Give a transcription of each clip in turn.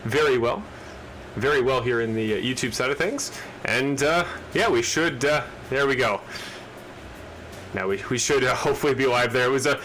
very well. Very well here in the YouTube side of things. And yeah, we should, there we go. Now we should hopefully be live there. It was a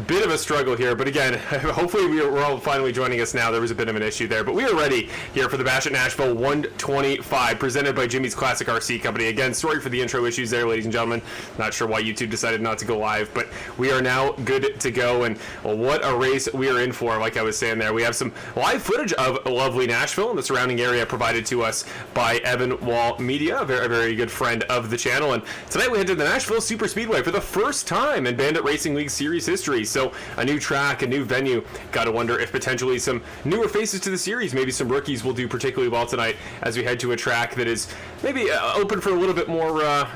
bit of a struggle here, but again, hopefully we're all finally joining us now. There was a bit of an issue there, but we are ready here for the Bash at Nashville 125, presented by Jimmy's Classic RC Company. Again, sorry for the intro issues there, ladies and gentlemen. Not sure why YouTube decided not to go live, but we are now good to go, and well, what a race we are in for. Like I was saying there, we have some live footage of lovely Nashville and the surrounding area provided to us by Evan Wall Media, a very good friend of the channel, and tonight we head to the Nashville Superspeedway for the first time in Bandit Racing League series history. So a new track, a new venue. Got to wonder if potentially some newer faces to the series, maybe some rookies, will do particularly well tonight as we head to a track that is maybe open for a little bit more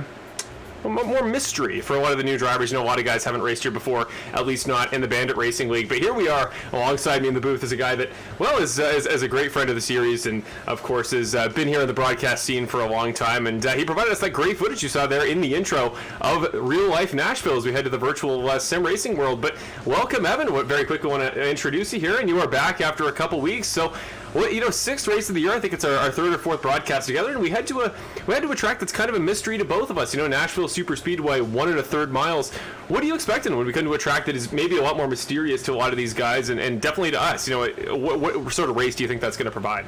mystery for a lot of the new drivers. You know, a lot of guys haven't raced here before, at least not in the Bandit Racing League. But here we are, alongside me in the booth is a guy that, well, is a great friend of the series, and of course has been here in the broadcast scene for a long time. And he provided us that great footage you saw there in the intro of real life Nashville as we head to the virtual sim racing world. But welcome, Evan. Very quickly want to introduce you here, and you are back after a couple weeks. So, well, you know, sixth race of the year. I think it's our third or fourth broadcast together, and we head to a track that's kind of a mystery to both of us. You know, Nashville Superspeedway, 1 1/3 miles. What are you expecting when we come to a track that is maybe a lot more mysterious to a lot of these guys, and definitely to us? You know, what sort of race do you think that's going to provide?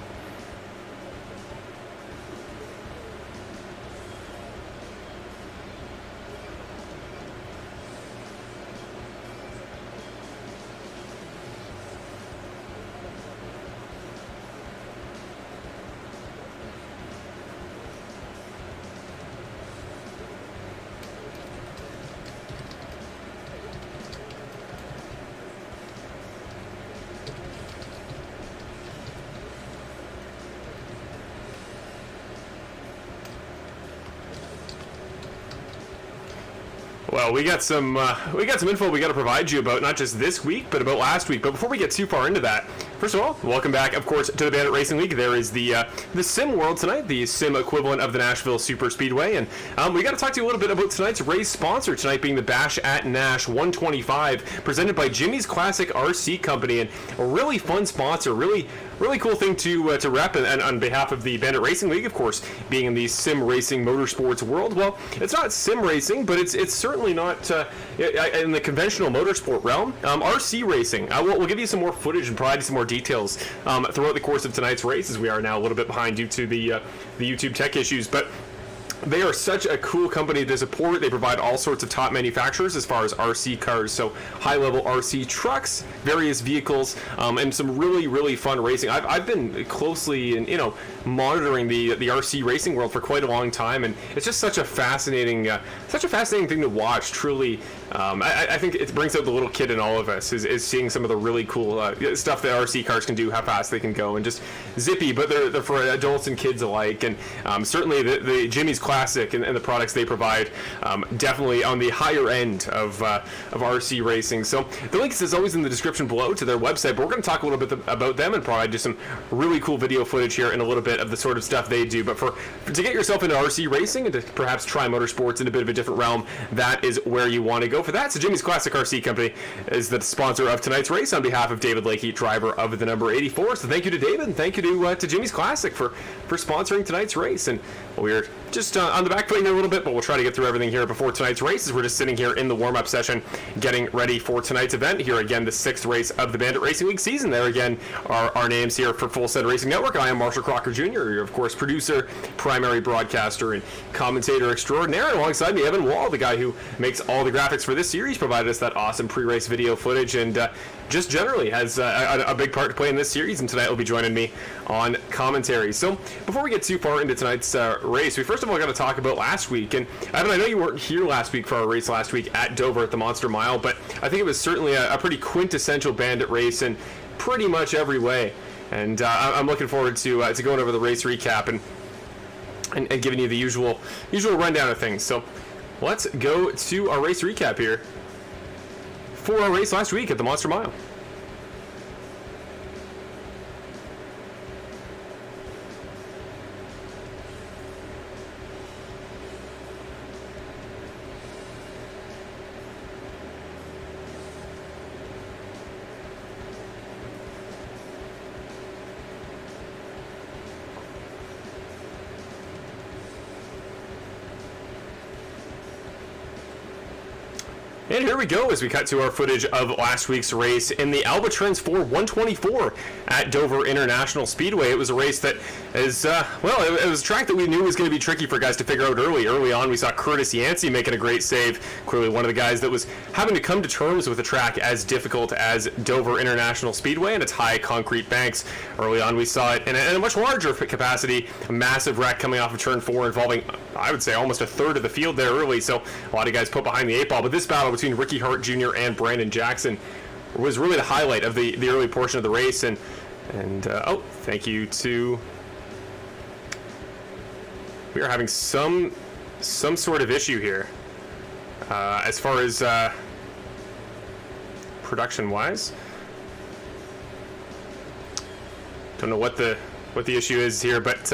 Well, we got some info we got to provide you about not just this week, but about last week. But before we get too far into that, first of all, welcome back, of course, to the Bandit Racing League. There is the sim world tonight, the sim equivalent of the Nashville Superspeedway, and we got to talk to you a little bit about tonight's race sponsor. Tonight being the Bash at Nash 125, presented by Jimmy's Classic RC Company, and a really fun sponsor, really cool thing to rep, and on behalf of the Bandit Racing League, of course, being in the sim racing motorsports world. Well, it's not sim racing, but it's certainly not in the conventional motorsport realm. RC racing. We'll give you some more footage and provide you some more details throughout the course of tonight's race, as we are now a little bit behind due to the YouTube tech issues, but they are such a cool company to support. They provide all sorts of top manufacturers as far as RC cars, so high-level RC trucks, various vehicles, and some really fun racing. I've been closely monitoring the RC racing world for quite a long time, and it's just such a fascinating thing to watch. Truly, I think it brings out the little kid in all of us, is seeing some of the really cool stuff that RC cars can do, how fast they can go, and just zippy, but they're for adults and kids alike. And certainly the Jimmy's Classic and the products they provide, definitely on the higher end of RC racing. So the link is always in the description below to their website, but we're going to talk a little bit about them and provide just some really cool video footage here in a little bit of the sort of stuff they do. But to get yourself into RC racing and to perhaps try motorsports in a bit of a different realm, that is where you want to go for that. So Jimmy's Classic RC Company is the sponsor of tonight's race on behalf of David Lacy, driver of the number 84. So thank you to David, and thank you to Jimmy's Classic for sponsoring tonight's race. And we're just on the back foot here a little bit, but we'll try to get through everything here before tonight's race, as we're just sitting here in the warm-up session getting ready for tonight's event. Here again, the 6th race of the Bandit Racing League season. There again are our names here for Full Set Racing Network. I am Marshall Crocker Jr., your, of course, producer, primary broadcaster, and commentator extraordinaire. And alongside me, Evan Wall, the guy who makes all the graphics for this series, provided us that awesome pre-race video footage, and just generally has a big part to play in this series, and tonight will be joining me on commentary. So before we get too far into tonight's race, we first of all got to talk about last week. And Evan, I know you weren't here last week for our race last week at Dover at the Monster Mile, but I think it was certainly a pretty quintessential Bandit race in pretty much every way. And I'm looking forward to going over the race recap and giving you the usual rundown of things. So let's go to our race recap here for our race last week at the Monster Mile. And here we go as we cut to our footage of last week's race in the Albatrans 4 124 at Dover International Speedway. It was a race that is, well, it was a track that we knew was going to be tricky for guys to figure out early. Early on, we saw Curtis Yancey making a great save. Clearly one of the guys that was having to come to terms with a track as difficult as Dover International Speedway and its high concrete banks. Early on, we saw it in a much larger capacity, a massive wreck coming off of turn 4 involving, I would say, almost a third of the field there early. So a lot of guys put behind the 8 ball. But this battle between Ricky Hart Jr. and Brandon Jackson was really the highlight of the early portion of the race. And oh, thank you to... We are having some sort of issue here as far as production-wise. Don't know what the issue is here, but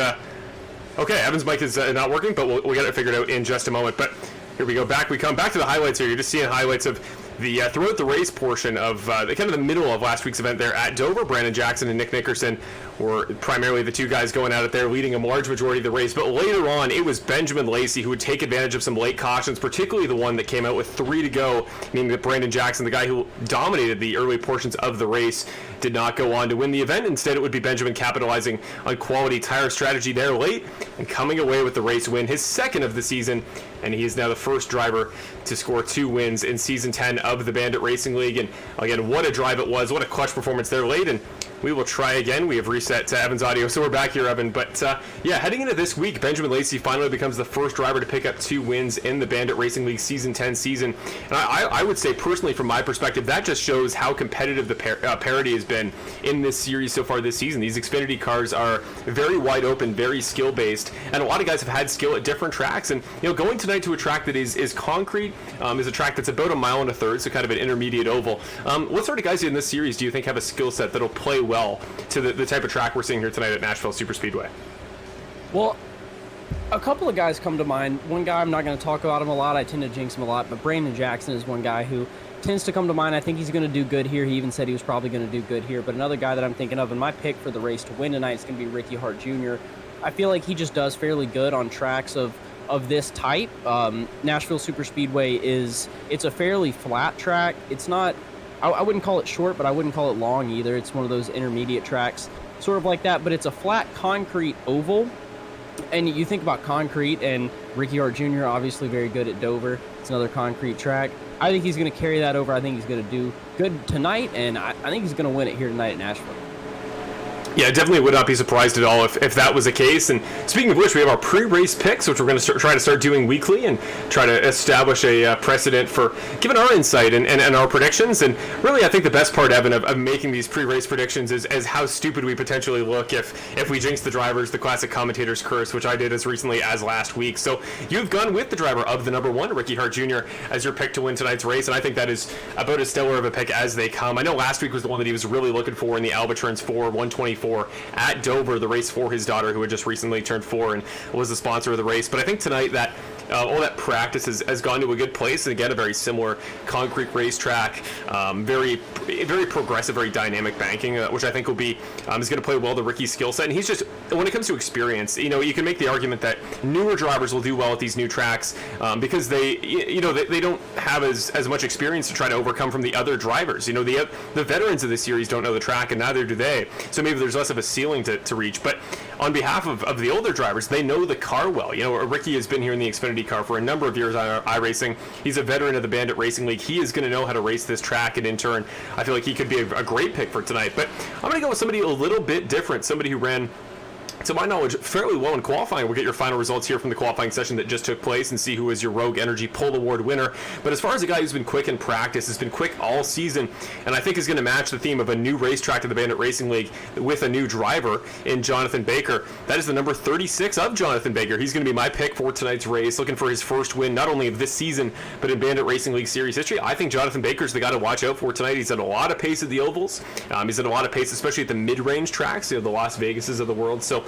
okay, Evan's mic is not working, but we'll get it figured out in just a moment. But here we go. We come back to the highlights here. You're just seeing highlights of the throughout the race portion of the kind of the middle of last week's event there at Dover. Brandon Jackson and Nick Nickerson were primarily the two guys going at it there, leading a large majority of the race. But later on, it was Benjamin Lacy who would take advantage of some late cautions, particularly the one that came out with 3 to go, meaning that Brandon Jackson, the guy who dominated the early portions of the race, did not go on to win the event. Instead, it would be Benjamin capitalizing on quality tire strategy there late and coming away with the race win, his second of the season, and he is now the first driver to score 2 wins in Season 10 of the Bandit Racing League. And again, what a drive it was, what a clutch performance there late, and we will try again. We have reset to Evan's audio, so we're back here, Evan. But yeah, heading into this week, Benjamin Lacy finally becomes the first driver to pick up 2 wins in the Bandit Racing League Season 10 season. And I would say, personally, from my perspective, that just shows how competitive the parity has been in this series so far this season. These Xfinity cars are very wide open, very skill-based, and a lot of guys have had skill at different tracks. And, you know, going tonight to a track that is concrete, is a track that's about 1.1 miles, so kind of an intermediate oval. What sort of guys in this series do you think have a skill set that'll play well to the type of track we're seeing here tonight at Nashville Superspeedway? Well, a couple of guys come to mind. One guy, I'm not going to talk about him a lot. I tend to jinx him a lot, but Brandon Jackson is one guy who tends to come to mind. I think he's going to do good here. He even said he was probably going to do good here. But another guy that I'm thinking of, and my pick for the race to win tonight is going to be Ricky Hart Jr. I feel like he just does fairly good on tracks of this type. Nashville Superspeedway it's a fairly flat track. It's not, I wouldn't call it short, but I wouldn't call it long either. It's one of those intermediate tracks, sort of like that, but it's a flat concrete oval. And you think about concrete, and Ricky Hart Jr. obviously very good at Dover. It's another concrete track. I think he's going to carry that over. I think he's going to do good tonight, and I think he's going to win it here tonight at Nashville. Yeah, definitely would not be surprised at all if that was the case. And speaking of which, we have our pre-race picks, which we're going to try to start doing weekly and try to establish a precedent for giving our insight and our predictions. And really, I think the best part, Evan, of making these pre-race predictions is how stupid we potentially look if we jinx the drivers, the classic commentator's curse, which I did as recently as last week. So you've gone with the driver of the number 1, Ricky Hart Jr., as your pick to win tonight's race, and I think that is about as stellar of a pick as they come. I know last week was the one that he was really looking for in the Albatrans 4 124 at Dover, the race for his daughter, who had just recently turned 4 and was the sponsor of the race. But I think tonight that all that practice has gone to a good place, and again, a very similar concrete racetrack, very progressive, very dynamic banking, which I think will be is going to play well to Ricky's skill set. And he's just, when it comes to experience, you know, you can make the argument that newer drivers will do well at these new tracks because they don't have as much experience to try to overcome from the other drivers. You know, the veterans of this series don't know the track, and neither do they. So maybe there's less of a ceiling to reach. But on behalf of the older drivers, they know the car well. You know, Ricky has been here in the Xfinity car for a number of years on iRacing. He's a veteran of the Bandit Racing League. He is going to know how to race this track, and in turn, I feel like he could be a great pick for tonight. But I'm going to go with somebody a little bit different, somebody who ran, to my knowledge, fairly well in qualifying. We'll get your final results here from the qualifying session that just took place and see who is your Rogue Energy Pole Award winner. But as far as a guy who's been quick in practice, has been quick all season, and I think is going to match the theme of a new racetrack to the Bandit Racing League with a new driver in Jonathan Baker. That is the number 36 of Jonathan Baker. He's going to be my pick for tonight's race, looking for his first win, not only of this season, but in Bandit Racing League Series history. I think Jonathan Baker's the guy to watch out for tonight. He's at a lot of pace at the ovals. He's at a lot of pace, especially at the mid-range tracks, you know, the Las Vegases of the world. So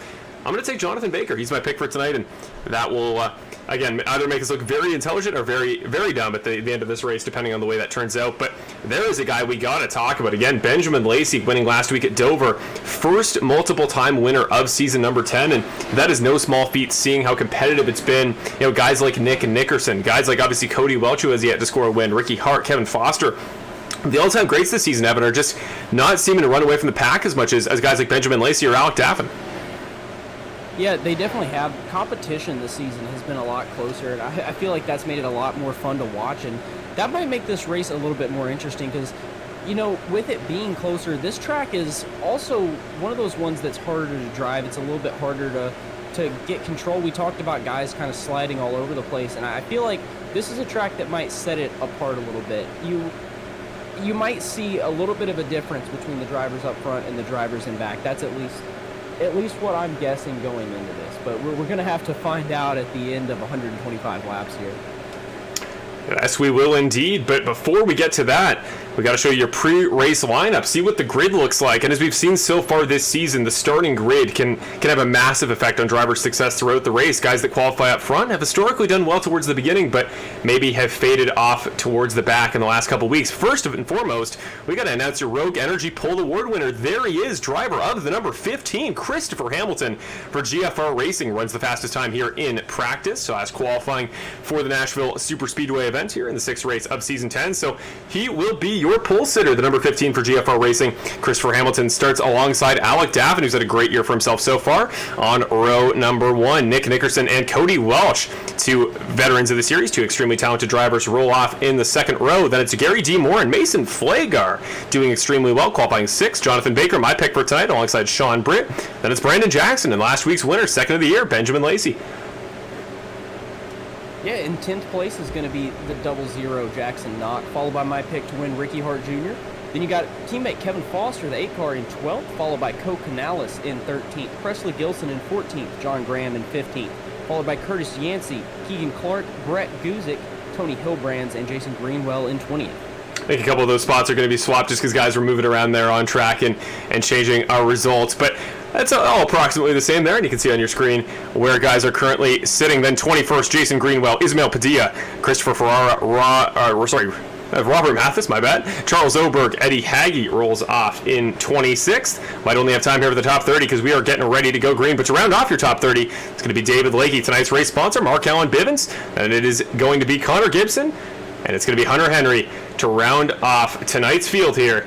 I'm going to take Jonathan Baker. He's my pick for tonight, and that will, again, either make us look very intelligent or very, very dumb at the end of this race, depending on the way that turns out. But there is a guy we got to talk about. Again, Benjamin Lacy winning last week at Dover. First multiple-time winner of season number 10, and that is no small feat, seeing how competitive it's been. You know, guys like Nick Nickerson, guys like, obviously, Cody Welch, who has yet to score a win, Ricky Hart, Kevin Foster. The all-time greats this season, Evan, are just not seeming to run away from the pack as much as guys like Benjamin Lacy or Alec Daffin. Yeah, they definitely have. Competition this season has been a lot closer, and I feel like that's made it a lot more fun to watch, and that might make this race a little bit more interesting because, you know, with it being closer, this track is also one of those ones that's harder to drive. It's a little bit harder to get control. We talked about guys kind of sliding all over the place, and I feel like this is a track that might set it apart a little bit. You might see a little bit of a difference between the drivers up front and the drivers in back. That's at least what I'm guessing going into this, but we're going to have to find out at the end of 125 laps here. Yes, we will indeed, but before we get to that, we got to show you your pre-race lineup, see what the grid looks like, and as we've seen so far this season, the starting grid can have a massive effect on driver success throughout the race. Guys that qualify up front have historically done well towards the beginning, but maybe have faded off towards the back in the last couple weeks. First and foremost, we got to announce your Rogue Energy Pole Award winner. There he is, driver of the number 15, Christopher Hamilton for GFR Racing, runs the fastest time here in practice, so as qualifying for the Nashville Superspeedway event here in the 6th race of season 10. So he will be your pole sitter, the number 15 for GFR Racing. Christopher Hamilton starts alongside Alec Daffin, who's had a great year for himself so far, on row number 1. Nick Nickerson and Cody Welch, two veterans of the series, two extremely talented drivers, roll off in the second row. Then it's Gary D. Moore and Mason Flagar doing extremely well, qualifying 6th. Jonathan Baker, my pick for tonight, alongside Sean Britt. Then it's Brandon Jackson and last week's winner, second of the year, Benjamin Lacy. Yeah, in 10th place is going to be the 00 Jackson Knock, followed by my pick to win, Ricky Hart Jr. Then you got teammate Kevin Foster, the 8 car, in 12th, followed by Co Canales in 13th, Presley Gilson in 14th, John Graham in 15th, followed by Curtis Yancey, Keegan Clark, Brett Guzik, Tony Hilbrands, and Jason Greenwell in 20th. I think a couple of those spots are going to be swapped just because guys were moving around there on track and changing our results. But that's all approximately the same there, and you can see on your screen where guys are currently sitting. Then 21st, Jason Greenwell, Ismail Padilla, Christopher Ferrara, Robert Mathis, my bad. Charles Oberg, Eddie Haggy rolls off in 26th. Might only have time here for the top 30 because we are getting ready to go green. But to round off your top 30, it's going to be David Lakey, tonight's race sponsor, Mark Allen Bivens, and it is going to be Connor Gibson, and it's going to be Hunter Henry to round off tonight's field here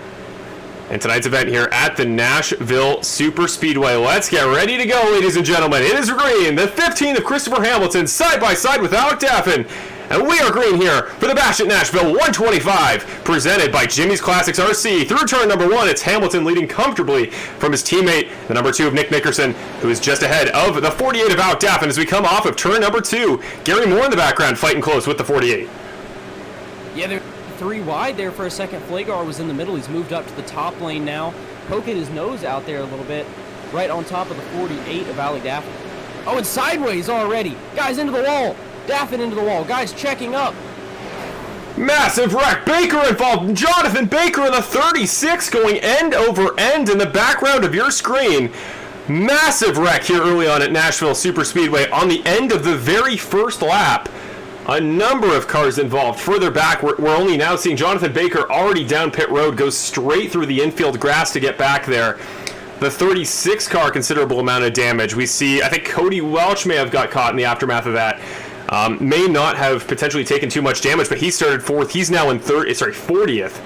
and tonight's event here at the Nashville Superspeedway. Let's get ready to go, ladies and gentlemen. It is green, the 15th of Christopher Hamilton, side by side with Alec Daffin. And we are green here for the Bash at Nashville 125, presented by Jimmy's Classics RC. Through turn number 1, it's Hamilton leading comfortably from his teammate, the number 2 of Nick Nickerson, who is just ahead of the 48 of Alec Daffin as we come off of turn number 2. Gary Moore in the background fighting close with the 48. Yeah, they're 3 wide there for a second. Flagar was in the middle. He's moved up to the top lane now, poking his nose out there a little bit, right on top of the 48 of Alec Daffin. Oh, and sideways already. Guys, into the wall. Daffin into the wall. Guys, checking up. Massive wreck. Baker involved. Jonathan Baker in the 36 going end over end in the background of your screen. Massive wreck here early on at Nashville Superspeedway on the end of the very first lap. A number of cars involved. Further back, we're only now seeing Jonathan Baker already down pit road, goes straight through the infield grass to get back there. The 36 car, considerable amount of damage. We see, I think Cody Welch may have got caught in the aftermath of that. May not have potentially taken too much damage, but he started 4th. He's now in 40th.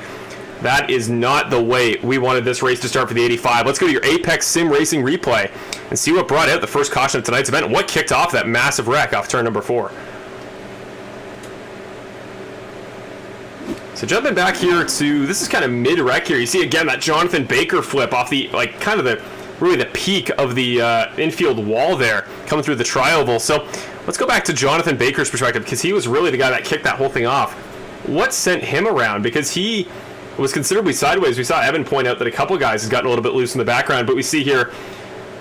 That is not the way we wanted this race to start for the 85. Let's go to your Apex Sim Racing replay and see what brought out the first caution of tonight's event and what kicked off that massive wreck off turn number 4. So jumping back here to, this is kind of mid-wreck here. You see again that Jonathan Baker flip off the, really the peak of the infield wall there, coming through the tri-oval. So let's go back to Jonathan Baker's perspective, because he was really the guy that kicked that whole thing off. What sent him around? Because he was considerably sideways. We saw Evan point out that a couple guys has gotten a little bit loose in the background, but we see here,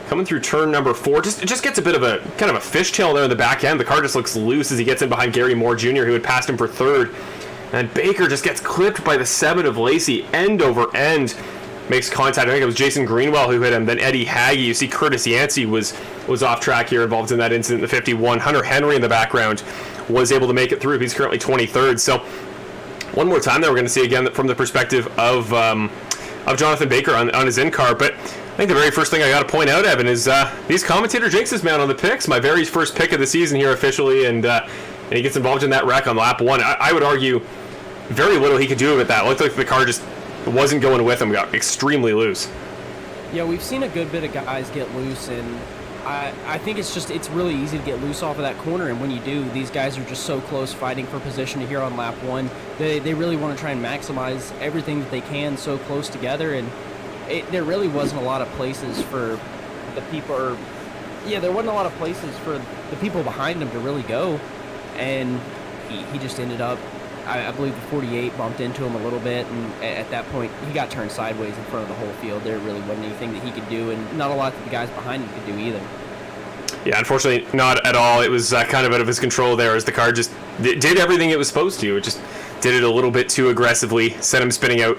coming through turn number 4, it just gets a bit of a, kind of a fishtail there in the back end. The car just looks loose as he gets in behind Gary Moore Jr., who had passed him for 3rd. And Baker just gets clipped by the 7 of Lacy, end over end. makes contact. I think it was Jason Greenwell who hit him, then Eddie Haggy. You see Curtis Yancey was off track here, involved in that incident in the 51. Hunter Henry in the background was able to make it through. He's currently 23rd. So one more time there, we're going to see again from the perspective of Jonathan Baker on his in-car. But I think the very first thing I got to point out, Evan, is these commentator jinxes, man, on the picks. My very first pick of the season here officially, and he gets involved in that wreck on lap 1. I would argue very little he could do with that. It looked like the car just wasn't going with him, got extremely loose. Yeah, we've seen a good bit of guys get loose, and I think it's really easy to get loose off of that corner, and when you do, these guys are just so close fighting for position here on lap 1. They really want to try and maximize everything that they can so close together, and there really wasn't a lot of places for the people, there wasn't a lot of places for the people behind him to really go, and he just ended up, I believe the 48 bumped into him a little bit, and at that point, he got turned sideways in front of the whole field. There really wasn't anything that he could do, and not a lot that the guys behind him could do either. Yeah, unfortunately, not at all. It was kind of out of his control there, as the car just did everything it was supposed to. It just did it a little bit too aggressively, sent him spinning out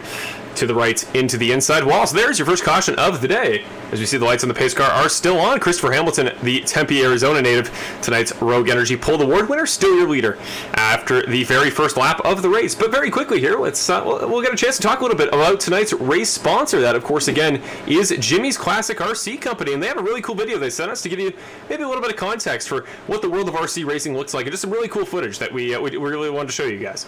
to the right into the inside wall. So there's your first caution of the day. As we see, the lights on the pace car are still on. Christopher Hamilton, the Tempe, Arizona native, tonight's Rogue Energy Pull Award winner, still your leader after the very first lap of the race. But very quickly here, let's we'll get a chance to talk a little bit about tonight's race sponsor. That, of course, again, is Jimmy's Classic RC Company, and they have a really cool video they sent us to give you maybe a little bit of context for what the world of RC racing looks like, and just some really cool footage that we really wanted to show you guys.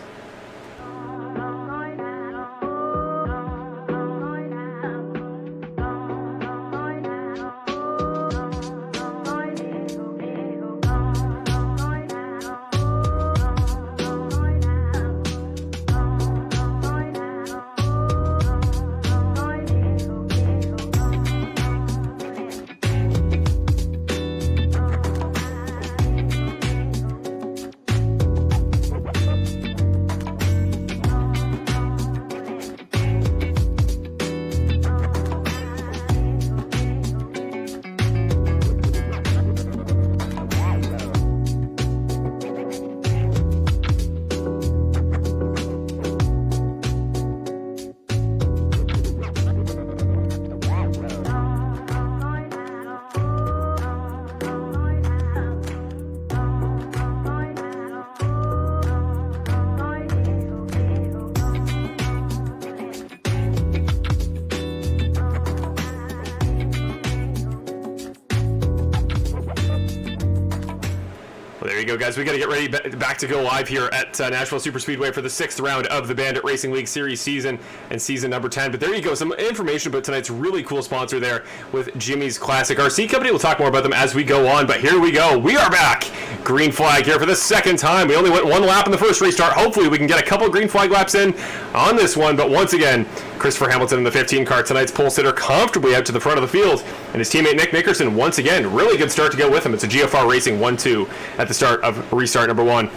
There you go, guys. We got to get ready back to go live here at Nashville Superspeedway for the 6th round of the Bandit Racing League Series season and season number 10. But there you go, some information about tonight's really cool sponsor there with Jimmy's Classic RC Company. We'll talk more about them as we go on, but here we go. We are back. Green flag here for the second time. We only went one lap in the first race start. Hopefully we can get a couple green flag laps in on this one, but once again, Christopher Hamilton in the 15 car, tonight's pole sitter, comfortably out to the front of the field, and his teammate Nick Nickerson, once again, really good start to go with him. It's a GFR Racing 1-2 at the start of restart number 1.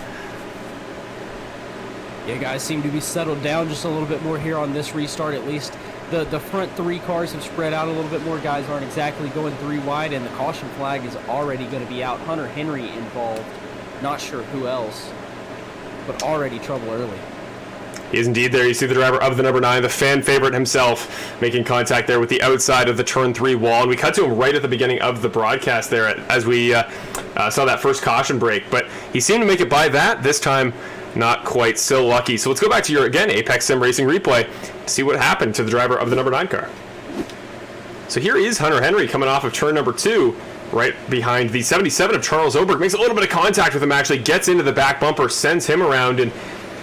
Yeah, guys seem to be settled down just a little bit more here on this restart. At least the front 3 cars have spread out a little bit more. Guys aren't exactly going 3 wide, and the caution flag is already going to be out. Hunter Henry involved. Not sure who else, but already trouble early. He is indeed there. You see the driver of the number 9, the fan favorite himself, making contact there with the outside of the turn 3 wall. And we cut to him right at the beginning of the broadcast there as we saw that first caution break. But he seemed to make it by that. This time, not quite so lucky. So let's go back to your, again, Apex Sim Racing replay, see what happened to the driver of the number 9 car. So here is Hunter Henry coming off of turn number 2, right behind the 77 of Charles Oberg. Makes a little bit of contact with him, actually, gets into the back bumper, sends him around, and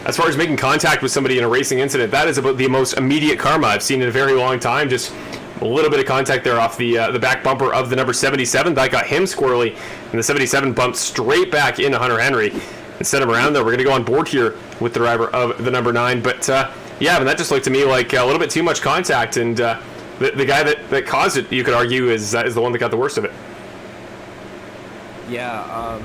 as far as making contact with somebody in a racing incident, that is about the most immediate karma I've seen in a very long time. Just a little bit of contact there off the back bumper of the number 77. That got him squirrely, and the 77 bumped straight back into Hunter Henry and sent him around there. We're going to go on board here with the driver of the number 9. But, yeah, and that just looked to me like a little bit too much contact, and the guy that caused it, you could argue, is the one that got the worst of it. Yeah,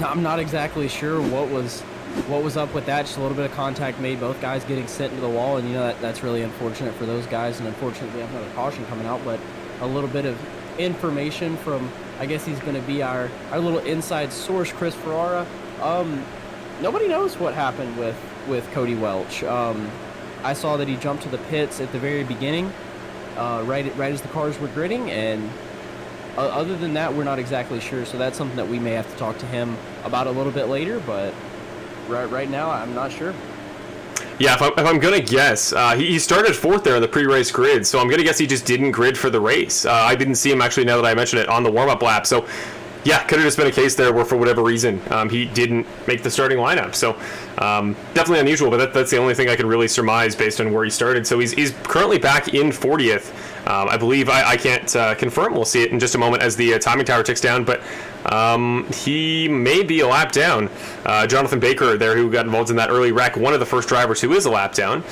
I'm not exactly sure what was up with that. Just a little bit of contact made, both guys getting sent into the wall, and that's really unfortunate for those guys, and unfortunately we have another caution coming out. But a little bit of information from, I guess he's going to be our little inside source, Chris Ferrara. Nobody knows what happened with Cody Welch. I saw that he jumped to the pits at the very beginning, right as the cars were gridding, and other than that, we're not exactly sure. So that's something that we may have to talk to him about a little bit later. But right now, I'm not sure. Yeah, if I'm going to guess, he started fourth there in the pre-race grid, so I'm going to guess he just didn't grid for the race. I didn't see him, actually, now that I mentioned it, on the warm-up lap. So, yeah, could have just been a case there where, for whatever reason, he didn't make the starting lineup. So, definitely unusual, but that's the only thing I can really surmise based on where he started. So he's currently back in 40th. I believe, I can't confirm. We'll see it in just a moment as the timing tower ticks down, but he may be a lap down. Jonathan Baker there, who got involved in that early wreck, one of the first drivers who is a lap down.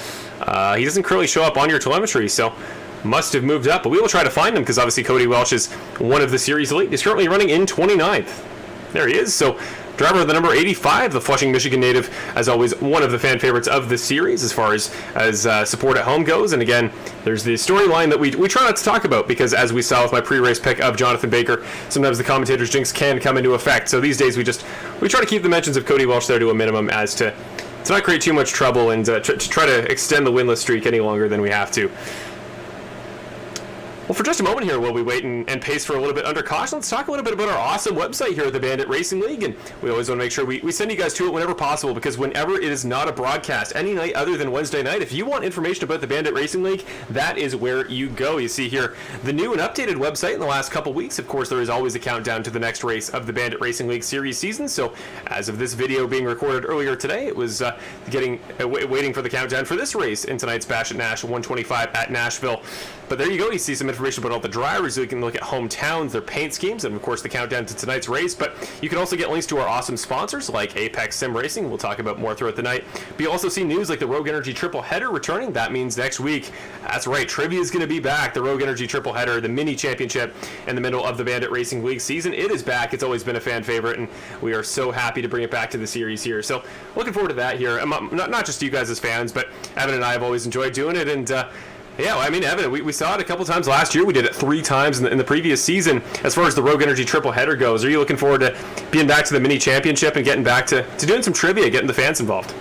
He doesn't currently show up on your telemetry, so must have moved up, but we will try to find him because obviously Cody Welch is one of the series elite. He's currently running in 29th. There he is. So driver with the number 85, the Flushing, Michigan native, as always, one of the fan favorites of the series as far as support at home goes. And again, there's the storyline that we try not to talk about because, as we saw with my pre-race pick of Jonathan Baker, sometimes the commentator's jinx can come into effect. So these days we try to keep the mentions of Cody Welch there to a minimum as to not create too much trouble and to try to extend the winless streak any longer than we have to. Well, for just a moment here, while we wait and pace for a little bit under caution, let's talk a little bit about our awesome website here at the Bandit Racing League. And we always want to make sure we send you guys to it whenever possible, because whenever it is not a broadcast, any night other than Wednesday night, if you want information about the Bandit Racing League, that is where you go. You see here the new and updated website in the last couple weeks. Of course, there is always a countdown to the next race of the Bandit Racing League series season. So as of this video being recorded earlier today, it was waiting for the countdown for this race in tonight's Bash at Nash 125 at Nashville. But there you go. You see some information about all the drivers. You can look at hometowns, their paint schemes, and of course the countdown to tonight's race. But you can also get links to our awesome sponsors like Apex Sim Racing. We'll talk about more throughout the night. But you also see news like the Rogue Energy triple header returning. That means next week, that's right, trivia is going to be back. The Rogue Energy triple header, the mini championship in the middle of the Bandit Racing League season. It is back. It's always been a fan favorite, and we are so happy to bring it back to the series here. So looking forward to that here. Not just you guys as fans, but Evan and I have always enjoyed doing it. And yeah, I mean, Evan, we saw it a couple times last year. We did it 3 times in the previous season. As far as the Rogue Energy triple header goes, are you looking forward to being back to the mini championship and getting back to doing some trivia, getting the fans involved?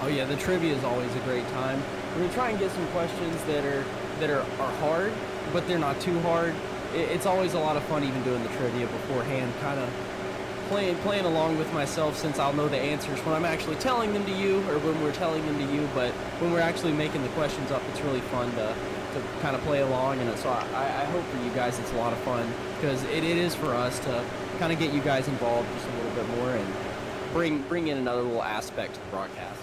Oh yeah, the trivia is always a great time. We're gonna try and get some questions that are hard, but they're not too hard. It's always a lot of fun even doing the trivia beforehand, kind of playing along with myself, since I'll know the answers when I'm actually telling them to you, or when we're telling them to you. But when we're actually making the questions up, it's really fun to kind of play along. And so I hope for you guys it's a lot of fun, because it is for us to kind of get you guys involved just a little bit more and bring in another little aspect to the broadcast.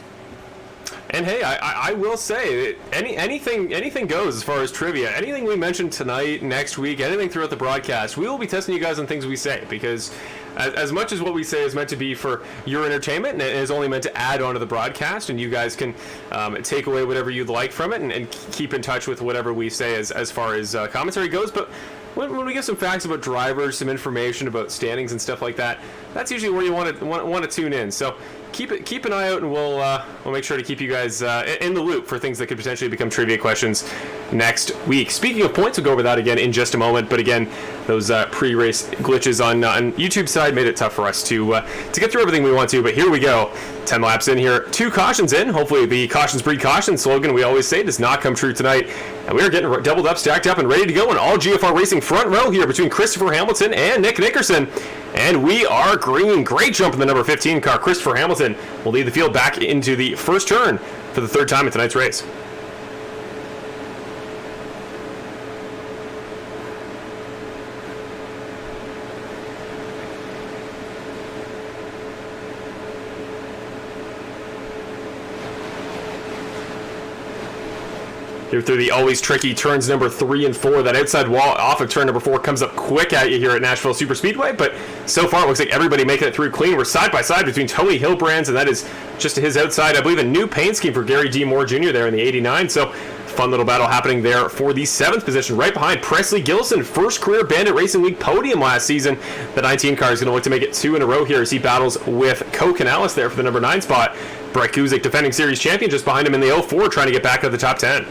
And hey, I will say, anything goes as far as trivia. Anything we mention tonight, next week, anything throughout the broadcast, we will be testing you guys on things we say, because as much as what we say is meant to be for your entertainment, and it is only meant to add on to the broadcast, and you guys can take away whatever you'd like from it and keep in touch with whatever we say as far as commentary goes. But when we get some facts about drivers, some information about standings and stuff like that, that's usually where you want to tune in. So keep an eye out, and we'll make sure to keep you guys in the loop for things that could potentially become trivia questions next week. Speaking of points, we'll go over that again in just a moment. But again, those pre-race glitches on YouTube side made it tough for us to get through everything we want to. But here we go. 10 laps in here, 2 cautions in. Hopefully the cautions breed caution slogan we always say does not come true tonight. And we are getting doubled up, stacked up, and ready to go in all GFR Racing front row here between Christopher Hamilton and Nick Nickerson. And we are green. Great jump in the number 15 car. Christopher Hamilton will lead the field back into the first turn for the 3rd time in tonight's race. Here through the always tricky turns number 3 and 4. That outside wall off of turn number 4 comes up quick at you here at Nashville Superspeedway, but so far it looks like everybody making it through clean. We're side by side between Tony Hillbrands, and that is just to his outside. I believe a new paint scheme for Gary D. Moore Jr. there in the 89. So fun little battle happening there for the 7th position, right behind Presley Gilson, first career Bandit Racing League podium last season. The 19 car is going to look to make it 2 in a row here as he battles with Co Canales there for the number 9 spot. Brett Guzik, defending series champion, just behind him in the 04, trying to get back into the top 10.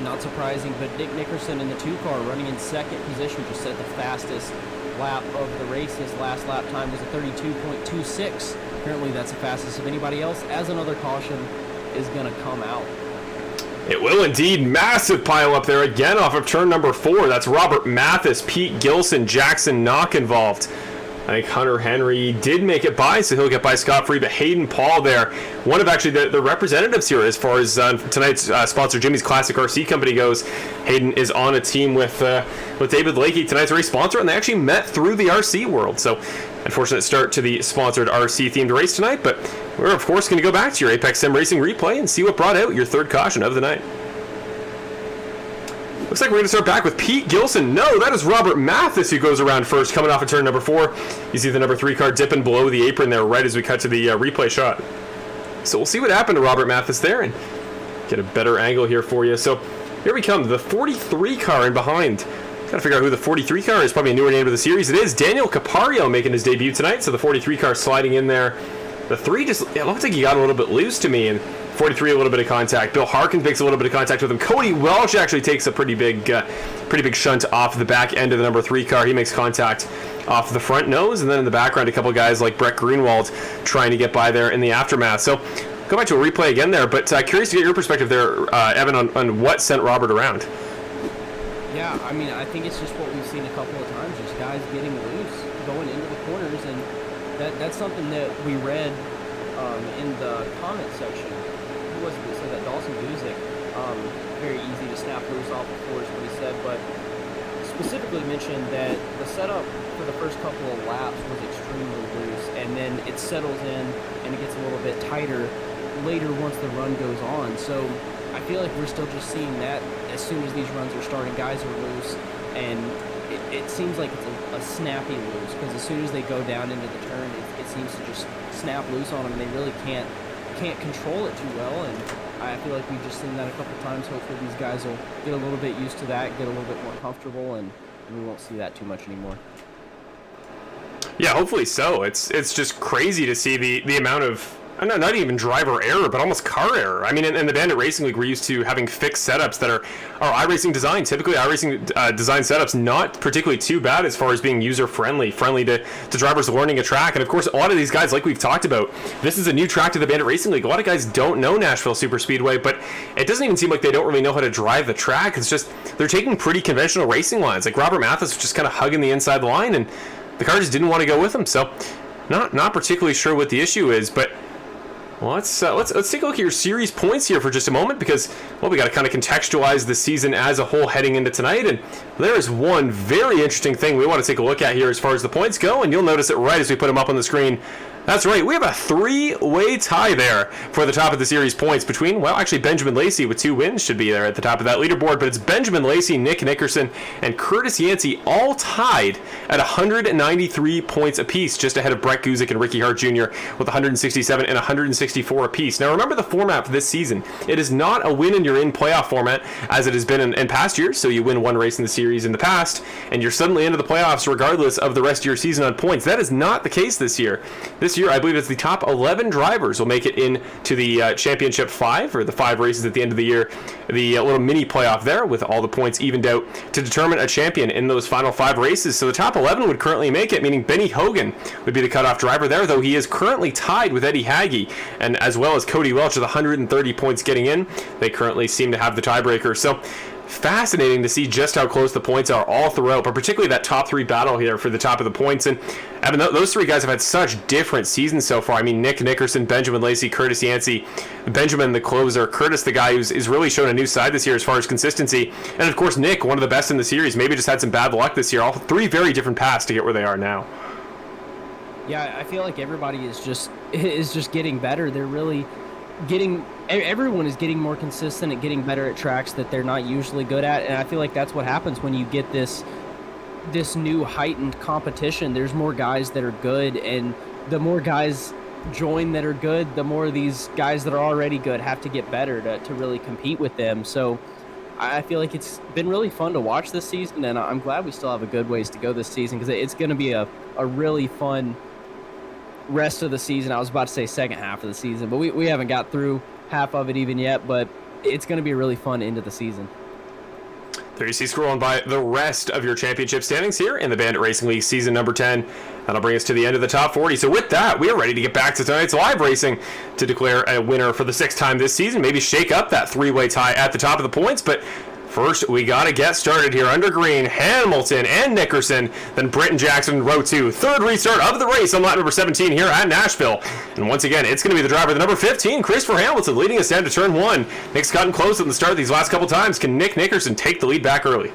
Not surprising, but Nick Nickerson in the 2 car running in 2nd position, just set the fastest lap of the race. His last lap time was a 32.26. Apparently that's the fastest of anybody else, as another caution is going to come out. It will indeed. Massive pile up there again off of turn number 4. That's Robert Mathis, Pete Gilson, Jackson Knock involved. I think Hunter Henry did make it by, so he'll get by scot-free, but Hayden Paul there, one of actually the representatives here as far as tonight's sponsor, Jimmy's Classic RC Company, goes. Hayden is on a team with David Lacy, tonight's race sponsor, and they actually met through the RC world. So unfortunate start to the sponsored RC-themed race tonight, but we're, of course, going to go back to your Apex Sim Racing replay and see what brought out your third caution of the night. Looks like we're going to start back with Pete Gilson. No, that is Robert Mathis who goes around first, coming off of turn number 4. You see the number 3 car dipping below the apron there right as we cut to the replay shot. So we'll see what happened to Robert Mathis there and get a better angle here for you. So here we come, the 43 car in behind. Got to figure out who the 43 car is, probably a newer name to the series. It is Daniel Capario making his debut tonight, so the 43 car sliding in there. The 3 just, it looks like he got a little bit loose to me, and 43 a little bit of contact. Bill Harkins makes a little bit of contact with him. Cody Welch actually takes a pretty big shunt off the back end of the number 3 car. He makes contact off the front nose, and then in the background, a couple guys like Brett Greenwald trying to get by there in the aftermath. So go back to a replay again there, but curious to get your perspective there, Evan, on what sent Robert around. Yeah, I mean, I think it's just what we've seen a couple of times, just guys getting loose, going into the corners, and that's something that we read in the comment section. Who was it that said that? Dawson Guzik, very easy to snap loose off the floor is what he said, but specifically mentioned that the setup for the first couple of laps was extremely loose, and then it settles in and it gets a little bit tighter later once the run goes on. So I feel like we're still just seeing that as soon as these runs are starting, guys are loose, and it seems like it's a snappy loose, because as soon as they go down into the turn, it seems to just snap loose on them, and they really can't control it too well. And I feel like we've just seen that a couple times. Hopefully these guys will get a little bit used to that, get a little bit more comfortable, and we won't see that too much anymore. Yeah, hopefully so. It's just crazy to see the amount of, not even driver error, but almost car error. I mean, in the Bandit Racing League, we're used to having fixed setups that are iRacing design. Typically, iRacing design setups not particularly too bad as far as being user-friendly, friendly to drivers learning a track. And of course, a lot of these guys, like we've talked about, this is a new track to the Bandit Racing League. A lot of guys don't know Nashville Superspeedway, but it doesn't even seem like they don't really know how to drive the track. It's just, they're taking pretty conventional racing lines. Like Robert Mathis was just kind of hugging the inside line, and the car just didn't want to go with him. So, not particularly sure what the issue is, but well, let's take a look at your series points here for just a moment, because, well, we got to kind of contextualize the season as a whole heading into tonight, and there is one very interesting thing we want to take a look at here as far as the points go, and you'll notice it right as we put them up on the screen. That's right, we have a 3-way tie there for the top of the series points between, well, actually Benjamin Lacy with 2 wins should be there at the top of that leaderboard, but it's Benjamin Lacy, Nick Nickerson, and Curtis Yancey all tied at 193 points apiece, just ahead of Brett Guzik and Ricky Hart Jr. with 167 and 164 apiece. Now remember the format for this season. It is not a win and you're in playoff format as it has been in past years, so you win one race in the series in the past, and you're suddenly into the playoffs regardless of the rest of your season on points. That is not the case this year. This year, I believe it's the top 11 drivers will make it into the Championship 5, or the 5 races at the end of the year, the little mini playoff there with all the points evened out to determine a champion in those final 5 races. So the top 11 would currently make it, meaning Benny Hogan would be the cutoff driver there, though he is currently tied with Eddie Hagge, and as well as Cody Welch with 130 points getting in. They currently seem to have the tiebreaker. So fascinating to see just how close the points are all throughout, but particularly that top 3 battle here for the top of the points. And Evan, those 3 guys have had such different seasons so far. I mean, Nick Nickerson, Benjamin Lacy, Curtis Yancey, Benjamin the closer, Curtis the guy who's really shown a new side this year as far as consistency, and of course Nick, one of the best in the series, maybe just had some bad luck this year. All 3 very different paths to get where they are now. Yeah, I feel like everybody is just getting better. They're really everyone is getting more consistent at getting better at tracks that they're not usually good at, and I feel like that's what happens when you get this new heightened competition. There's more guys that are good, and the more guys join that are good, the more these guys that are already good have to get better to really compete with them. So I feel like it's been really fun to watch this season, and I'm glad we still have a good ways to go this season, because it's going to be a really fun rest of the season. I was about to say second half of the season, but we haven't got through half of it even yet, but it's going to be a really fun end of the season. There you see scrolling by the rest of your championship standings here in the Bandit Racing League season number 10. That'll bring us to the end of the top 40. So with that, we are ready to get back to tonight's live racing to declare a winner for the 6th time this season. Maybe shake up that three-way tie at the top of the points, but first, we got to get started here under green. Hamilton and Nickerson, then Britt and Jackson, row 2. Third restart of the race on lap number 17 here at Nashville. And once again, it's going to be the driver, the number 15, Christopher Hamilton, leading us down to turn 1. Nick's gotten close at the start of these last couple times. Can Nick Nickerson take the lead back early?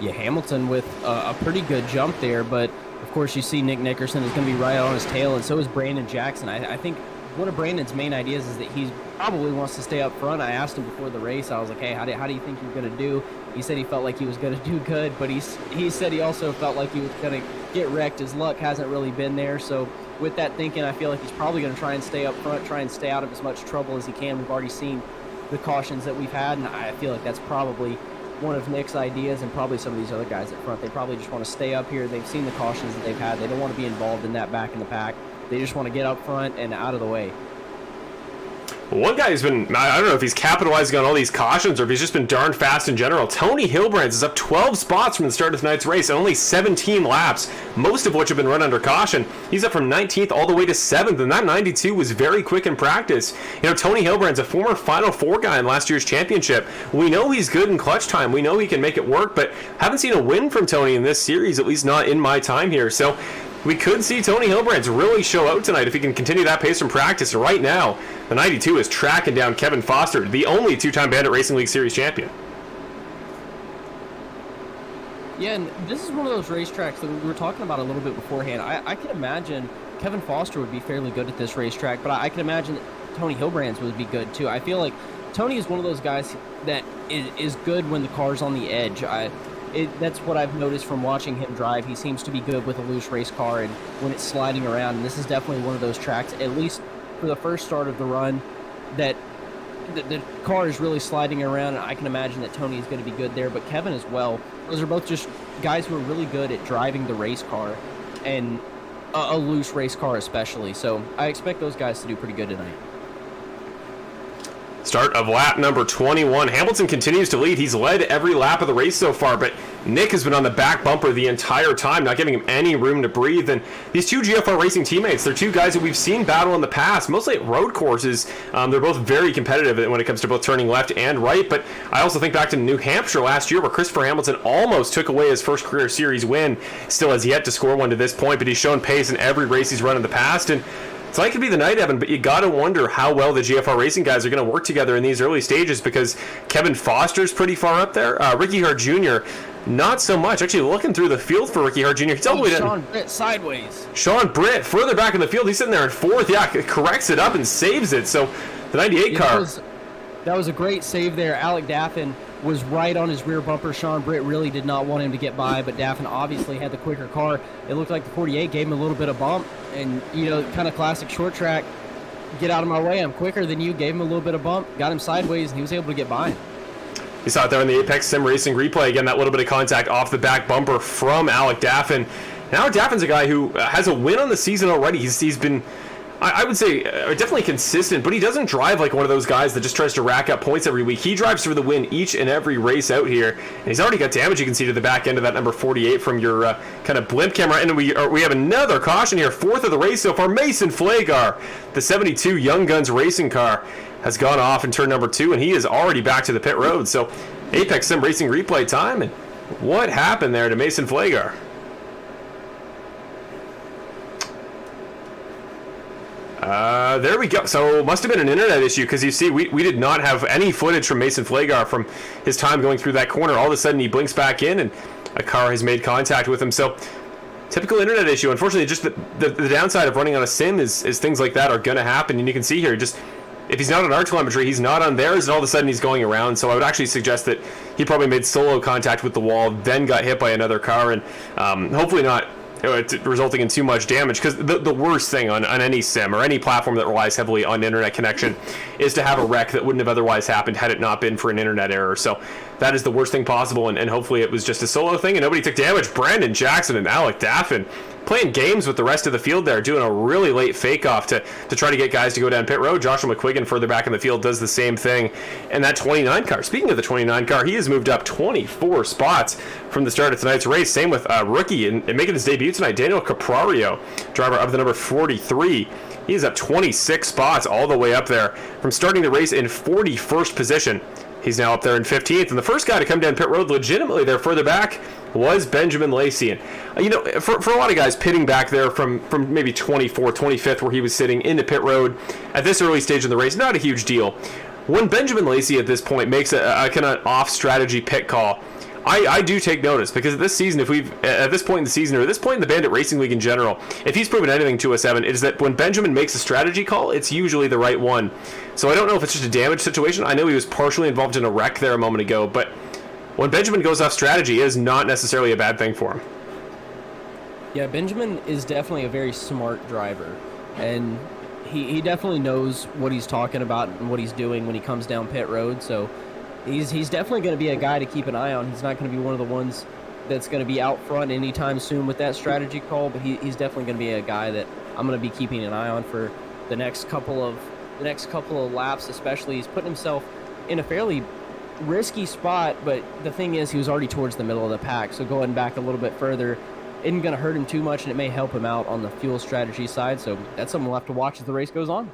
Yeah, Hamilton with a pretty good jump there, but of course you see Nick Nickerson is going to be right on his tail, and so is Brandon Jackson. I think one of Brandon's main ideas is that he probably wants to stay up front. I asked him before the race, I was like, hey, how do you think you're going to do? He said he felt like he was going to do good, but he said he also felt like he was going to get wrecked. His luck hasn't really been there, so with that thinking, I feel like he's probably going to try and stay up front, try and stay out of as much trouble as he can. We've already seen the cautions that we've had, and I feel like that's probably one of Nick's ideas, and probably some of these other guys at front. They probably just want to stay up here. They've seen the cautions that they've had. They don't want to be involved in that back in the pack. They just want to get up front and out of the way. One guy who's been, I don't know if he's capitalizing on all these cautions or if he's just been darn fast in general. Tony Hilbrands is up 12 spots from the start of tonight's race and only 17 laps, most of which have been run under caution. He's up from 19th all the way to 7th, and that 92 was very quick in practice. You know, Tony Hilbrands, a former Final Four guy in last year's championship. We know he's good in clutch time. We know he can make it work, but haven't seen a win from Tony in this series, at least not in my time here. So we could see Tony Hilbrands really show out tonight if he can continue that pace from practice. Right now, the 92 is tracking down Kevin Foster, the only two-time Bandit Racing League Series champion. Yeah, and this is one of those racetracks that we were talking about a little bit beforehand. I can imagine Kevin Foster would be fairly good at this racetrack, but I can imagine that Tony Hilbrands would be good too. I feel like Tony is one of those guys that is good when the car's on the edge. That's what I've noticed from watching him drive. He seems to be good with a loose race car and when it's sliding around. And this is definitely one of those tracks, at least for the first start of the run, that the car is really sliding around. And I can imagine that Tony is going to be good there, but Kevin as well. Those are both just guys who are really good at driving the race car and a loose race car especially. So I expect those guys to do pretty good tonight. Start of lap number 21. Hamilton continues to lead. He's led every lap of the race so far, but Nick has been on the back bumper the entire time, not giving him any room to breathe. And these two GFR Racing teammates, they're two guys that we've seen battle in the past, mostly at road courses. They're both very competitive when it comes to both turning left and right, but I also think back to New Hampshire last year where Christopher Hamilton almost took away his first career series win. Still has yet to score one to this point, but he's shown pace in every race he's run in the past. And tonight could be the night, Evan, but you got to wonder how well the GFR Racing guys are going to work together in these early stages because Kevin Foster's pretty far up there. Ricky Hart Jr., not so much. Actually, looking through the field for Ricky Hart Jr., he's all the way down. Sean Britt sideways. Sean Britt, further back in the field, he's sitting there in 4th. Yeah, corrects it up and saves it. So the 98 car. That was a great save there. Alec Daffin was right on his rear bumper. Sean Britt really did not want him to get by, but Daffin obviously had the quicker car. It looked like the 48 gave him a little bit of bump, and, you know, kind of classic short track, get out of my way, I'm quicker than you, gave him a little bit of bump, got him sideways, and he was able to get by him. You saw it there in the Apex Sim Racing replay. Again, that little bit of contact off the back bumper from Alec Daffin. And Alec Daffin's a guy who has a win on the season already. He's been, I would say, definitely consistent, but he doesn't drive like one of those guys that just tries to rack up points every week. He drives for the win each and every race out here, and he's already got damage you can see to the back end of that number 48 from your kind of blimp camera. And we have another caution here, 4th of the race so far. Mason Flagar, the 72 Young Guns racing car, has gone off in turn number 2, and he is already back to the pit road. So Apex Sim Racing replay time, and what happened there to Mason Flagar? There we go. So it must have been an internet issue because you see we did not have any footage from Mason Flagar from his time going through that corner. All of a sudden he blinks back in and a car has made contact with him. So typical internet issue. Unfortunately, just the downside of running on a sim is things like that are going to happen. And you can see here, just if he's not on our telemetry, he's not on theirs, and all of a sudden he's going around. So I would actually suggest that he probably made solo contact with the wall, then got hit by another car, and hopefully not resulting in too much damage, because the worst thing on any sim or any platform that relies heavily on internet connection is to have a wreck that wouldn't have otherwise happened had it not been for an internet error. So that is the worst thing possible, and hopefully it was just a solo thing and nobody took damage. Brandon Jackson and Alec Daffin playing games with the rest of the field there, doing a really late fake off to try to get guys to go down pit road. Joshua McQuiggan further back in the field does the same thing. And that 29 car, speaking of the 29 car, he has moved up 24 spots from the start of tonight's race. Same with rookie and making his debut tonight, Daniel Caprario, driver of the number 43. He's up 26 spots all the way up there from starting the race in 41st position. He's now up there in 15th. And the first guy to come down pit road legitimately there further back was Benjamin Lacy. And, for a lot of guys pitting back there from maybe 24th, 25th, where he was sitting into pit road at this early stage in the race, not a huge deal. When Benjamin Lacy at this point makes a kind of off-strategy pit call, I do take notice, because at this season, at this point in the season, or this point in the Bandit Racing League in general, if he's proven anything to us, Evan, it is that when Benjamin makes a strategy call, it's usually the right one. So I don't know if it's just a damage situation. I know he was partially involved in a wreck there a moment ago, but when Benjamin goes off strategy, it is not necessarily a bad thing for him. Yeah, Benjamin is definitely a very smart driver, and he definitely knows what he's talking about and what he's doing when he comes down pit road, so he's definitely going to be a guy to keep an eye on. He's not going to be one of the ones that's going to be out front anytime soon with that strategy call, but he's definitely going to be a guy that I'm going to be keeping an eye on for the next couple of laps, especially. He's putting himself in a fairly risky spot, but the thing is, he was already towards the middle of the pack, so going back a little bit further isn't going to hurt him too much, and it may help him out on the fuel strategy side, so that's something we'll have to watch as the race goes on.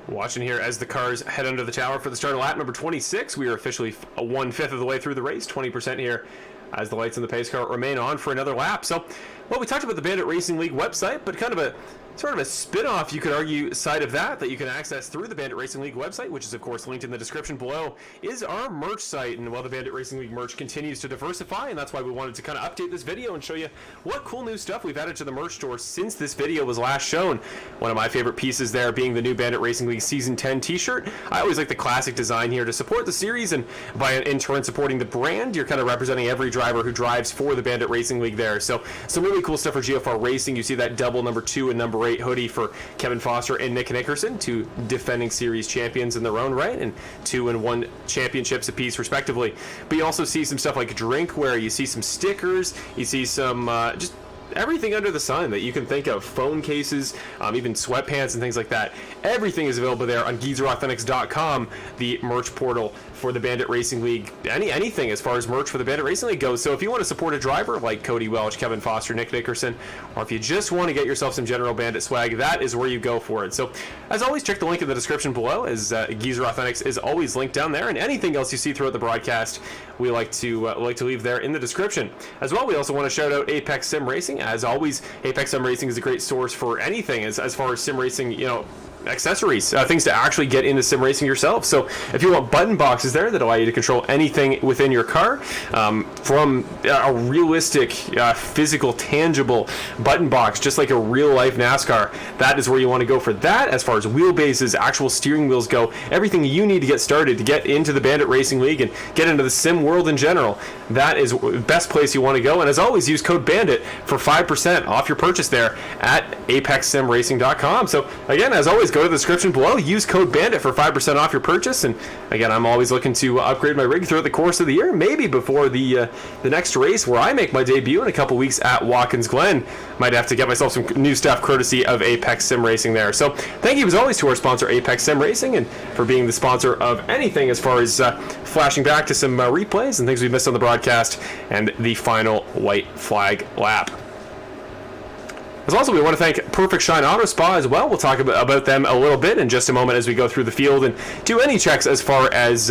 Watching here as the cars head under the tower for the start of lap number 26. We are officially 1/5 of the way through the race, 20% here as the lights in the pace car remain on for another lap. So, well, we talked about the Bandit Racing League website, but kind of a sort of a spin-off, you could argue, side of that you can access through the Bandit Racing League website, which is, of course, linked in the description below, is our merch site. And while the Bandit Racing League merch continues to diversify, and that's why we wanted to kind of update this video and show you what cool new stuff we've added to the merch store since this video was last shown. One of my favorite pieces there being the new Bandit Racing League Season 10 t-shirt. I always like the classic design here to support the series, and by in turn supporting the brand, you're kind of representing every driver who drives for the Bandit Racing League there. So some really cool stuff for GFR Racing. You see that double number 2 and number 8 hoodie for Kevin Foster and Nick Nickerson, 2 defending series champions in their own right, and 2 and 1 championships apiece respectively. But you also see some stuff like drinkware, you see some stickers, you see some just everything under the sun that you can think of, phone cases, even sweatpants and things like that. Everything is available there on geezerauthentics.com, the merch portal for the Bandit Racing League. Anything as far as merch for the Bandit Racing League goes. So if you want to support a driver like Cody Welch, Kevin Foster, Nick Nickerson, or if you just want to get yourself some general Bandit swag, that is where you go for it. So as always, check the link in the description below, as Geezer Authentics is always linked down there, and anything else you see throughout the broadcast, we like to leave there in the description. As well, we also want to shout out Apex Sim Racing. As always, Apex Sim Racing is a great source for anything as far as sim racing, accessories, things to actually get into sim racing yourself. So if you want button boxes there that allow you to control anything within your car, from a realistic, physical, tangible button box, just like a real life NASCAR, that is where you want to go for that. As far as wheelbases, actual steering wheels go, everything you need to get started to get into the Bandit Racing League and get into the sim world in general, that is the best place you want to go. And as always, use code BANDIT for 5% off your purchase there at apexsimracing.com. So again, as always, go to the description below, use code BANDIT for 5% off your purchase. And again, I'm always looking to upgrade my rig throughout the course of the year, maybe before the next race where I make my debut in a couple weeks at Watkins Glen. Might have to get myself some new stuff courtesy of Apex Sim Racing there. So thank you as always to our sponsor Apex Sim Racing, and for being the sponsor of anything as far as flashing back to some replays and things we missed on the broadcast and the final white flag lap. As also, we want to thank Perfect Shine Auto Spa as well. We'll talk about them a little bit in just a moment as we go through the field and do any checks as far as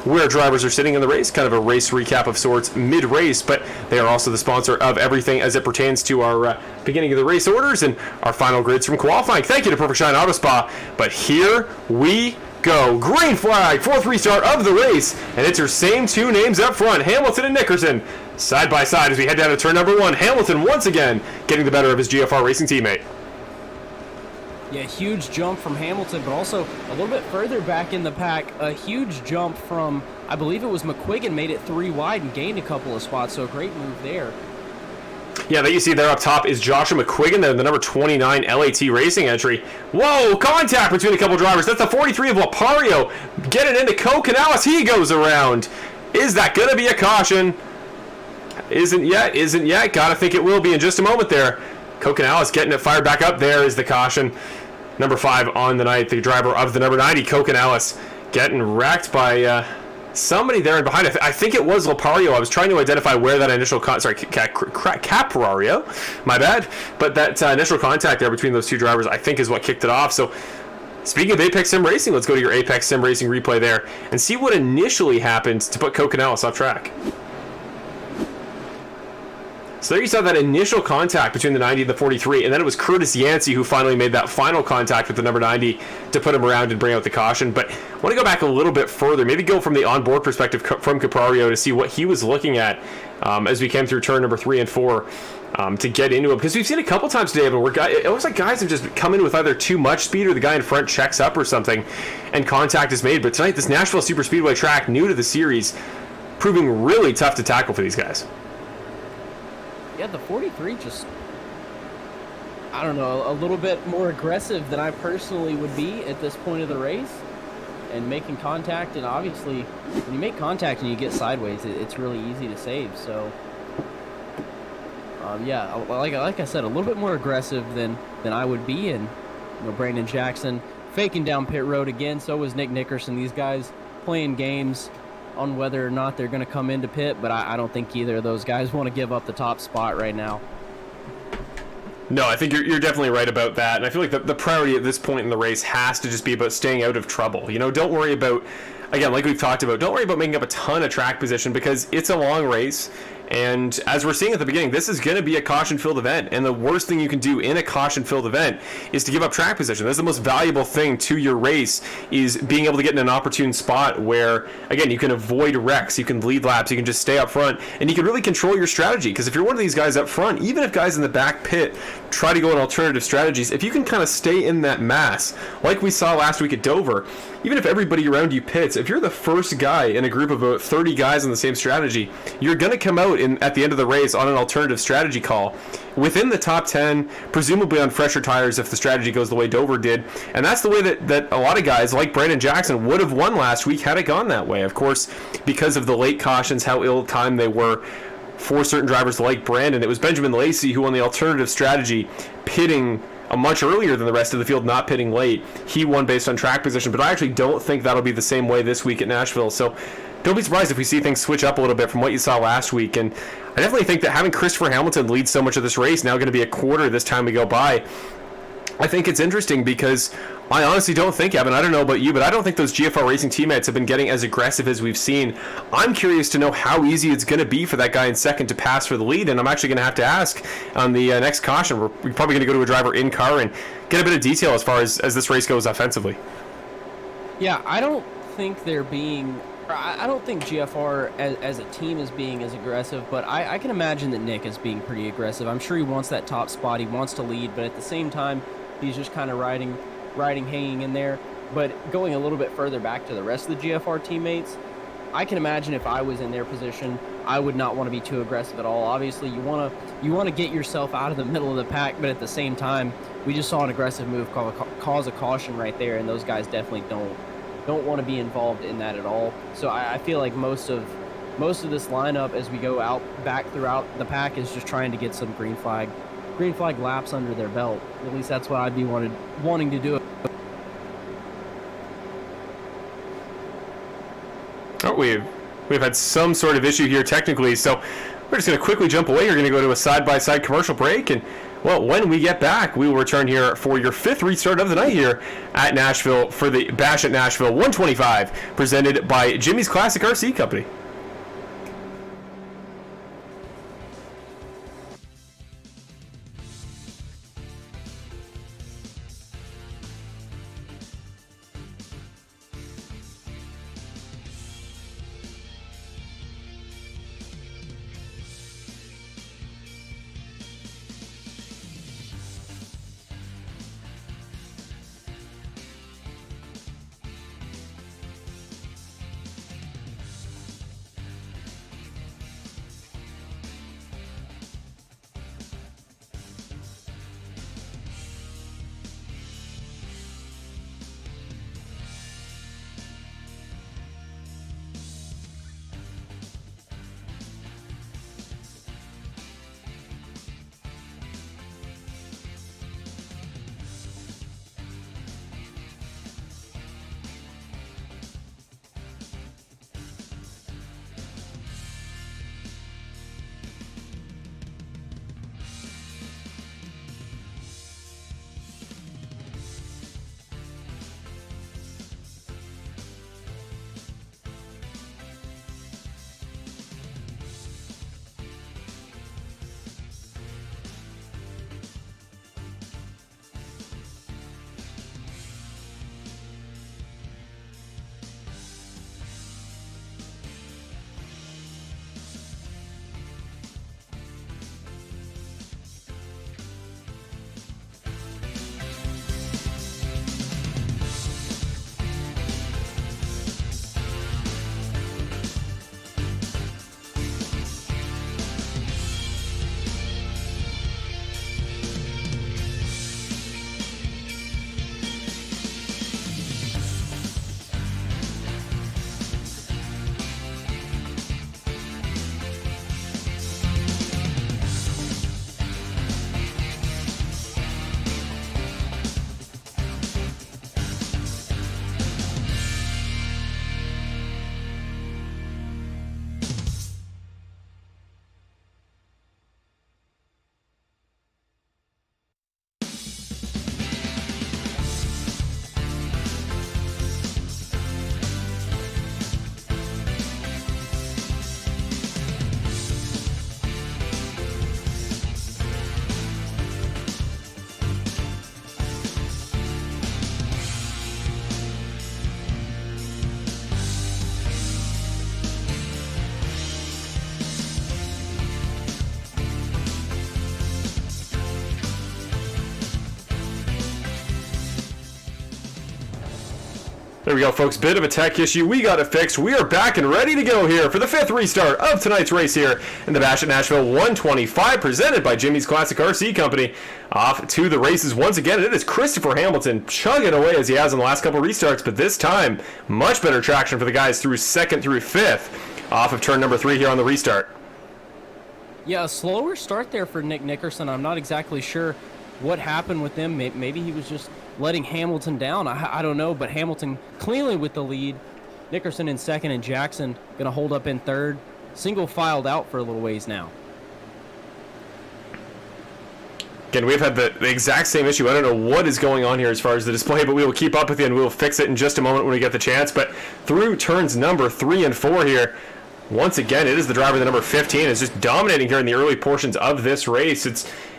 where drivers are sitting in the race, kind of a race recap of sorts mid-race, but they are also the sponsor of everything as it pertains to our beginning of the race orders and our final grids from qualifying. Thank you to Perfect Shine Auto Spa, but here we go. Green flag, 4th restart of the race, and it's your same 2 names up front, Hamilton and Nickerson, side by side as we head down to turn number 1. Hamilton once again getting the better of his GFR Racing teammate. Yeah, huge jump from Hamilton, but also a little bit further back in the pack, a huge jump from, I believe it was McQuiggan, made it 3 wide and gained a couple of spots, so a great move there. Yeah, that you see there up top is Joshua McQuiggan, the number 29 LAT Racing entry. Whoa, contact between a couple drivers. That's the 43 of Lapario. Get it into Canales. He goes around. Is that going to be a caution? Isn't yet. Gotta think it will be in just a moment there. Coconales getting it fired back up. There is the caution. Number 5 on the night, the driver of the number 90, Coconales, getting wrecked by somebody there and behind. I think it was Lopario. I was trying to identify where that initial Caprario, my bad. But that initial contact there between those two drivers, I think, is what kicked it off. So, speaking of Apex Sim Racing, let's go to your Apex Sim Racing replay there and see what initially happened to put Coconales off track. So there you saw that initial contact between the 90 and the 43, and then it was Curtis Yancey who finally made that final contact with the number 90 to put him around and bring out the caution. But I want to go back a little bit further, maybe go from the onboard perspective from Caprario to see what he was looking at as we came through turn number 3 and 4 to get into it. Because we've seen a couple times today where it looks like guys have just come in with either too much speed or the guy in front checks up or something and contact is made. But tonight, this Nashville Superspeedway track, new to the series, proving really tough to tackle for these guys. Yeah, the 43 just, I don't know, a little bit more aggressive than I personally would be at this point of the race. And making contact, and obviously, when you make contact and you get sideways, it's really easy to save. So, yeah, like I said, a little bit more aggressive than I would be. And, Brandon Jackson faking down pit road again. So was Nick Nickerson. These guys playing games on whether or not they're going to come into pit, but I don't think either of those guys want to give up the top spot right now. No, I think you're definitely right about that, and I feel like the priority at this point in the race has to just be about staying out of trouble. Don't worry about, again, like we've talked about, don't worry about making up a ton of track position because it's a long race. And as we're seeing at the beginning, this is going to be a caution-filled event. And the worst thing you can do in a caution-filled event is to give up track position. That's the most valuable thing to your race, is being able to get in an opportune spot where, again, you can avoid wrecks, you can lead laps, you can just stay up front, and you can really control your strategy. Because if you're one of these guys up front, even if guys in the back pit try to go in alternative strategies, if you can kind of stay in that mass, like we saw last week at Dover, even if everybody around you pits, if you're the first guy in a group of about 30 guys in the same strategy, you're going to come out at the end of the race on an alternative strategy call within the top 10, presumably on fresher tires if the strategy goes the way Dover did. And that's the way that a lot of guys like Brandon Jackson would have won last week had it gone that way. Of course, because of the late cautions, how ill-timed they were for certain drivers like Brandon, it was Benjamin Lacy who won the alternative strategy, pitting much earlier than the rest of the field, not pitting late. He won based on track position, but I actually don't think that'll be the same way this week at Nashville. So don't be surprised if we see things switch up a little bit from what you saw last week. And I definitely think that having Christopher Hamilton lead so much of this race, now going to be a quarter this time we go by, I think it's interesting because I honestly don't think, Evan, I don't know about you, but I don't think those GFR Racing teammates have been getting as aggressive as we've seen. I'm curious to know how easy it's going to be for that guy in second to pass for the lead, and I'm actually going to have to ask on the next caution. We're probably going to go to a driver in car and get a bit of detail as far as this race goes offensively. Yeah, I don't think I don't think GFR as a team is being as aggressive, but I can imagine that Nick is being pretty aggressive. I'm sure he wants that top spot. He wants to lead, but at the same time, he's just kind of riding, hanging in there. But going a little bit further back to the rest of the GFR teammates, I can imagine if I was in their position, I would not want to be too aggressive at all. Obviously, you want to get yourself out of the middle of the pack, but at the same time, we just saw an aggressive move cause a caution right there, and those guys definitely don't want to be involved in that at all. So I feel like most of this lineup as we go out back throughout the pack is just trying to get some green flag laps under their belt. At least that's what I'd be wanting to do. Oh, we've had some sort of issue here technically, so we're just going to quickly jump away. We're going to go to a side-by-side commercial break, and well, when we get back, we will return here for your 5th restart of the night here at Nashville for the Bash at Nashville 125, presented by Jimmy's Classic RC Company. There we go, folks. Bit of a tech issue. We got it fixed. We are back and ready to go here for the 5th restart of tonight's race here in the Bash at Nashville 125, presented by Jimmy's Classic RC Company. Off to the races once again. It is Christopher Hamilton chugging away as he has in the last couple restarts, but this time, much better traction for the guys through 2nd through 5th. Off of turn number 3 here on the restart. Yeah, a slower start there for Nick Nickerson. I'm not exactly sure what happened with them. Maybe he was just letting Hamilton down. I don't know, but Hamilton cleanly with the lead. Nickerson in 2nd and Jackson going to hold up in 3rd. Single filed out for a little ways now. Again, we've had the exact same issue. I don't know what is going on here as far as the display, but we will keep up with you and we will fix it in just a moment when we get the chance. But through turns number 3 and 4 here, once again, it is the driver, the number 15, is just dominating here in the early portions of this race.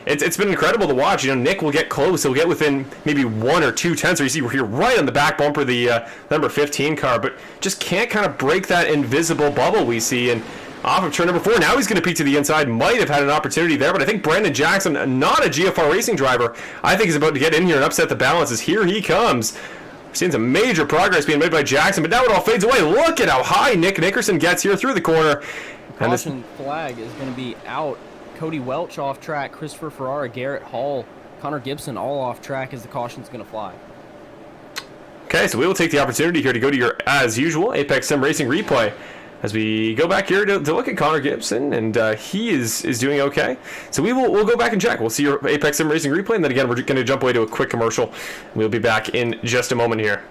It's been incredible to watch. You know, Nick will get close. He'll get within maybe 1 or 2 tenths. Or you see we're here right on the back bumper of the number 15 car, but just can't kind of break that invisible bubble we see. And off of turn number 4, now he's going to peek to the inside. Might have had an opportunity there, but I think Brandon Jackson, not a GFR racing driver, I think is about to get in here and upset the balances. Here he comes. We're seeing some major progress being made by Jackson, but now it all fades away. Look at how high Nick Nickerson gets here through the corner. Caution flag is going to be out. Cody Welch off track, Christopher Ferrara, Garrett Hall, Connor Gibson all off track as the caution's going to fly. Okay, so we will take the opportunity here to go to your, as usual, Apex Sim Racing replay. As we go back here to look at Connor Gibson, and he is doing okay. So we'll go back and check. We'll see your Apex Sim Racing replay, and then again, we're going to jump away to a quick commercial. We'll be back in just a moment here.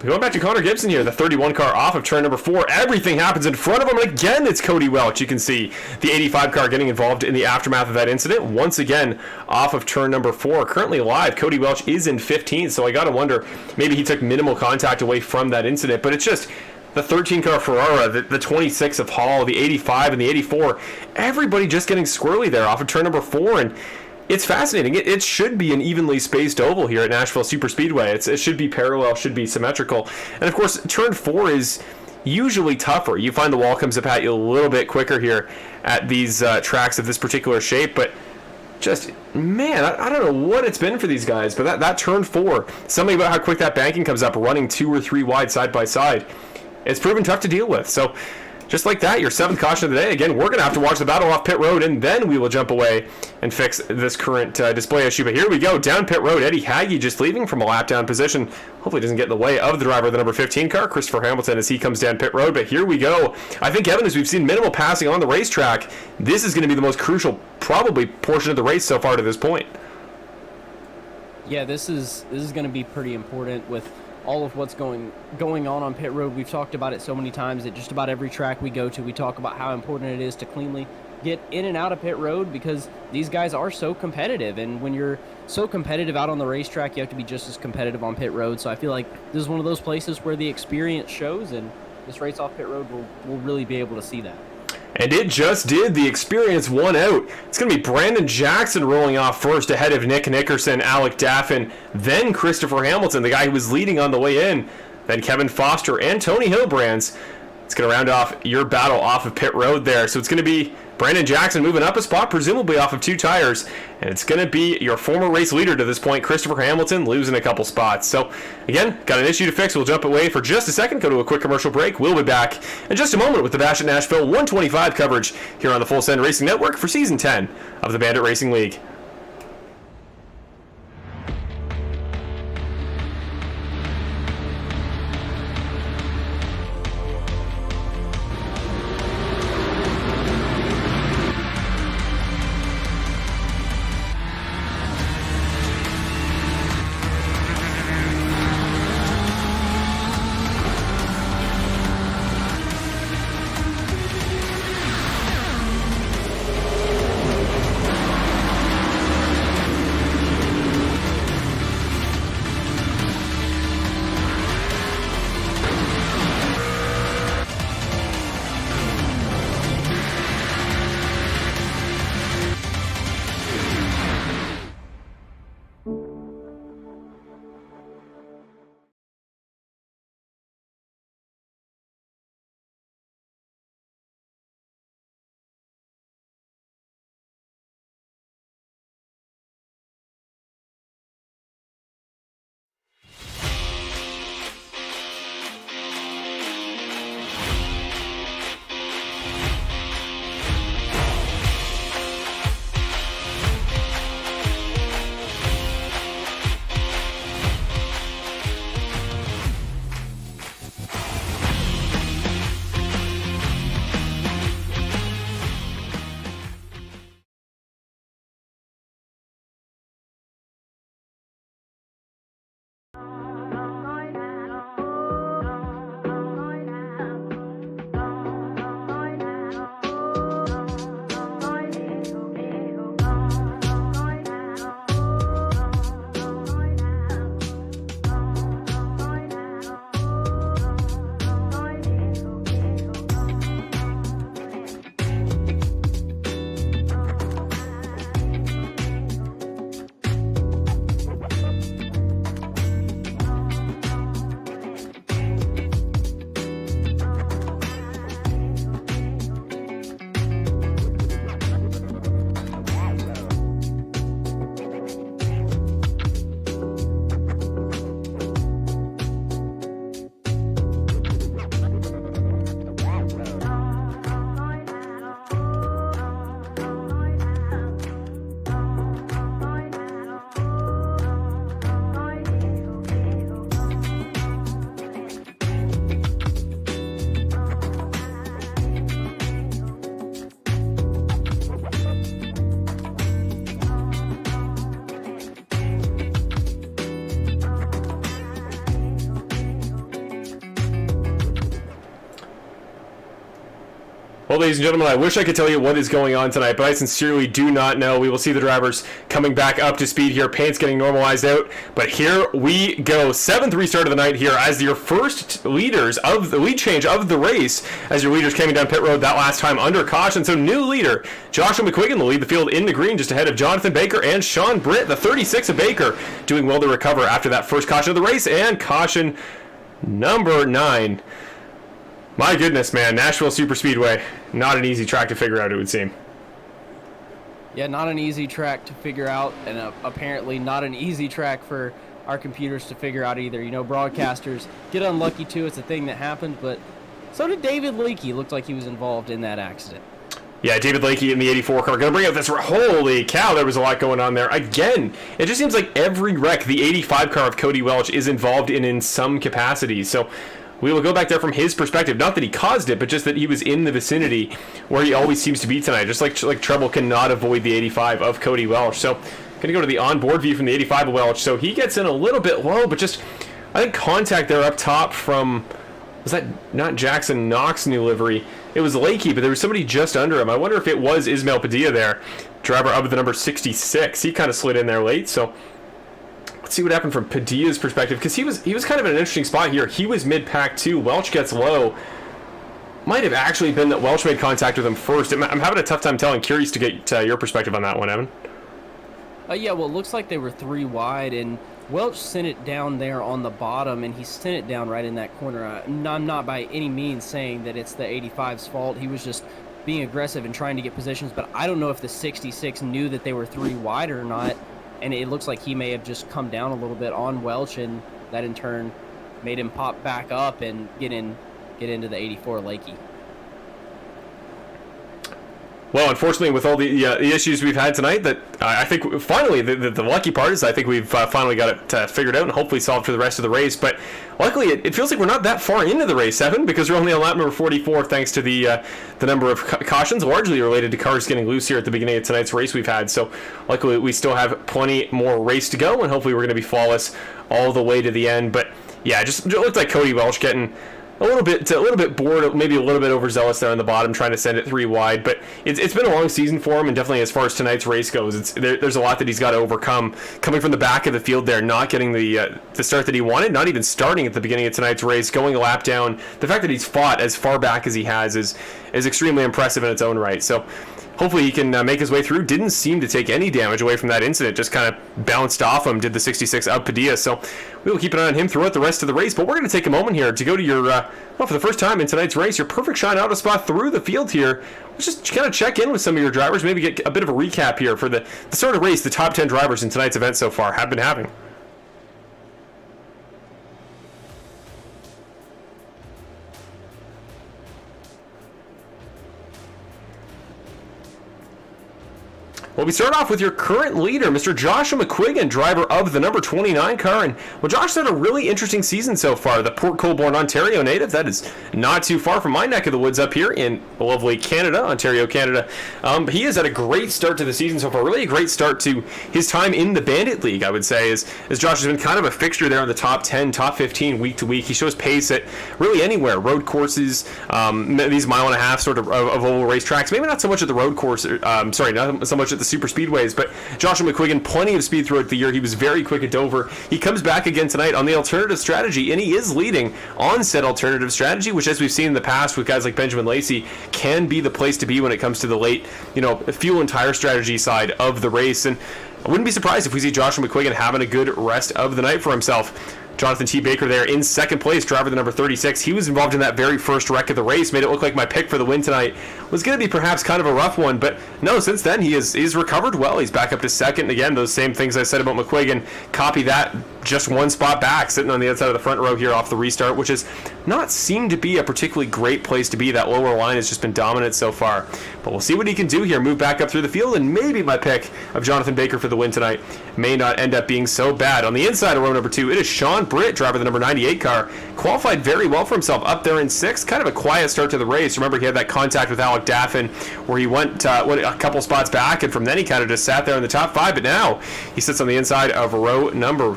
Going back to Connor Gibson here, the 31 car off of turn number 4. Everything happens in front of him, and again, it's Cody Welch. You can see the 85 car getting involved in the aftermath of that incident. Once again, off of turn number 4. Currently alive, Cody Welch is in 15th, so I got to wonder, maybe he took minimal contact away from that incident, but it's just the 13 car Ferrara, the 26 of Hall, the 85 and the 84, everybody just getting squirrely there off of turn number 4, and it's fascinating. It should be an evenly spaced oval here at Nashville Superspeedway. It should be parallel, should be symmetrical. And of course, turn 4 is usually tougher. You find the wall comes up at you a little bit quicker here at these tracks of this particular shape, but just, man, I don't know what it's been for these guys, but that turn 4, something about how quick that banking comes up, running 2 or 3 wide side by side, it's proven tough to deal with. So just like that, your 7th caution of the day. Again, we're going to have to watch the battle off pit road, and then we will jump away and fix this current display issue. But here we go, down pit road. Eddie Hagge just leaving from a lap down position. Hopefully doesn't get in the way of the driver of the number 15 car, Christopher Hamilton, as he comes down pit road. But here we go. I think, Evan, as we've seen minimal passing on the racetrack, this is going to be the most crucial, probably, portion of the race so far to this point. Yeah, this is going to be pretty important with all of what's going on pit road. We've talked about it so many times at just about every track we go to. We talk about how important it is to cleanly get in and out of pit road because these guys are so competitive, and when you're so competitive out on the racetrack, you have to be just as competitive on pit road. So I feel like this is one of those places where the experience shows, and this race off pit road will really be able to see that. And it just did. The experience won out. It's going to be Brandon Jackson rolling off first ahead of Nick Nickerson, Alec Daffin, then Christopher Hamilton, the guy who was leading on the way in, then Kevin Foster and Tony Hillbrands. It's going to round off your battle off of pit road there. So it's going to be Brandon Jackson moving up a spot, presumably off of 2 tires. And it's going to be your former race leader to this point, Christopher Hamilton, losing a couple spots. So, again, got an issue to fix. We'll jump away for just a second, go to a quick commercial break. We'll be back in just a moment with the Bash at Nashville 125 coverage here on the Full Send Racing Network for Season 10 of the Bandit Racing League. Well, ladies and gentlemen, I wish I could tell you what is going on tonight, but I sincerely do not know. We will see the drivers coming back up to speed here. Paint's getting normalized out, but here we go. 7th restart of the night here as your first leaders of the lead change of the race, as your leaders coming down pit road that last time under caution. So new leader, Joshua McQuiggan will lead the field in the green just ahead of Jonathan Baker and Sean Britt, the 36 of Baker, doing well to recover after that first caution of the race, and caution number 9. My goodness, man, Nashville Superspeedway, not an easy track to figure out, it would seem. Yeah, not an easy track to figure out, and apparently not an easy track for our computers to figure out either. You know, broadcasters get unlucky too, it's a thing that happened, but so did David Lacy. Looked like he was involved in that accident. Yeah, David Lacy in the 84 car. Going to bring out this. Holy cow, there was a lot going on there. Again, it just seems like every wreck, the 85 car of Cody Welch is involved in some capacity. So we will go back there from his perspective. Not that he caused it, but just that he was in the vicinity where he always seems to be tonight. Just like Treble cannot avoid the 85 of Cody Welch. So going to go to the onboard view from the 85 of Welch. So he gets in a little bit low, but just, I think contact there up top from, was that not Jackson Knox new livery? It was Lacy, but there was somebody just under him. I wonder if it was Ismail Padilla there, driver of the number 66. He kind of slid in there late, so let's see what happened from Padilla's perspective, because he was kind of in an interesting spot here. He was mid-pack too. Welch gets low. Might have actually been that Welch made contact with him first. I'm having a tough time telling. Curious to get your perspective on that one, Evan. Yeah, well, it looks like they were 3 wide, and Welch sent it down there on the bottom, and he sent it down right in that corner. I'm not by any means saying that it's the 85's fault. He was just being aggressive and trying to get positions, but I don't know if the 66 knew that they were 3 wide or not, and it looks like he may have just come down a little bit on Welch, and that in turn made him pop back up and get into the 84 Lacy. Well, unfortunately, with all the issues we've had tonight, that I think finally the lucky part is I think we've finally got it figured out and hopefully solved for the rest of the race. But luckily, it feels like we're not that far into the race, Evan, because we're only on lap number 44 thanks to the number of cautions, largely related to cars getting loose here at the beginning of tonight's race we've had. So luckily, we still have plenty more race to go, and hopefully we're going to be flawless all the way to the end. But yeah, it looked like Cody Welch getting a little bit bored, maybe a little bit overzealous there on the bottom, trying to send it 3 wide. But it's been a long season for him, and definitely as far as tonight's race goes, there's a lot that he's got to overcome. Coming from the back of the field there, not getting the start that he wanted, not even starting at the beginning of tonight's race, going a lap down. The fact that he's fought as far back as he has is extremely impressive in its own right. So hopefully he can make his way through. Didn't seem to take any damage away from that incident. Just kind of bounced off him, did the 66 of Padilla. So we will keep an eye on him throughout the rest of the race. But we're going to take a moment here to go to your, for the first time in tonight's race, your perfect shine auto spot through the field here. Let's just kind of check in with some of your drivers, maybe get a bit of a recap here for the sort of race the top 10 drivers in tonight's event so far have been having. Well, we start off with your current leader, Mr. Joshua McQuiggan, driver of the number 29 car. And, well, Josh's had a really interesting season so far. The Port Colborne, Ontario native. That is not too far from my neck of the woods up here in lovely Canada, Ontario, Canada. He has had a great start to the season so far. Really a great start to his time in the Bandit League, I would say, as Josh has been kind of a fixture there in the top 10, top 15 week to week. He shows pace at really anywhere. Road courses, these mile-and-a-half sort of oval racetracks. Maybe not so much at the road course. Not so much at the super speedways, but Joshua McQuiggan, plenty of speed throughout the year. He was very quick at Dover. He comes back again tonight on the alternative strategy, and he is leading on said alternative strategy, which, as we've seen in the past with guys like Benjamin Lacy, can be the place to be when it comes to the late, fuel and tire strategy side of the race. And I wouldn't be surprised if we see Joshua McQuiggan having a good rest of the night for himself. Jonathan T. Baker there in second place, driver the number 36. He was involved in that very first wreck of the race, made it look like my pick for the win tonight was going to be perhaps kind of a rough one, but no, since then he's recovered well. He's back up to second. Again, those same things I said about McQuiggan, copy that, just one spot back, sitting on the outside of the front row here off the restart, which has not seemed to be a particularly great place to be. That lower line has just been dominant so far, but we'll see what he can do here, move back up through the field, and maybe my pick of Jonathan Baker for the win tonight may not end up being so bad. On the inside of row number 2, it is Sean Britt, driver the number 98 car, qualified very well for himself up there in 6th. Kind of a quiet start to the race. Remember, he had that contact with Alec Daffin where he went a couple spots back, and from then he kind of just sat there in the top 5, but now he sits on the inside of row number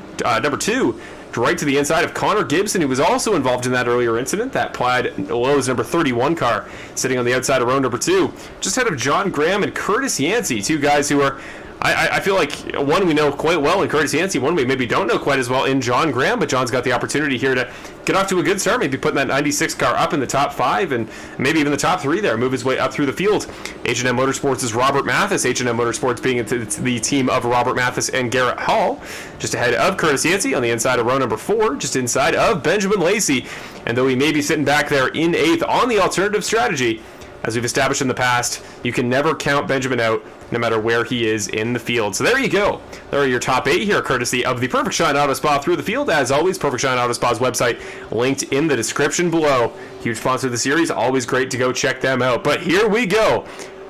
2, right to the inside of Connor Gibson, who was also involved in that earlier incident. That Plaid Lowe's number 31 car sitting on the outside of row number 2. Just ahead of John Graham and Curtis Yancey, two guys who are, I feel like, one we know quite well in Curtis Yancey, one we maybe don't know quite as well in John Graham, but John's got the opportunity here to get off to a good start, maybe putting that 96 car up in the top 5 and maybe even the top 3 there, move his way up through the field. H&M Motorsports is Robert Mathis, H&M Motorsports being the team of Robert Mathis and Garrett Hall, just ahead of Curtis Yancey on the inside of row number 4, just inside of Benjamin Lacy, and though he may be sitting back there in 8th on the alternative strategy, as we've established in the past, you can never count Benjamin out no matter where he is in the field. So there you go. There are your top 8 here, courtesy of the Perfect Shine Auto Spa through the field. As always, Perfect Shine Auto Spa's website linked in the description below. Huge sponsor of the series. Always great to go check them out. But here we go.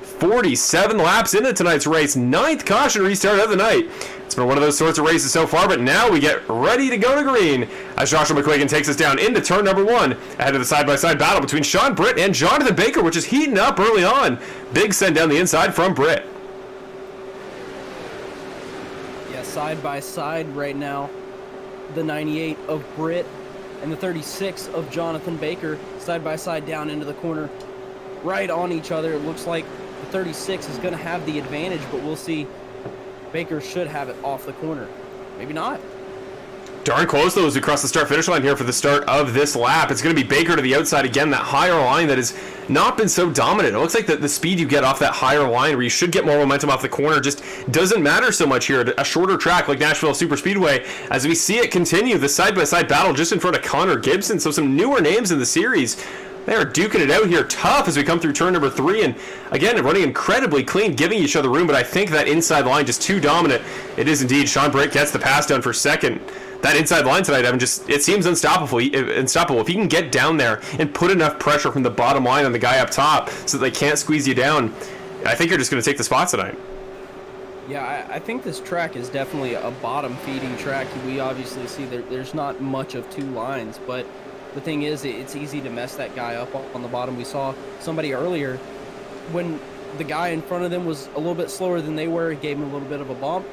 47 laps into tonight's race. 9th caution restart of the night. It's been one of those sorts of races so far, but now we get ready to go to green as Joshua McQuiggan takes us down into turn number 1 ahead of the side-by-side battle between Sean Britt and Jonathan Baker, which is heating up early on. Big send down the inside from Britt. Yeah, side-by-side right now. The 98 of Britt and the 36 of Jonathan Baker side-by-side down into the corner, right on each other. It looks like the 36 is going to have the advantage, but we'll see. Baker should have it off the corner. Maybe not. Darn close, though, as we cross the start-finish line here for the start of this lap. It's going to be Baker to the outside again, that higher line that has not been so dominant. It looks like the speed you get off that higher line where you should get more momentum off the corner just doesn't matter so much here at a shorter track like Nashville Superspeedway. As we see it continue, the side-by-side battle just in front of Connor Gibson, so some newer names in the series. They are duking it out here tough as we come through turn number 3, and again, running incredibly clean, giving each other room, but I think that inside line just too dominant. It is indeed. Sean Britt gets the pass done for second. That inside line tonight, Evan, it seems unstoppable. If he can get down there and put enough pressure from the bottom line on the guy up top so that they can't squeeze you down, I think you're just going to take the spot tonight. Yeah, I think this track is definitely a bottom-feeding track. We obviously see there's not much of 2 lines, but the thing is, it's easy to mess that guy up on the bottom. We saw somebody earlier when the guy in front of them was a little bit slower than they were. He gave him a little bit of a bump,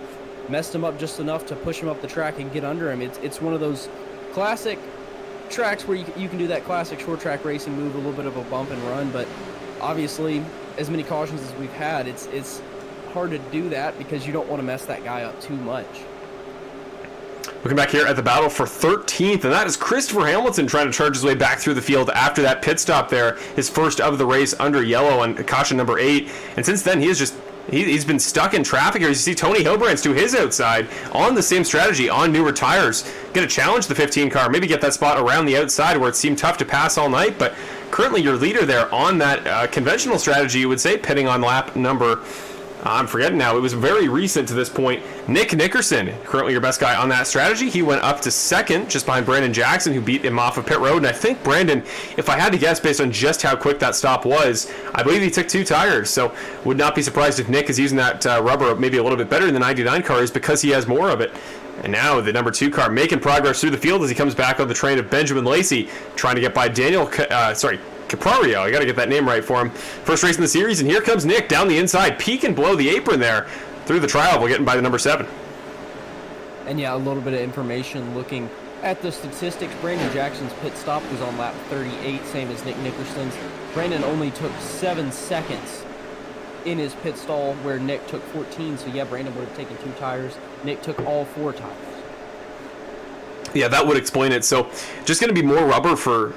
messed him up just enough to push him up the track and get under him. It's one of those classic tracks where you can do that classic short track racing move, a little bit of a bump and run, but obviously, as many cautions as we've had, it's hard to do that because you don't want to mess that guy up too much. Looking back here at the battle for 13th, and that is Christopher Hamilton trying to charge his way back through the field after that pit stop there, his first of the race under yellow on caution number 8. And since then, he's been stuck in traffic here. You see Tony Hilbrands to his outside on the same strategy on newer tires. Going to challenge the 15 car, maybe get that spot around the outside where it seemed tough to pass all night, but currently your leader there on that conventional strategy, you would say, pitting on lap number... I'm forgetting now. It was very recent to this point. Nick Nickerson, currently your best guy on that strategy. He went up to second, just behind Brandon Jackson, who beat him off of pit road. And I think Brandon, if I had to guess based on just how quick that stop was, I believe he took 2 tires. So would not be surprised if Nick is using that rubber maybe a little bit better than the 99 cars because he has more of it. And now the number 2 car making progress through the field as he comes back on the train of Benjamin Lacy, trying to get by Caprario. I got to get that name right for him. First race in the series, and here comes Nick down the inside, peeking below the apron there through the trial. We're getting by the number 7. And yeah, a little bit of information looking at the statistics. Brandon Jackson's pit stop was on lap 38, same as Nick Nickerson's. Brandon only took 7 seconds in his pit stall, where Nick took 14. So yeah, Brandon would have taken 2 tires. Nick took all 4 tires. Yeah, that would explain it. So just going to be more rubber for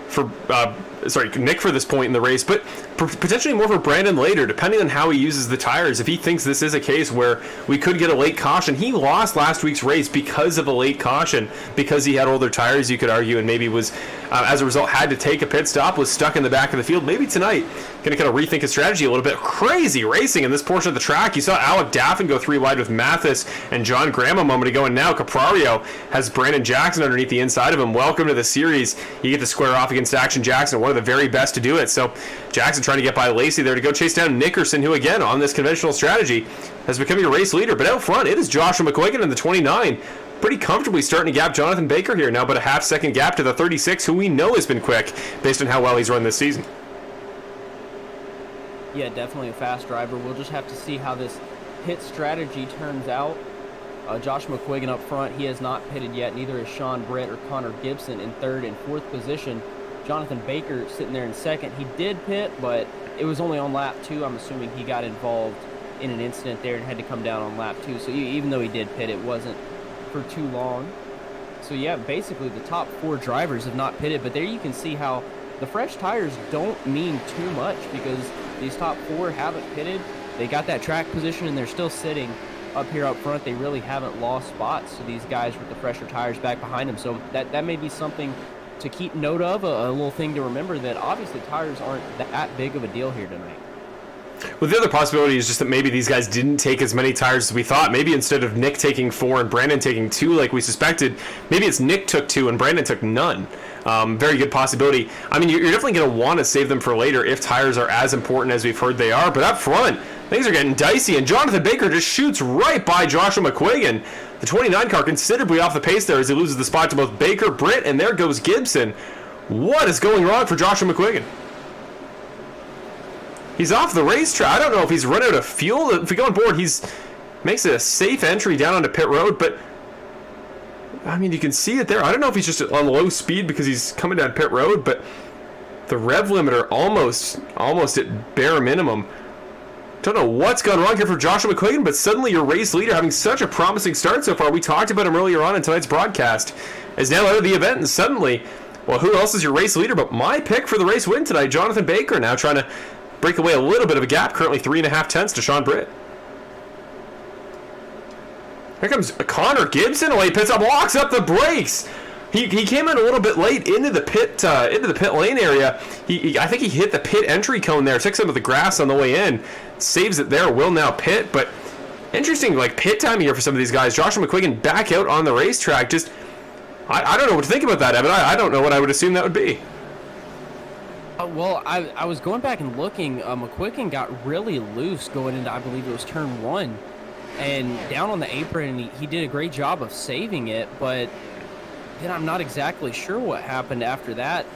Nick for this point in the race, but potentially more for Brandon later, depending on how he uses the tires. If he thinks this is a case where we could get a late caution, he lost last week's race because of a late caution, because he had older tires, you could argue, and maybe was, as a result, had to take a pit stop, was stuck in the back of the field. Maybe tonight, going to kind of rethink his strategy a little bit. Crazy racing in this portion of the track. You saw Alec Daffin go 3 wide with Mathis and John Graham a moment ago, and now Caprario has Brandon Jackson underneath the inside of him. Welcome to the series. You get to square off against Action Jackson, one of the very best to do it. So Jackson trying to get by Lacy there to go chase down Nickerson, who again on this conventional strategy has become your race leader. But out front, it is Joshua McQuiggan in the 29, pretty comfortably starting to gap Jonathan Baker here now, but a half-second gap to the 36, who we know has been quick based on how well he's run this season. Yeah, definitely a fast driver. We'll just have to see how this pit strategy turns out. Josh McQuiggan up front, he has not pitted yet. Neither is Sean Britt or Connor Gibson in third and fourth position. Jonathan Baker sitting there in second. He did pit, but it was only on lap 2. I'm assuming he got involved in an incident there and had to come down on lap 2. So even though he did pit, it wasn't for too long. So yeah, basically the top 4 drivers have not pitted, but there you can see how the fresh tires don't mean too much because these top 4 haven't pitted. They got that track position and they're still sitting up here up front. They really haven't lost spots to these guys with the fresher tires back behind them. So that may be something to keep note of, a little thing to remember, that obviously tires aren't that big of a deal here tonight. Well, the other possibility is just that maybe these guys didn't take as many tires as we thought. Maybe instead of Nick taking 4 and Brandon taking 2 like we suspected, maybe it's Nick took 2 and Brandon took none. Very good possibility. I mean, you're definitely going to want to save them for later if tires are as important as we've heard they are. But up front, things are getting dicey, and Jonathan Baker just shoots right by Joshua McQuiggan. The 29 car considerably off the pace there as he loses the spot to both Baker, Britt, and there goes Gibson. What is going wrong for Joshua McQuiggan? He's off the racetrack. I don't know if he's run out of fuel. If we go on board, makes it a safe entry down onto pit road, but I mean, you can see it there. I don't know if he's just on low speed because he's coming down pit road, but the rev limiter almost at bare minimum. Don't know what's gone wrong here for Joshua McQuiggan, but suddenly your race leader, having such a promising start so far, we talked about him earlier on in tonight's broadcast, is now out of the event, and suddenly, well, who else is your race leader but my pick for the race win tonight, Jonathan Baker, now trying to break away a little bit of a gap, currently 3.5 tenths to Sean Britt. Here comes Connor Gibson. Oh, he pits up, locks up the brakes. He came in a little bit late into the pit lane area. I think he hit the pit entry cone there, took some of the grass on the way in, saves it there. Will now pit, but interesting like pit time here for some of these guys. Joshua McQuiggan back out on the racetrack. Just I don't know what to think about that, Evan. I don't know what I would assume that would be. Well, I was going back and looking. McQuiggan got really loose going into, I believe it was turn 1, and down on the apron, and he did a great job of saving it, but then I'm not exactly sure what happened after that.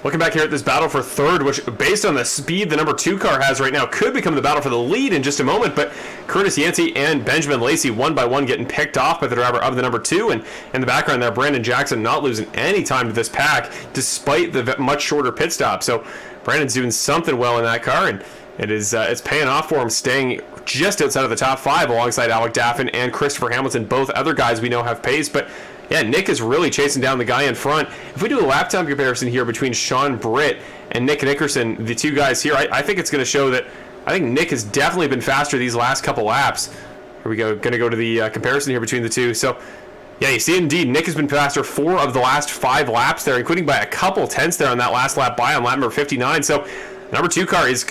Looking back here at this battle for third, which based on the speed the number 2 car has right now, could become the battle for the lead in just a moment, but Curtis Yancey and Benjamin Lacy one by one getting picked off by the driver of the number 2, and in the background there, Brandon Jackson not losing any time to this pack despite the much shorter pit stop. So Brandon's doing something well in that car, and it's paying off for him, staying just outside of the top 5 alongside Alec Daffin and Christopher Hamilton, both other guys we know have pace. But yeah, Nick is really chasing down the guy in front. If we do a lap time comparison here between Sean Britt and Nick Nickerson, the 2 guys here, I think it's going to show that I think Nick has definitely been faster these last couple laps. Here we go, going to go to the comparison here between the 2. So yeah, you see indeed, Nick has been faster 4 of the last 5 laps there, including by a couple tenths there on that last lap by on lap number 59. So number 2 car he's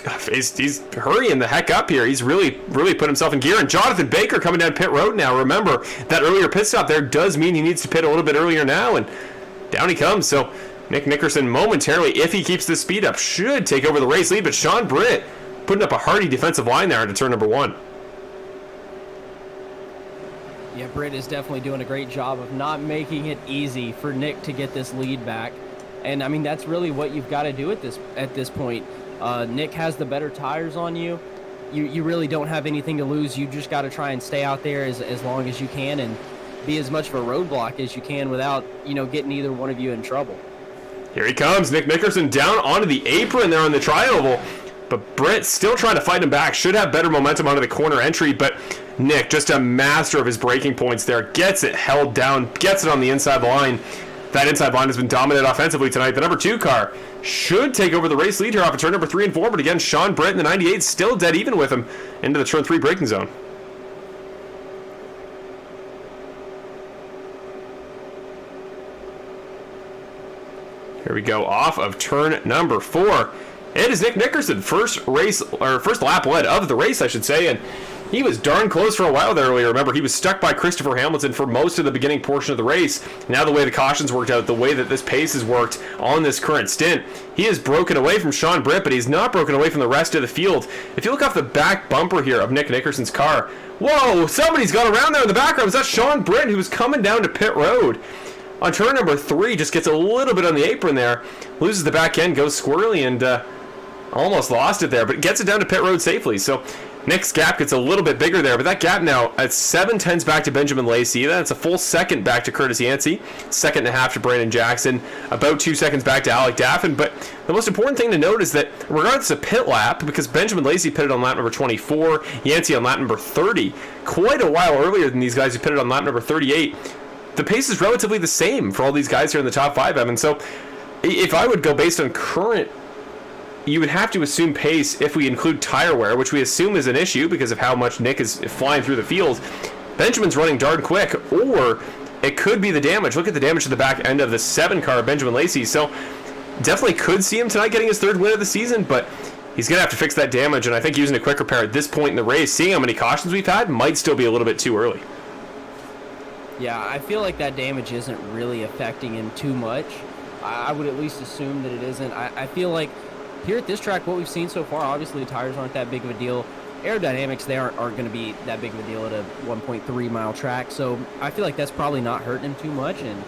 hurrying the heck up here. He's really put himself in gear. And Jonathan Baker coming down pit road now. Remember, that earlier pit stop there does mean he needs to pit a little bit earlier now. And down he comes. So Nick Nickerson momentarily, if he keeps the speed up, should take over the race lead. But Sean Britt putting up a hardy defensive line there into turn number 1. Yeah, Britt is definitely doing a great job of not making it easy for Nick to get this lead back. And I mean, that's really what you've got to do at this point. Nick has the better tires on you. You really don't have anything to lose. You just got to try and stay out there as long as you can and be as much of a roadblock as you can without, getting either one of you in trouble. Here he comes, Nick Nickerson down onto the apron there on the tri-oval. But Britt still trying to fight him back. Should have better momentum onto the corner entry, but Nick, just a master of his braking points there. Gets it held down, gets it on the inside line. That inside line has been dominant offensively tonight. The number 2 car should take over the race lead here off of turn number 3 and 4, but again, Sean Britt in the 98 still dead even with him into the turn 3 braking zone. Here we go off of turn number 4. It is Nick Nickerson, first lap led of the race, I should say, and he was darn close for a while there earlier. Remember, he was stuck by Christopher Hamilton for most of the beginning portion of the race. Now the way the cautions worked out, the way that this pace has worked on this current stint, he is broken away from Sean Britt, but he's not broken away from the rest of the field. If you look off the back bumper here of Nick Nickerson's car, whoa, somebody's got around there in the background. Was that Sean Britt who was coming down to pit road? On turn number 3, just gets a little bit on the apron there, loses the back end, goes squirrely, and almost lost it there, but gets it down to pit road safely. So Nick's gap gets a little bit bigger there, but that gap now at 7/10 back to Benjamin Lacy. Then it's a full second back to Curtis Yancey, 2.5 to Brandon Jackson, about 2 seconds back to Alec Daffin. But the most important thing to note is that regardless of pit lap, because Benjamin Lacy pitted on lap number 24, Yancey on lap number 30, quite a while earlier than these guys who pitted on lap number 38, the pace is relatively the same for all these guys here in the top 5, Evan. So if I would go based on current, you would have to assume pace if we include tire wear, which we assume is an issue because of how much Nick is flying through the field. Benjamin's running darn quick, or it could be the damage. Look at the damage to the back end of the 7 car of Benjamin Lacy. So definitely could see him tonight getting his 3rd win of the season, but he's going to have to fix that damage, and I think using a quick repair at this point in the race, seeing how many cautions we've had, might still be a little bit too early. Yeah, I feel like that damage isn't really affecting him too much. I would at least assume that it isn't. I feel like here at this track, what we've seen so far, obviously the tires aren't that big of a deal. Aerodynamics, they aren't going to be that big of a deal at a 1.3-mile track. So I feel like that's probably not hurting him too much. And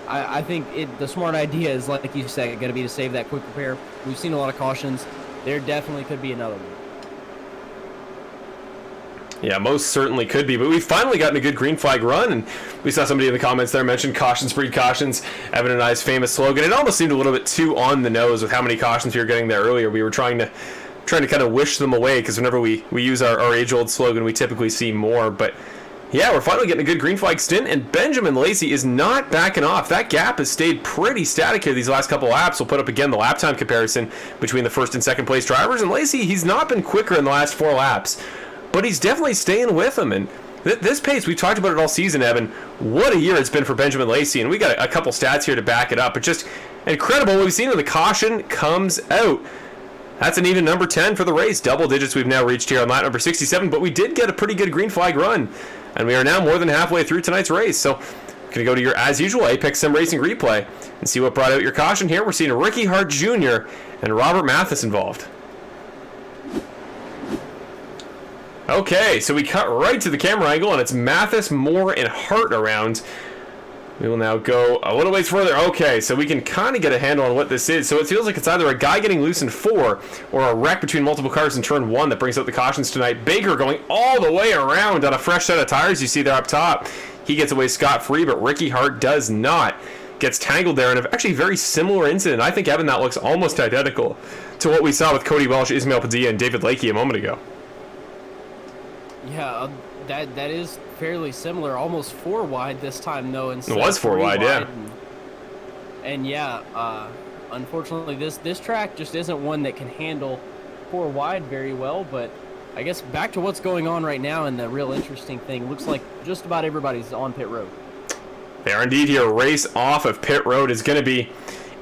I think the smart idea is, like you said, going to be to save that quick repair. We've seen a lot of cautions. There definitely could be another one. Yeah, most certainly could be, but we've finally gotten a good green flag run, and we saw somebody in the comments there mention cautions breed cautions, Evan and I's famous slogan. It almost seemed a little bit too on the nose with how many cautions we were getting there earlier. We were trying to kind of wish them away, because whenever we use our age-old slogan, we typically see more. But yeah, we're finally getting a good green flag stint, and Benjamin Lacy is not backing off. That gap has stayed pretty static here these last couple laps. We'll put up again the lap time comparison between the 1st and 2nd place drivers, and Lacy, he's not been quicker in the last 4 laps. But he's definitely staying with him, and this pace, we've talked about it all season, Evan. What a year it's been for Benjamin Lacy, and we got a couple stats here to back it up. It's just incredible what we've seen when the caution comes out. That's an even number 10 for the race. Double digits we've now reached here on lap number 67, but we did get a pretty good green flag run, and we are now more than halfway through tonight's race. So we're going to go to your, as usual, Apex Sim Racing replay and see what brought out your caution here. We're seeing Ricky Hart Jr. and Robert Mathis involved. Okay, so we cut right to the camera angle, and it's Mathis, Moore, and Hart around. We will now go a little ways further. Okay, so we can kind of get a handle on what this is. So it feels like it's either a guy getting loose in 4 or a wreck between multiple cars in turn 1 that brings out the cautions tonight. Baker going all the way around on a fresh set of tires you see there up top. He gets away scot-free, but Ricky Hart does not. Gets tangled there in an actually very similar incident. I think, Evan, that looks almost identical to what we saw with Cody Welch, Ismail Padilla, and David Lacy a moment ago. Yeah, that is fairly similar. Almost 4 wide this time, though. Instead it was 4 wide, yeah. And yeah, unfortunately, this track just isn't one that can handle 4 wide very well. But I guess back to what's going on right now, and the real interesting thing, looks like just about everybody's on pit road. They are indeed here. Race off of pit road is going to be,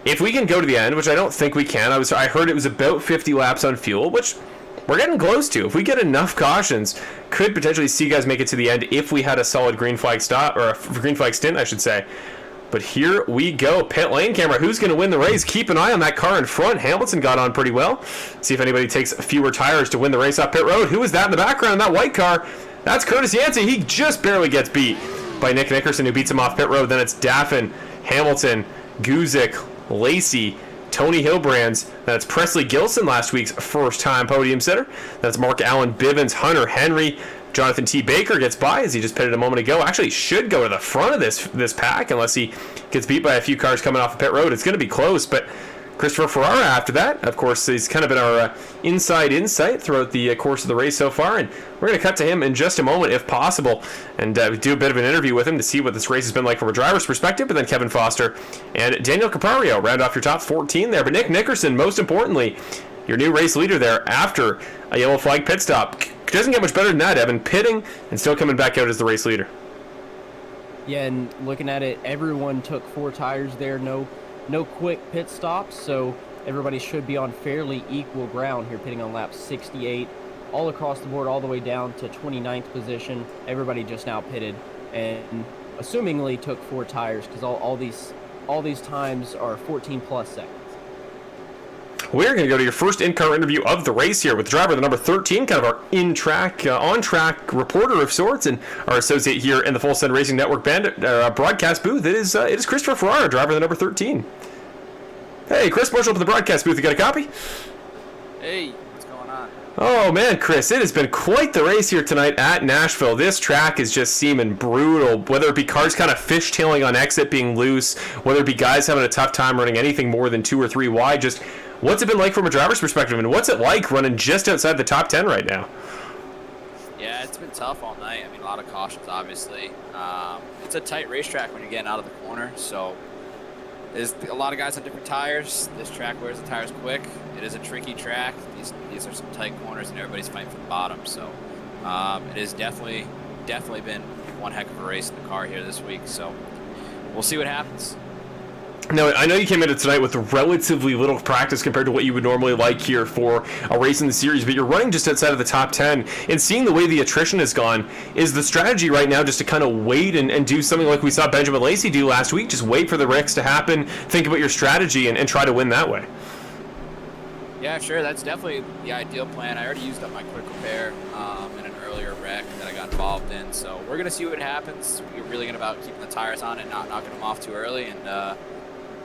if we can go to the end, which I don't think we can. I heard it was about 50 laps on fuel, which we're getting close to. If we get enough cautions, could potentially see guys make it to the end if we had a solid green flag stop, or a green flag stint, I should say. But here we go. Pit lane camera. Who's going to win the race? Keep an eye on that car in front. Hamilton got on pretty well. See if anybody takes fewer tires to win the race off pit road. Who is that in the background? That white car. That's Curtis Yancey. He just barely gets beat by Nick Nickerson, who beats him off pit road. Then it's Daffin, Hamilton, Guzik, Lacy, Tony Hilbrands. That's Presley Gilson, last week's first-time podium sitter. That's Mark Allen Bivens, Hunter Henry. Jonathan T. Baker gets by, as he just pitted a moment ago. Actually should go to the front of this pack unless he gets beat by a few cars coming off the pit road. It's going to be close, but Christopher Ferrara after that, of course, he's kind of been our inside insight throughout the course of the race so far, and we're going to cut to him in just a moment if possible and do a bit of an interview with him to see what this race has been like from a driver's perspective. But then Kevin Foster and Daniel Caprario round off your top 14 there. But Nick Nickerson, most importantly, your new race leader there after a yellow flag pit stop. Doesn't get much better than that, Evan. Pitting and still coming back out as the race leader. Yeah, and looking at it, everyone took 4 tires there. No quick pit stops, so everybody should be on fairly equal ground here, pitting on lap 68, all across the board, all the way down to 29th position. Everybody just now pitted, and assumingly took 4 tires, because all these times are 14 plus seconds. We're going to go to your first in-car interview of the race here with the driver, the number 13, kind of our on-track reporter of sorts, and our associate here in the Full Send Racing Network Bandit broadcast booth. It is Christopher Ferrara, driver, the number 13. Hey, Chris, marshal up at the broadcast booth. You got a copy? Hey, what's going on? on? Oh man, Chris, it has been quite the race here tonight at Nashville. This track is just seeming brutal, whether it be cars kind of fishtailing on exit, being loose, whether it be guys having a tough time running anything more than 2 or 3 wide. Just what's it been like from a driver's perspective, and what's it like running just outside the top 10 right now? Yeah, it's been tough all night. I mean, a lot of cautions, obviously. It's a tight racetrack when you're getting out of the corner, so there's a lot of guys on different tires. This track wears the tires quick. It is a tricky track. These are some tight corners, and everybody's fighting for the bottom. So it has definitely been one heck of a race in the car here this week. So we'll see what happens. Now, I know you came into tonight with relatively little practice compared to what you would normally like here for a race in the series, but you're running just outside of the top 10, and seeing the way the attrition has gone, is the strategy right now just to kind of wait and do something like we saw Benjamin Lacy do last week, just wait for the wrecks to happen, think about your strategy, and try to win that way? Yeah, sure. That's definitely the ideal plan. I already used up my quick repair in an earlier wreck that I got involved in, so we're going to see what happens. We're really going to about keeping the tires on and not knocking them off too early, and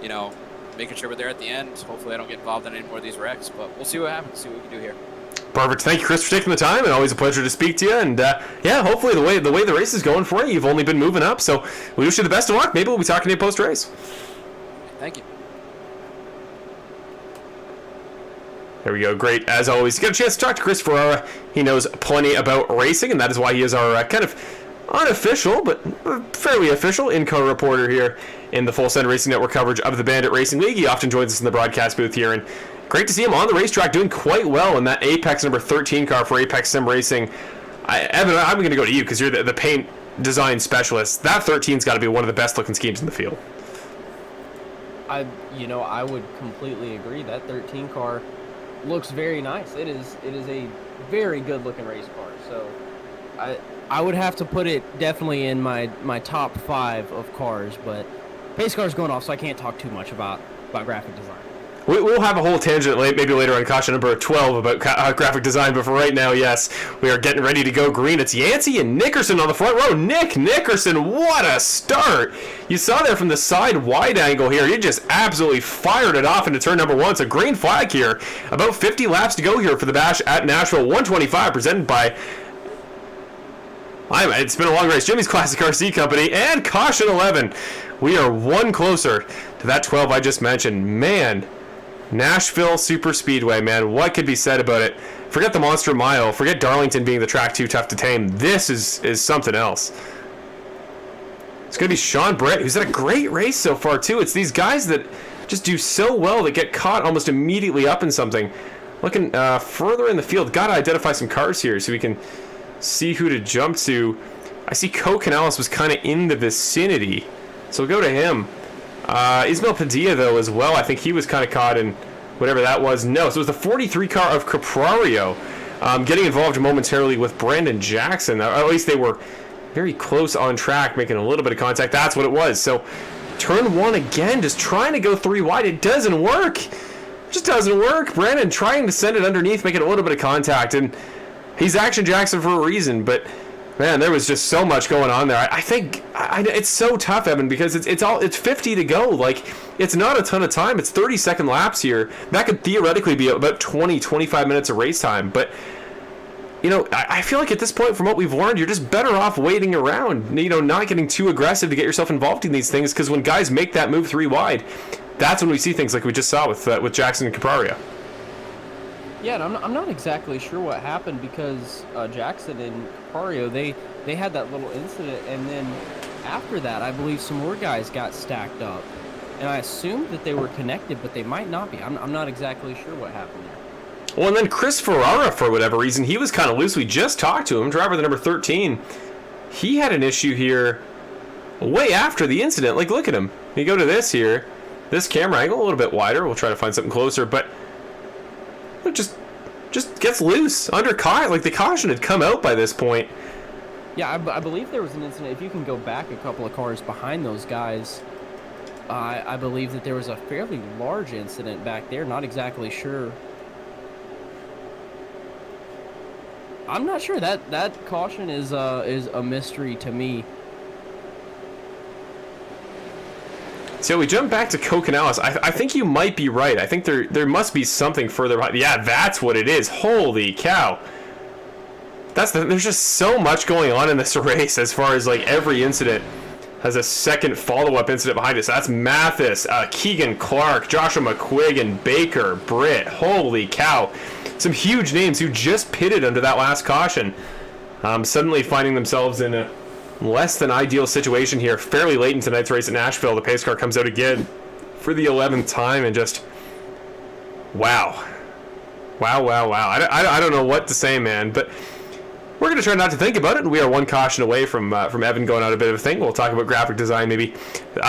you know, making sure we're there at the end. Hopefully I don't get involved in any more of these wrecks, but we'll see what happens, see what we can do here. Perfect. Thank you, Chris, for taking the time, and always a pleasure to speak to you. And yeah, hopefully the way the race is going for you, you've only been moving up, so we wish you the best of luck. Maybe we'll be talking to you post-race. Thank you. There we go. Great. As always, you got a chance to talk to Chris Ferrara. He knows plenty about racing, and that is why he is our kind of unofficial, but fairly official in-car reporter here in the Full Send Racing Network coverage of the Bandit Racing League. He often joins us in the broadcast booth here, and great to see him on the racetrack doing quite well in that Apex number 13 car for Apex Sim Racing. Evan, I'm going to go to you because you're the paint design specialist. That 13's got to be one of the best looking schemes in the field. I would completely agree. That 13 car looks very nice. It is a very good looking race car. So I would have to put it definitely in my top 5 of cars, but pace car's going off, so I can't talk too much about graphic design. We'll have a whole tangent maybe later on caution number 12 about graphic design, but for right now, yes, we are getting ready to go green. It's Yancey and Nickerson on the front row. Nick Nickerson, what a start! You saw there from the side wide angle here. He just absolutely fired it off into turn number 1. It's a green flag here. About 50 laps to go here for the Bash at Nashville 125, presented by... It's been a long race. Jimmy's Classic RC Company, and caution 11. We are one closer to that 12 I just mentioned. Man, Nashville Superspeedway, man, what could be said about it? Forget the Monster Mile. Forget Darlington being the track too tough to tame. This is something else. It's going to be Sean Brett, who's had a great race so far, too. It's these guys that just do so well that get caught almost immediately up in something. Looking further in the field, got to identify some cars here so we can see who to jump to. I see Co Canales was kind of in the vicinity, so we'll go to him. Ismael Padilla, though, as well. I think he was kind of caught in whatever that was. No, so it was the 43 car of Caprario getting involved momentarily with Brandon Jackson. At least they were very close on track, making a little bit of contact. That's what it was. So turn 1 again, just trying to go 3 wide. It doesn't work. It just doesn't work. Brandon trying to send it underneath, making a little bit of contact, and he's Action Jackson for a reason, but man, there was just so much going on there. I think it's so tough, Evan, because it's 50 to go. Like, it's not a ton of time. It's 30-second laps here. That could theoretically be about 20-25 minutes of race time. But I feel like at this point, from what we've learned, you're just better off waiting around. Not getting too aggressive to get yourself involved in these things, because when guys make that move 3 wide, that's when we see things like we just saw with Jackson and Caprario. Yeah, and I'm not exactly sure what happened, because Jackson and Caprario, they had that little incident, and then after that, I believe some more guys got stacked up. And I assumed that they were connected, but they might not be. I'm not exactly sure what happened there. Well, and then Chris Ferrara, for whatever reason, he was kind of loose. We just talked to him, driver the number 13. He had an issue here way after the incident. Like, look at him. You go to this here, this camera angle, a little bit wider. We'll try to find something closer, but it just gets loose under caution. Like, the caution had come out by this point. Yeah, I believe there was an incident. If you can go back a couple of cars behind those guys, I believe that there was a fairly large incident back there. Not exactly sure. I'm not sure. That caution is a mystery to me. So we jump back to Coconales. I think you might be right. I think there must be something further behind. Yeah, that's what it is. Holy cow. There's just so much going on in this race as far as like every incident has a second follow-up incident behind it. So that's Mathis, Keegan Clark, Joshua McQuiggan, Baker, Britt. Holy cow. Some huge names who just pitted under that last caution. Suddenly finding themselves in a less than ideal situation here. Fairly late in tonight's race at Nashville. The pace car comes out again for the 11th time and just... Wow. Wow. I don't know what to say, man, but... We're going to try not to think about it, and we are one caution away from Evan going on a bit of a thing. We'll talk about graphic design, maybe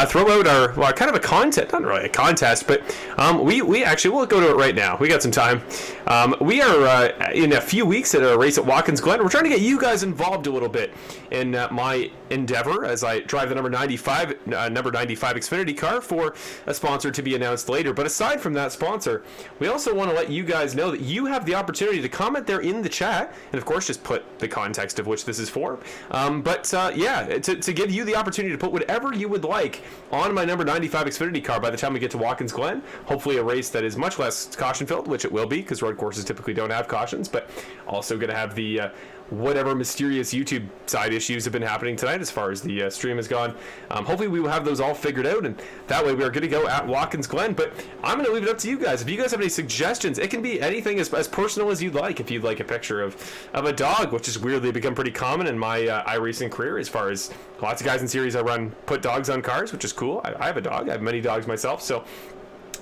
throw out our kind of a contest, not really a contest, but we actually, we'll go to it right now. We got some time. We are in a few weeks at a race at Watkins Glen. We're trying to get you guys involved a little bit in my endeavor as I drive the number 95 Xfinity car for a sponsor to be announced later. But aside from that sponsor, we also want to let you guys know that you have the opportunity to comment there in the chat, and of course just put the context of which this is for. To give you the opportunity to put whatever you would like on my number 95 Xfinity car by the time we get to Watkins Glen. Hopefully a race that is much less caution filled, which it will be because road courses typically don't have cautions, but also going to have the whatever mysterious YouTube side issues have been happening tonight as far as the stream has gone. Hopefully we will have those all figured out, and that way we are good to go at Watkins Glen. But I'm going to leave it up to you guys. If you guys have any suggestions, it can be anything as personal as you'd like. If you'd like a picture of a dog, which has weirdly become pretty common in my iRacing career, as far as lots of guys in series I run put dogs on cars, which is cool. I have a dog. I have many dogs myself, so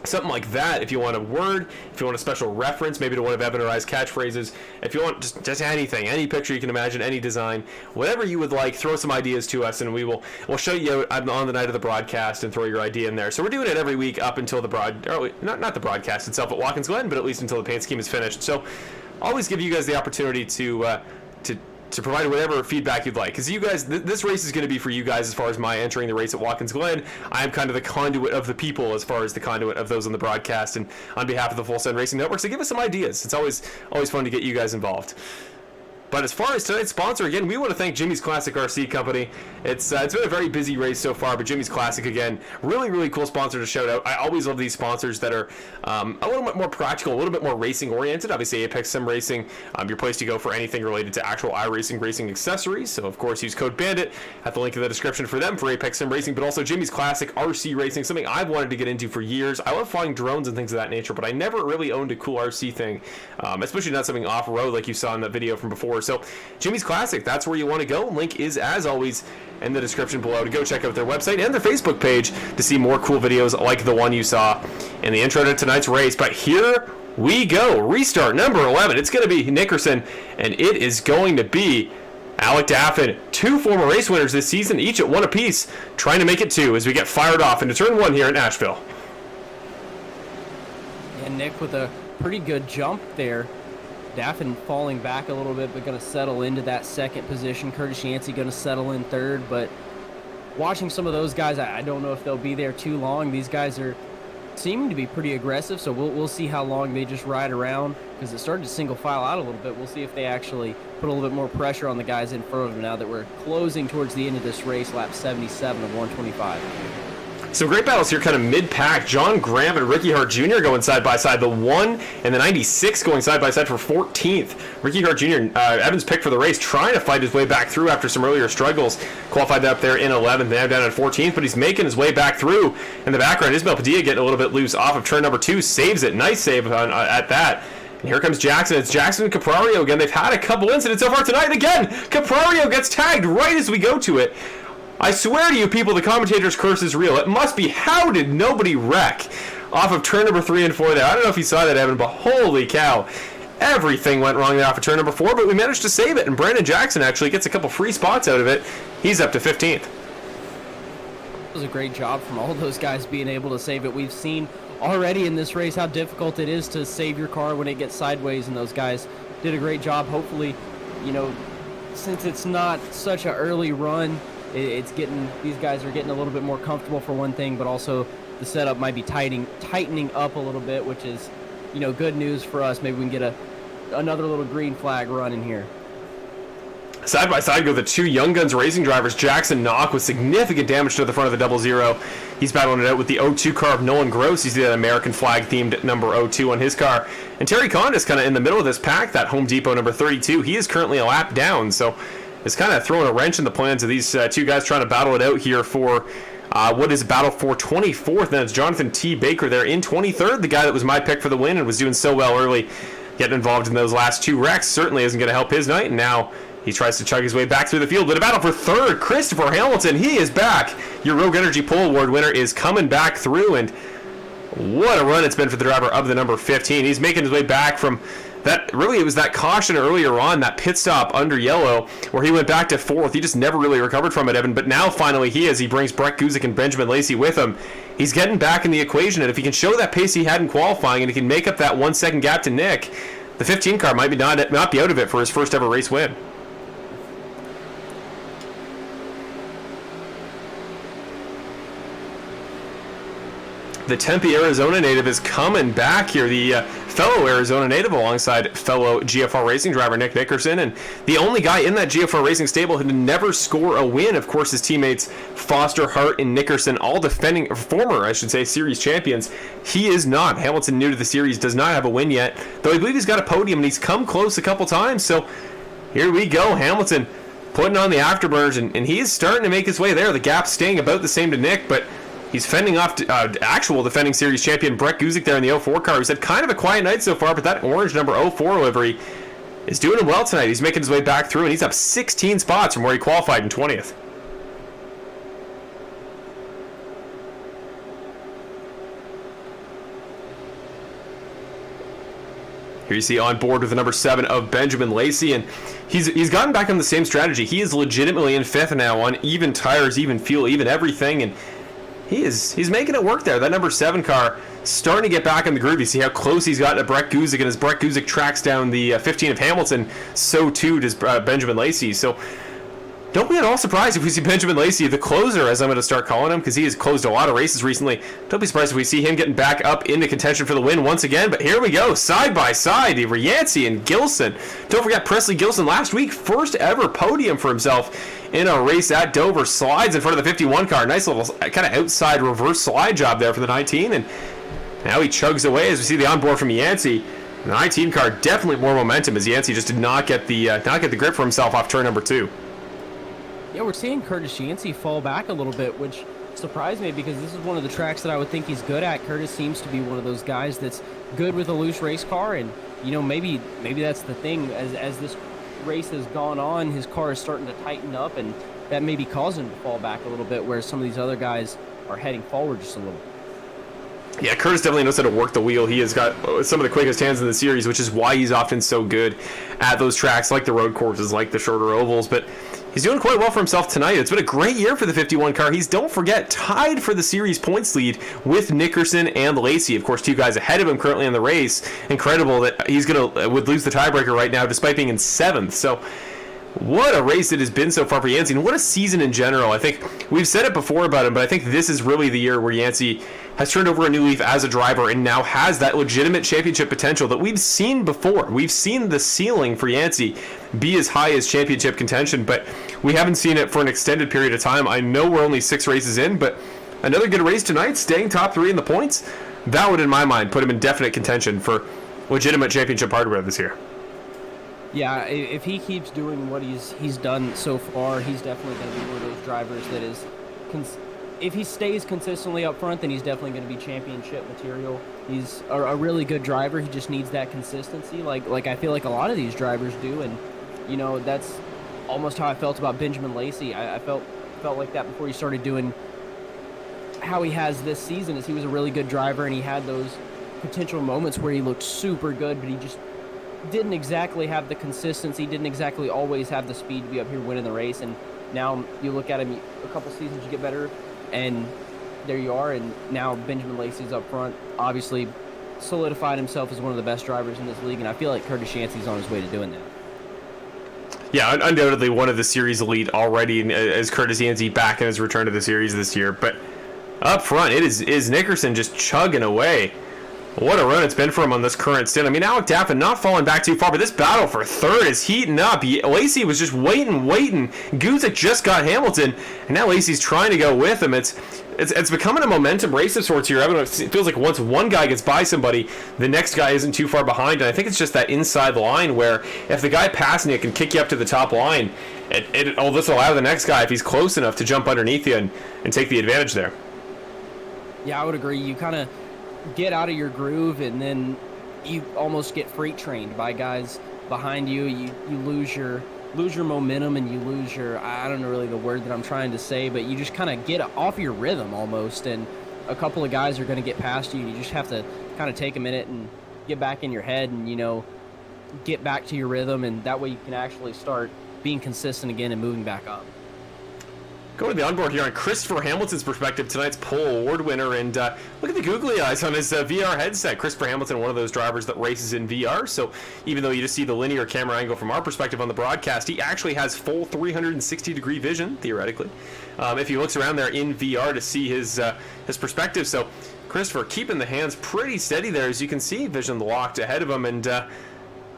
something like that. If you want a word, if you want a special reference, maybe to one of Evan or I's catchphrases, if you want just anything, any picture you can imagine, any design, whatever you would like, throw some ideas to us, and we'll show you on the night of the broadcast and throw your idea in there. So we're doing it every week up until not the broadcast itself at Watkins Glen, but at least until the paint scheme is finished. So always give you guys the opportunity to provide whatever feedback you'd like, because you guys, this race is going to be for you guys as far as my entering the race at Watkins Glen. I am kind of the conduit of the people as far as the conduit of those on the broadcast and on behalf of the Full Send Racing Network. So give us some ideas. It's always fun to get you guys involved. But as far as tonight's sponsor, again, we want to thank Jimmy's Classic RC Company. It's been a very busy race so far, but Jimmy's Classic, again, really, really cool sponsor to shout out. I always love these sponsors that are a little bit more practical, a little bit more racing-oriented. Obviously, Apex Sim Racing, your place to go for anything related to actual iRacing racing accessories. So, of course, use code BANDIT at the link in the description for them for Apex Sim Racing, but also Jimmy's Classic RC Racing, something I've wanted to get into for years. I love flying drones and things of that nature, but I never really owned a cool RC thing, especially not something off-road like you saw in that video from before. So, Jimmy's Classic, that's where you want to go. Link is, as always, in the description below to go check out their website and their Facebook page to see more cool videos like the one you saw in the intro to tonight's race. But here we go. Restart number 11. It's going to be Nickerson, and it is going to be Alec Daffin. Two former race winners this season, each at one apiece, trying to make it two as we get fired off into turn one here in Nashville. And Nick with a pretty good jump there. Daffin falling back a little bit, but going to settle into that second position. Curtis Yancey going to settle in third, but watching some of those guys, I don't know if they'll be there too long. These guys are seeming to be pretty aggressive, so we'll see how long they just ride around, because it started to single file out a little bit. We'll see if they actually put a little bit more pressure on the guys in front of them now that we're closing towards the end of this race, lap 77 of 125. Some great battles here, kind of mid-pack. John Graham and Ricky Hart Jr. going side-by-side. The 1 and the 96 going side-by-side for 14th. Ricky Hart Jr., Evans' pick for the race, trying to fight his way back through after some earlier struggles. Qualified up there in 11th, now down at 14th, but he's making his way back through. In the background, Ismael Padilla getting a little bit loose off of turn number 2. Saves it. Nice save at that. And here comes Jackson. It's Jackson and Caprario again. They've had a couple incidents so far tonight. And again, Caprario gets tagged right as we go to it. I swear to you people, the commentator's curse is real. It must be, how did nobody wreck off of turn number 3 and 4 there? I don't know if you saw that, Evan, but holy cow. Everything went wrong there off of turn number 4, but we managed to save it, and Brandon Jackson actually gets a couple free spots out of it. He's up to 15th. It was a great job from all those guys being able to save it. We've seen already in this race how difficult it is to save your car when it gets sideways, and those guys did a great job. Hopefully, since it's not such an early run, it's getting, these guys are getting a little bit more comfortable for one thing, but also the setup might be tightening up a little bit, which is, good news for us. Maybe we can get another little green flag run in here. Side by side go the two Young Guns racing drivers, Jackson Knock with significant damage to the front of the double zero. He's battling it out with the 02 car of Nolan Gross. He's the American flag themed number 02 on his car. And Terry Condis kind of in the middle of this pack, that Home Depot number 32. He is currently a lap down, so it's kind of throwing a wrench in the plans of these two guys trying to battle it out here for what is a battle for 24th. And it's Jonathan T. Baker there in 23rd, the guy that was my pick for the win and was doing so well early. Getting involved in those last two wrecks certainly isn't going to help his night, and now he tries to chug his way back through the field. But a battle for third, Christopher Hamilton, he is back. Your Rogue Energy Pole Award winner is coming back through, and what a run it's been for the driver of the number 15. He's making his way back from that. Really, it was that caution earlier on, that pit stop under yellow, where he went back to fourth. He just never really recovered from it, Evan. But now finally he brings Brett Guzik and Benjamin Lacy with him. He's getting back in the equation, and if he can show that pace he had in qualifying, and he can make up that 1 second gap to Nick, the 15 car might not be out of it for his first ever race win. The Tempe, Arizona native is coming back here. The fellow Arizona native alongside fellow GFR Racing driver Nick Nickerson, and the only guy in that GFR Racing stable who did never score a win. Of course, his teammates Foster, Hart, and Nickerson, all defending, former, I should say, series champions. He is not. Hamilton, new to the series, does not have a win yet, though I believe he's got a podium, and he's come close a couple times. So here we go. Hamilton putting on the afterburners, and he is starting to make his way there. The gap staying about the same to Nick, but he's fending off actual defending series champion Brett Guzik there in the 04 car, who's had kind of a quiet night so far, but that orange number 04 livery is doing him well tonight. He's making his way back through, and he's up 16 spots from where he qualified in 20th. Here you see on board with the number 7 of Benjamin Lacy, and he's gotten back on the same strategy. He is legitimately in 5th now on even tires, even fuel, even everything, and he's making it work there. That number 7 car starting to get back in the groove. You see how close he's gotten to Brett Guzik, and as Brett Guzik tracks down the 15 of Hamilton, so too does Benjamin Lacy. So don't be at all surprised if we see Benjamin Lacy, the closer, as I'm going to start calling him, because he has closed a lot of races recently. Don't be surprised if we see him getting back up into contention for the win once again. But here we go, side by side, Yancey and Gilson. Don't forget Presley Gilson last week, first ever podium for himself in a race at Dover. Slides in front of the 51 car. Nice little kind of outside reverse slide job there for the 19. And now he chugs away as we see the onboard from Yancey. The 19 car definitely more momentum, as Yancey just did not get the grip for himself off turn number 2. Yeah, we're seeing Curtis Yancey fall back a little bit, which surprised me because this is one of the tracks that I would think he's good at. Curtis seems to be one of those guys that's good with a loose race car, and you know, maybe that's the thing. As this race has gone on, his car is starting to tighten up, and that may be causing him to fall back a little bit, whereas some of these other guys are heading forward just a little. Yeah, Curtis definitely knows how to work the wheel. He has got some of the quickest hands in the series, which is why he's often so good at those tracks like the road courses, like the shorter ovals. But he's doing quite well for himself tonight. It's been a great year for the 51 car. He's, don't forget, tied for the series points lead with Nickerson and Lacy. Of course, 2 guys ahead of him currently in the race. Incredible that he's would lose the tiebreaker right now despite being in 7th. So what a race it has been so far for Yancey, and what a season in general. I think we've said it before about him, but I think this is really the year where Yancey has turned over a new leaf as a driver and now has that legitimate championship potential that we've seen before. We've seen the ceiling for Yancey be as high as championship contention, but we haven't seen it for an extended period of time. I know we're only 6 races in, but another good race tonight, staying top 3 in the points, that would, in my mind, put him in definite contention for legitimate championship hardware this year. Yeah, if he keeps doing what he's done so far, he's definitely going to be one of those drivers that is, if he stays consistently up front, then he's definitely going to be championship material. He's a really good driver. He just needs that consistency, like I feel like a lot of these drivers do, and you know, that's almost how I felt about Benjamin Lacy. I felt like that before he started doing how he has this season. Is he was a really good driver, and he had those potential moments where he looked super good, but he just didn't exactly have the consistency, didn't exactly always have the speed to be up here winning the race. And now you look at him, a couple seasons you get better, and there you are. And now Benjamin Lacy's up front, obviously solidified himself as one of the best drivers in this league, and I feel like Curtis Yancey's on his way to doing that. Yeah, undoubtedly one of the series elite already, as Curtis Yancey back in his return to the series this year. But up front, it is Nickerson just chugging away. What a run it's been for him on this current stint. I mean, Alec Daffin not falling back too far, but this battle for third is heating up. Lacy was just waiting. Guzik just got Hamilton, and now Lacy's trying to go with him. It's becoming a momentum race of sorts here. It feels like once one guy gets by somebody, the next guy isn't too far behind, and I think it's just that inside line where if the guy passing you can kick you up to the top line, it'll just allow the next guy, if he's close enough, to jump underneath you and take the advantage there. Yeah, I would agree. You kind of get out of your groove, and then you almost get freight trained by guys behind you. You lose your momentum, and you lose your, I don't know really the word that I'm trying to say, but you just kind of get off your rhythm almost, and a couple of guys are going to get past you. You just have to kind of take a minute and get back in your head and, get back to your rhythm, and that way you can actually start being consistent again and moving back up. Going to the onboard here on Christopher Hamilton's perspective, tonight's pole award winner, and look at the googly eyes on his VR headset. Christopher Hamilton, one of those drivers that races in VR, so even though you just see the linear camera angle from our perspective on the broadcast, he actually has full 360-degree vision, theoretically, if he looks around there in VR to see his perspective. So Christopher keeping the hands pretty steady there, as you can see, vision locked ahead of him, and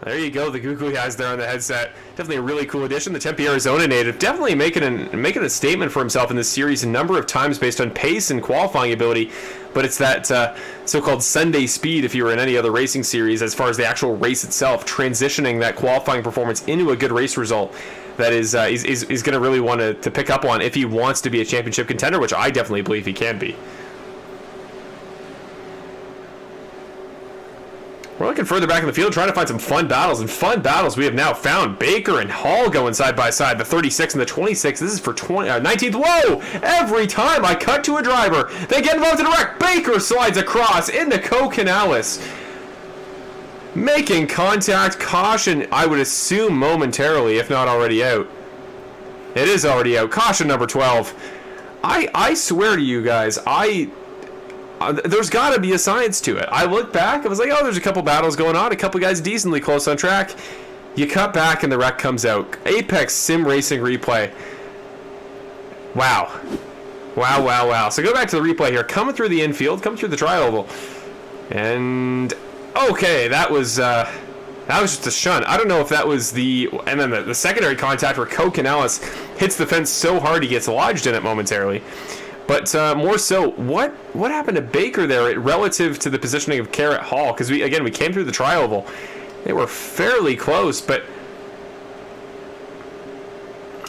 there you go, the googly eyes there on the headset. Definitely a really cool addition. The Tempe, Arizona native, definitely making a statement for himself in this series a number of times based on pace and qualifying ability. But it's that so-called Sunday speed, if you were in any other racing series, as far as the actual race itself, transitioning that qualifying performance into a good race result that is going to really want to pick up on if he wants to be a championship contender, which I definitely believe he can be. We're looking further back in the field, trying to find some fun battles. And fun battles we have now found. Baker and Hall going side by side. The 36 and the 26. This is for 19th. Whoa! Every time I cut to a driver, they get involved in a wreck. Baker slides across into Canales. Making contact. Caution, I would assume momentarily, if not already out. It is already out. Caution number 12. I swear to you guys, there's got to be a science to it. I look back, I was like, oh, there's a couple battles going on, a couple guys decently close on track. You cut back and the wreck comes out. Apex Sim Racing replay. Wow. So go back to the replay here. Coming through the infield, coming through the tri-oval. And, okay, that was just a shunt. I don't know if that was and then the secondary contact where Canales hits the fence so hard he gets lodged in it momentarily. But more so, what happened to Baker there relative to the positioning of Carrot Hall? Because we came through the tri-oval. They were fairly close, but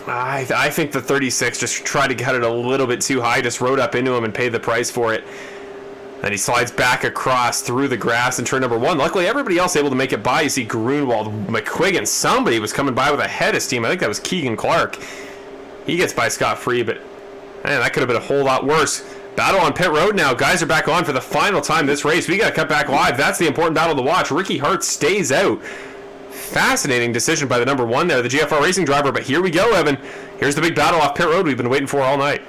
I think the 36 just tried to cut it a little bit too high, just rode up into him and paid the price for it. Then he slides back across through the grass in turn number 1. Luckily, everybody else able to make it by. You see Grunwald, McQuiggan, somebody was coming by with a head of steam. I think that was Keegan Clark. He gets by scot-free, but man, that could have been a whole lot worse. Battle on pit road now. Guys are back on for the final time this race. We got to cut back live. That's the important battle to watch. Ricky Hart stays out. Fascinating decision by the number 1 there, the GFR Racing driver. But here we go, Evan. Here's the big battle off pit road we've been waiting for all night.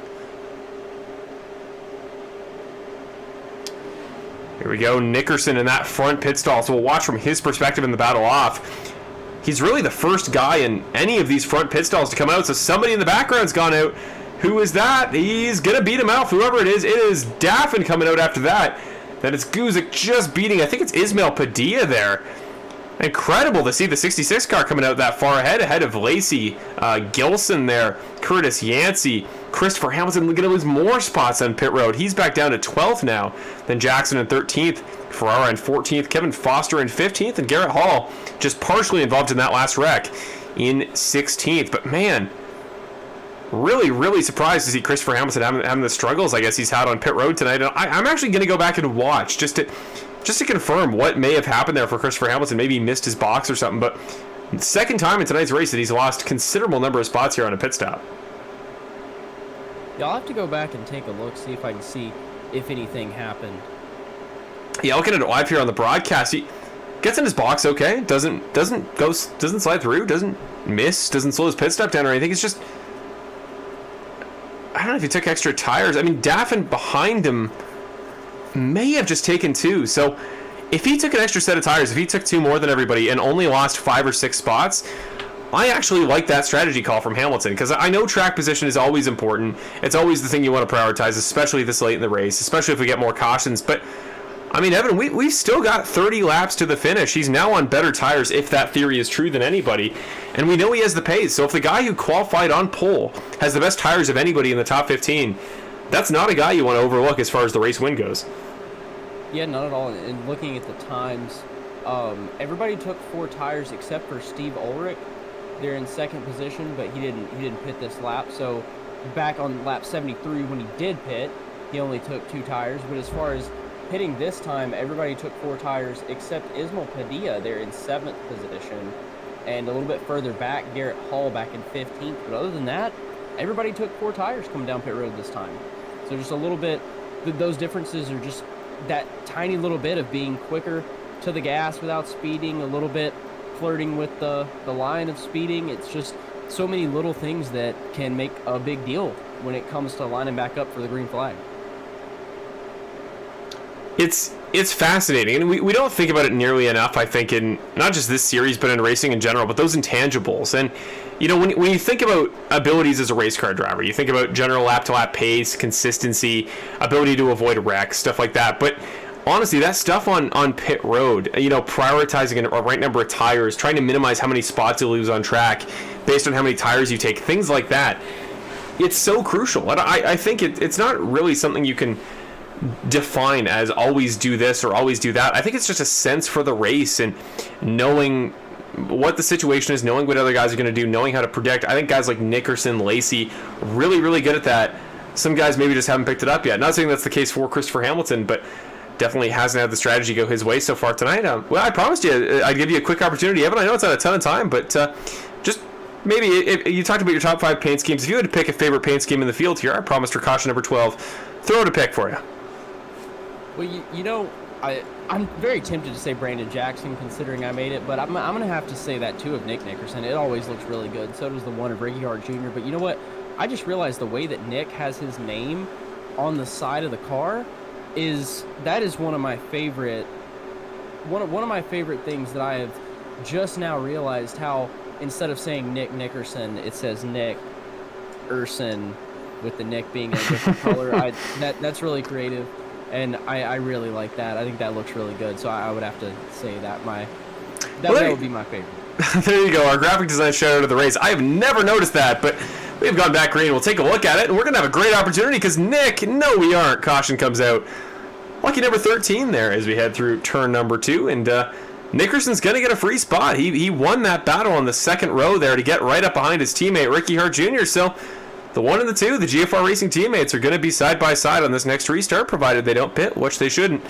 Here we go. Nickerson in that front pit stall. So we'll watch from his perspective in the battle off. He's really the first guy in any of these front pit stalls to come out. So somebody in the background's gone out. Who is that? He's going to beat him out, whoever it is. It is Daffin coming out after that. Then it's Guzik just beating, I think it's Ismail Padilla there. Incredible to see the 66 car coming out that far ahead of Lacy, Gilson there, Curtis Yancey. Christopher Hamilton going to lose more spots on pit road. He's back down to 12th now. Then Jackson in 13th, Ferrara in 14th, Kevin Foster in 15th, and Garrett Hall just partially involved in that last wreck in 16th. But man, really surprised to see Christopher Hamilton having the struggles I guess he's had on pit road tonight. And I'm actually going to go back and watch just to confirm what may have happened there for Christopher Hamilton. Maybe he missed his box or something, but second time in tonight's race that he's lost considerable number of spots here on a pit stop. Yeah, I'll have to go back and take a look, see if I can see if anything happened. Yeah, looking at it live here on the broadcast, he gets in his box okay, doesn't slide through, doesn't miss, doesn't slow his pit stop down or anything. It's just, I don't know if he took extra tires. I mean, Daffin behind him may have just taken 2. So if he took an extra set of tires, if he took 2 more than everybody and only lost 5 or 6 spots, I actually like that strategy call from Hamilton, because I know track position is always important. It's always the thing you want to prioritize, especially this late in the race, especially if we get more cautions. But I mean, Evan, we've still got 30 laps to the finish. He's now on better tires, if that theory is true, than anybody. And we know he has the pace. So if the guy who qualified on pole has the best tires of anybody in the top 15, that's not a guy you want to overlook as far as the race win goes. Yeah, not at all. And looking at the times, everybody took 4 tires except for Steve Ulrich. They're in second position, but he didn't pit this lap. So back on lap 73 when he did pit, he only took 2 tires. But as far as pitting this time, everybody took 4 tires except Ismael Padilla. They're in 7th position. And a little bit further back, Garrett Hall back in 15th. But other than that, everybody took 4 tires coming down pit road this time. So just a little bit, those differences are just that tiny little bit of being quicker to the gas without speeding, a little bit flirting with the line of speeding. It's just so many little things that can make a big deal when it comes to lining back up for the green flag. It's fascinating, and we don't think about it nearly enough, I think, in not just this series, but in racing in general, but those intangibles. And, you know, when you think about abilities as a race car driver, you think about general lap-to-lap pace, consistency, ability to avoid wrecks, stuff like that. But honestly, that stuff on pit road, you know, prioritizing a right number of tires, trying to minimize how many spots you lose on track based on how many tires you take, things like that, it's so crucial. And I think it's not really something you can define as always do this or always do that. I think it's just a sense for the race and knowing what the situation is, knowing what other guys are going to do, knowing how to predict. I think guys like Nickerson, Lacy, really good at that. Some guys maybe just haven't picked it up yet. Not saying that's the case for Christopher Hamilton, but definitely hasn't had the strategy go his way so far tonight. Well, I promised you I'd give you a quick opportunity, Evan. I know it's not a ton of time, but just maybe, if you talked about your top 5 paint schemes. If you had to pick a favorite paint scheme in the field here, I promised for caution number 12. Throw out a pick for you. Well, you know, I'm very tempted to say Brandon Jackson, considering I made it, but I'm going to have to say that, too, of Nick Nickerson. It always looks really good. So does the one of Ricky Hart Jr. But you know what? I just realized the way that Nick has his name on the side of the car is one of my favorite things that I have just now realized, how instead of saying Nick Nickerson, it says Nick Urson, with the Nick being a different color. That's really creative. And I really like that. I think that looks really good. So I would have to say that would be my favorite. There you go. Our graphic design shout out of the race. I have never noticed that, but we've gone back green. We'll take a look at it, and we're going to have a great opportunity because Nick, no, we aren't. Caution comes out. Lucky number 13 there as we head through turn number 2. And Nickerson's going to get a free spot. He won that battle on the second row there to get right up behind his teammate, Ricky Hart Jr. So the 1 and the 2, the GFR Racing teammates, are going to be side by side on this next restart, provided they don't pit, which they shouldn't.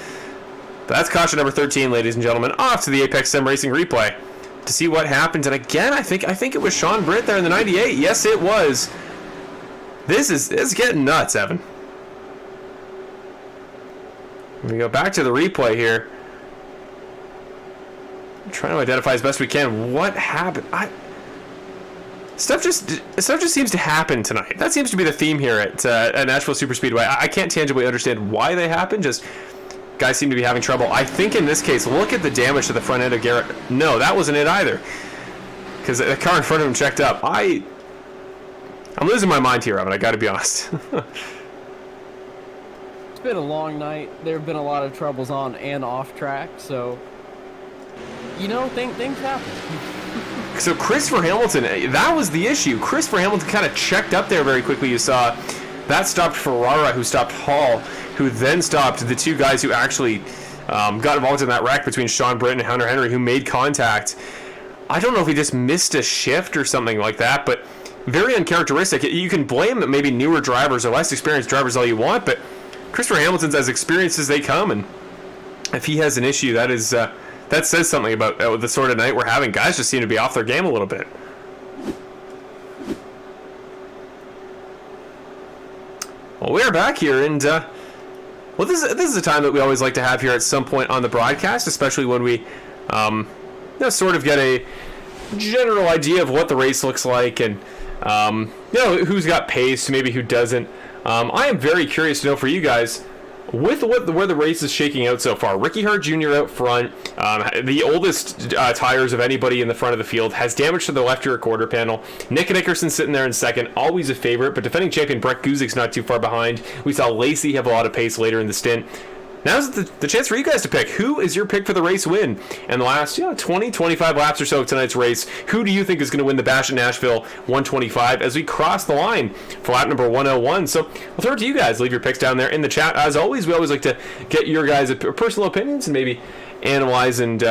But that's caution number 13, ladies and gentlemen. Off to the Apex Sim Racing replay to see what happened. And again, I think it was Sean Britt there in the 98. Yes, it was. This is getting nuts, Evan. We go back to the replay here. I'm trying to identify as best we can what happened. Stuff just seems to happen tonight. That seems to be the theme here at Nashville Superspeedway. I can't tangibly understand why they happen. Just guys seem to be having trouble. I think in this case, look at the damage to the front end of Garrett. No, that wasn't it either, because the car in front of him checked up. I'm losing my mind here, Evan. I got to be honest. It's been a long night. There have been a lot of troubles on and off track, so you know, things happen. So Christopher Hamilton, that was the issue. Christopher Hamilton kind of checked up there very quickly. You saw that stopped Ferrara, who stopped Hall, who then stopped the 2 guys who actually got involved in that wreck between Sean Britt and Hunter Henry, who made contact. I don't know if he just missed a shift or something like that, but very uncharacteristic. You can blame maybe newer drivers or less experienced drivers all you want, but Christopher Hamilton's as experienced as they come, and if he has an issue, that is... that says something about the sort of night we're having. Guys just seem to be off their game a little bit. Well, we're back here, and this is a time that we always like to have here at some point on the broadcast, especially when we sort of get a general idea of what the race looks like, and who's got pace, maybe who doesn't. I am very curious to know for you guys, with where the race is shaking out so far. Ricky Hart Jr. out front, the oldest tires of anybody in the front of the field, has damage to the left rear quarter panel. Nick Nickerson sitting there in second, always a favorite, but defending champion Brett Guzik's not too far behind. We saw Lacy have a lot of pace later in the stint. now's the chance for you guys to pick. Who is your pick for the race win? And the last 20, 25 laps or so of tonight's race, who do you think is going to win the Bash at Nashville 125 as we cross the line for lap number 101? So I'll throw it to you guys. Leave your picks down there in the chat. As always, we always like to get your guys' personal opinions and maybe analyze and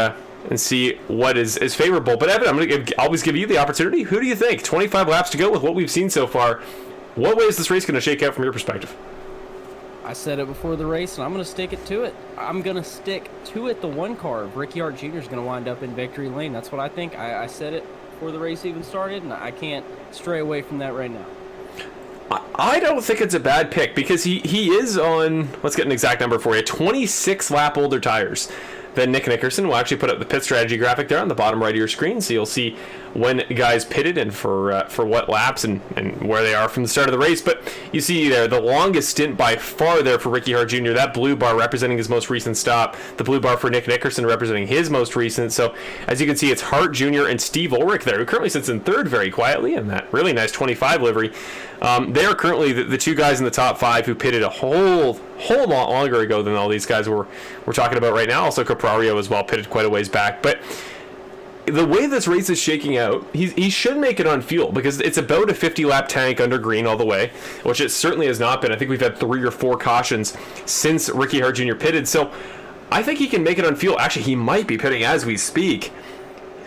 see what is favorable. But Evan, I'm going to always give you the opportunity. Who do you think? 25 laps to go with what we've seen so far. What way is this race going to shake out from your perspective? I said it before the race, and I'm going to stick it to it. I'm going to stick to it. The one car of Ricky Hart Jr. is going to wind up in victory lane. That's what I think. I said it before the race even started, and I can't stray away from that right now. I don't think it's a bad pick because he is on, let's get an exact number for you, 26 lap older tires than Nick Nickerson. We'll actually put up the pit strategy graphic there on the bottom right of your screen, so you'll see when guys pitted and for what laps and where they are from the start of the race. But you see there, the longest stint by far there for Ricky Hart Jr., that blue bar representing his most recent stop, the blue bar for Nick Nickerson representing his most recent. So as you can see, it's Hart Jr. and Steve Ulrich there, who currently sits in third very quietly in that really nice 25 livery. They are currently the two guys in the top 5 who pitted a whole lot longer ago than all these guys we're talking about right now. Also Caprario as well pitted quite a ways back. But the way this race is shaking out, he should make it on fuel because it's about a 50-lap tank under green all the way, which it certainly has not been. I think we've had 3 or 4 cautions since Ricky Hart Jr. pitted. So I think he can make it on fuel. Actually, he might be pitting as we speak.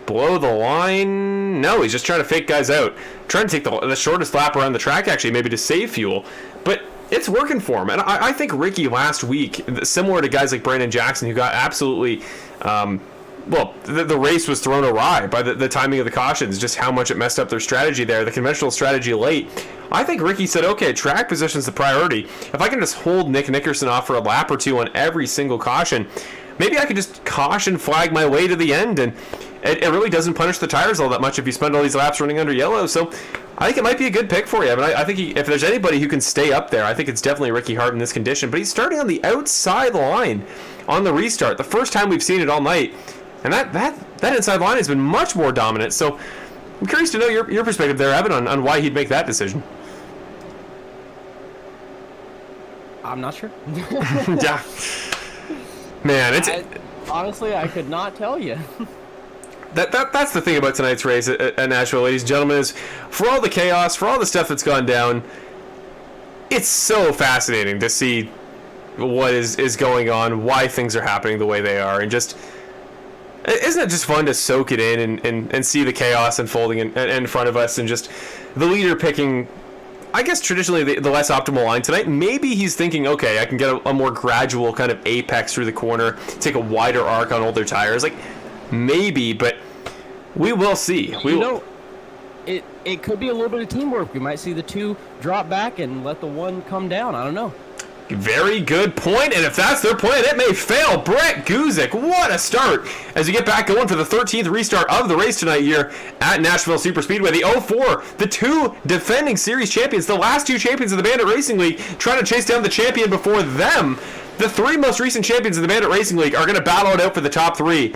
Below the line? No, he's just trying to fake guys out. Trying to take the shortest lap around the track, actually, maybe to save fuel. But it's working for him. And I think Ricky last week, similar to guys like Brandon Jackson, who got absolutely... the race was thrown awry by the timing of the cautions, just how much it messed up their strategy there, the conventional strategy late. I think Ricky said, okay, track position's the priority. If I can just hold Nick Nickerson off for a lap or two on every single caution, maybe I could just caution flag my way to the end, and it really doesn't punish the tires all that much if you spend all these laps running under yellow. So I think it might be a good pick for you. But I think if there's anybody who can stay up there, I think it's definitely Ricky Hart in this condition. But he's starting on the outside line on the restart, the first time we've seen it all night. And that inside line has been much more dominant. So I'm curious to know your perspective there, Evan, on why he'd make that decision. I'm not sure. Yeah. Man, honestly, I could not tell you. That's the thing about tonight's race at Nashville, ladies and gentlemen, is for all the chaos, for all the stuff that's gone down, it's so fascinating to see what is going on, why things are happening the way they are, and just... Isn't it just fun to soak it in and see the chaos unfolding in front of us, and just the leader picking, I guess, traditionally the less optimal line tonight? Maybe he's thinking, okay, I can get a more gradual kind of apex through the corner, take a wider arc on older tires. Like, maybe, but we will see. It could be a little bit of teamwork. We might see the 2 drop back and let the 1 come down. I don't know. Very good point, and if that's their plan, it may fail. Brett Guzik, what a start as we get back going for the 13th restart of the race tonight here at Nashville Superspeedway. The 04, the 2 defending series champions, the last 2 champions of the Bandit Racing League, trying to chase down the champion before them. The 3 most recent champions of the Bandit Racing League are going to battle it out for the top 3.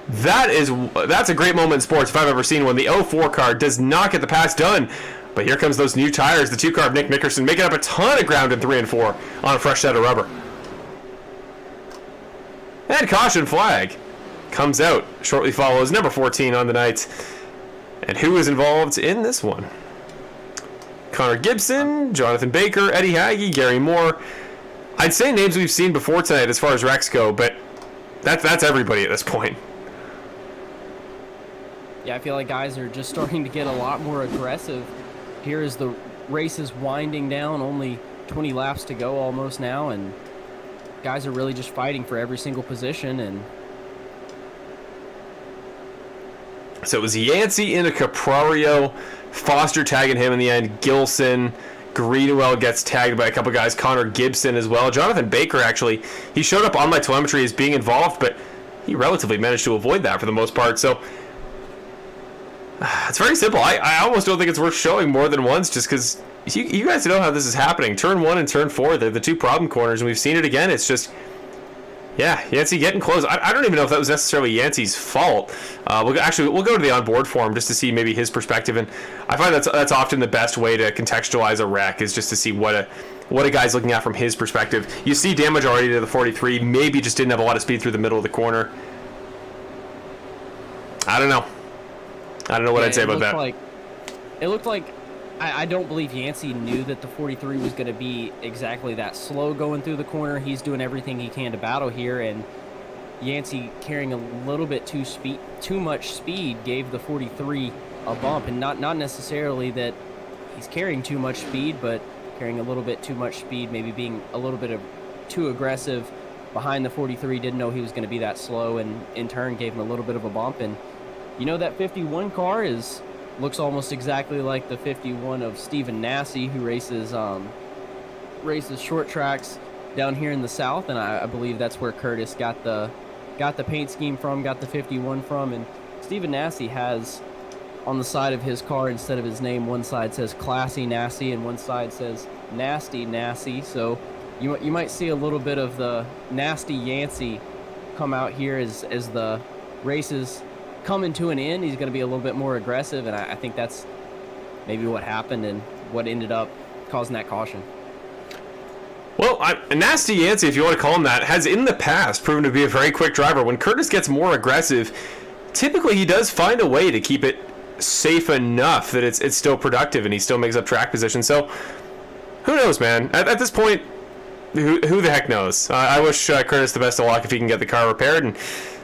That's a great moment in sports if I've ever seen one. The 04 car does not get the pass done. But here comes those new tires, the 2 car of Nick Nickerson, making up a ton of ground in 3 and 4 on a fresh set of rubber. And caution flag comes out. Shortly follows number 14 on the night. And who is involved in this one? Connor Gibson, Jonathan Baker, Eddie Hagee, Gary Moore. I'd say names we've seen before tonight as far as wrecks go, but that's everybody at this point. Yeah, I feel like guys are just starting to get a lot more aggressive here as the race is winding down. Only 20 laps to go almost now, and guys are really just fighting for every single position. And so it was Yancey into Caprario, Foster tagging him in the end, Gilson, Greenwell gets tagged by a couple guys, Connor Gibson as well. Jonathan Baker, actually, he showed up on my telemetry as being involved, but he relatively managed to avoid that for the most part. So it's very simple. I almost don't think it's worth showing more than once, just because you guys know how this is happening. Turn 1 and turn 4, they're the 2 problem corners, and we've seen it again. It's just, yeah, Yancey getting close. I don't even know if that was necessarily Yancey's fault. We'll go to the onboard for him just to see maybe his perspective, and I find that's often the best way to contextualize a wreck, is just to see what what a guy's looking at from his perspective. You see damage already to the 43, maybe just didn't have a lot of speed through the middle of the corner. I don't know what I'd say about that. It looked like I don't believe Yancey knew that the 43 was going to be exactly that slow going through the corner. He's doing everything he can to battle here, and Yancey carrying a little bit too much speed gave the 43 a bump, and not necessarily that he's carrying too much speed, but carrying a little bit too much speed, maybe being a little bit too aggressive behind the 43, didn't know he was going to be that slow, and in turn gave him a little bit of a bump. And you know, that 51 car looks almost exactly like the 51 of Stephen Nassy, who races short tracks down here in the South, and I believe that's where Curtis got the paint scheme from, got the 51 from. And Stephen Nassy has on the side of his car, instead of his name, one side says Classy Nassy and one side says Nasty Nassy. So you might see a little bit of the Nasty Yancey come out here as the races coming to an end. He's going to be a little bit more aggressive, and I think that's maybe what happened and what ended up causing that caution. Well, Nasty Yancey, if you want to call him that, has in the past proven to be a very quick driver. When Curtis gets more aggressive, typically he does find a way to keep it safe enough that it's still productive and he still makes up track position. So who knows, man? At this point, who the heck knows? I wish Curtis the best of luck if he can get the car repaired. And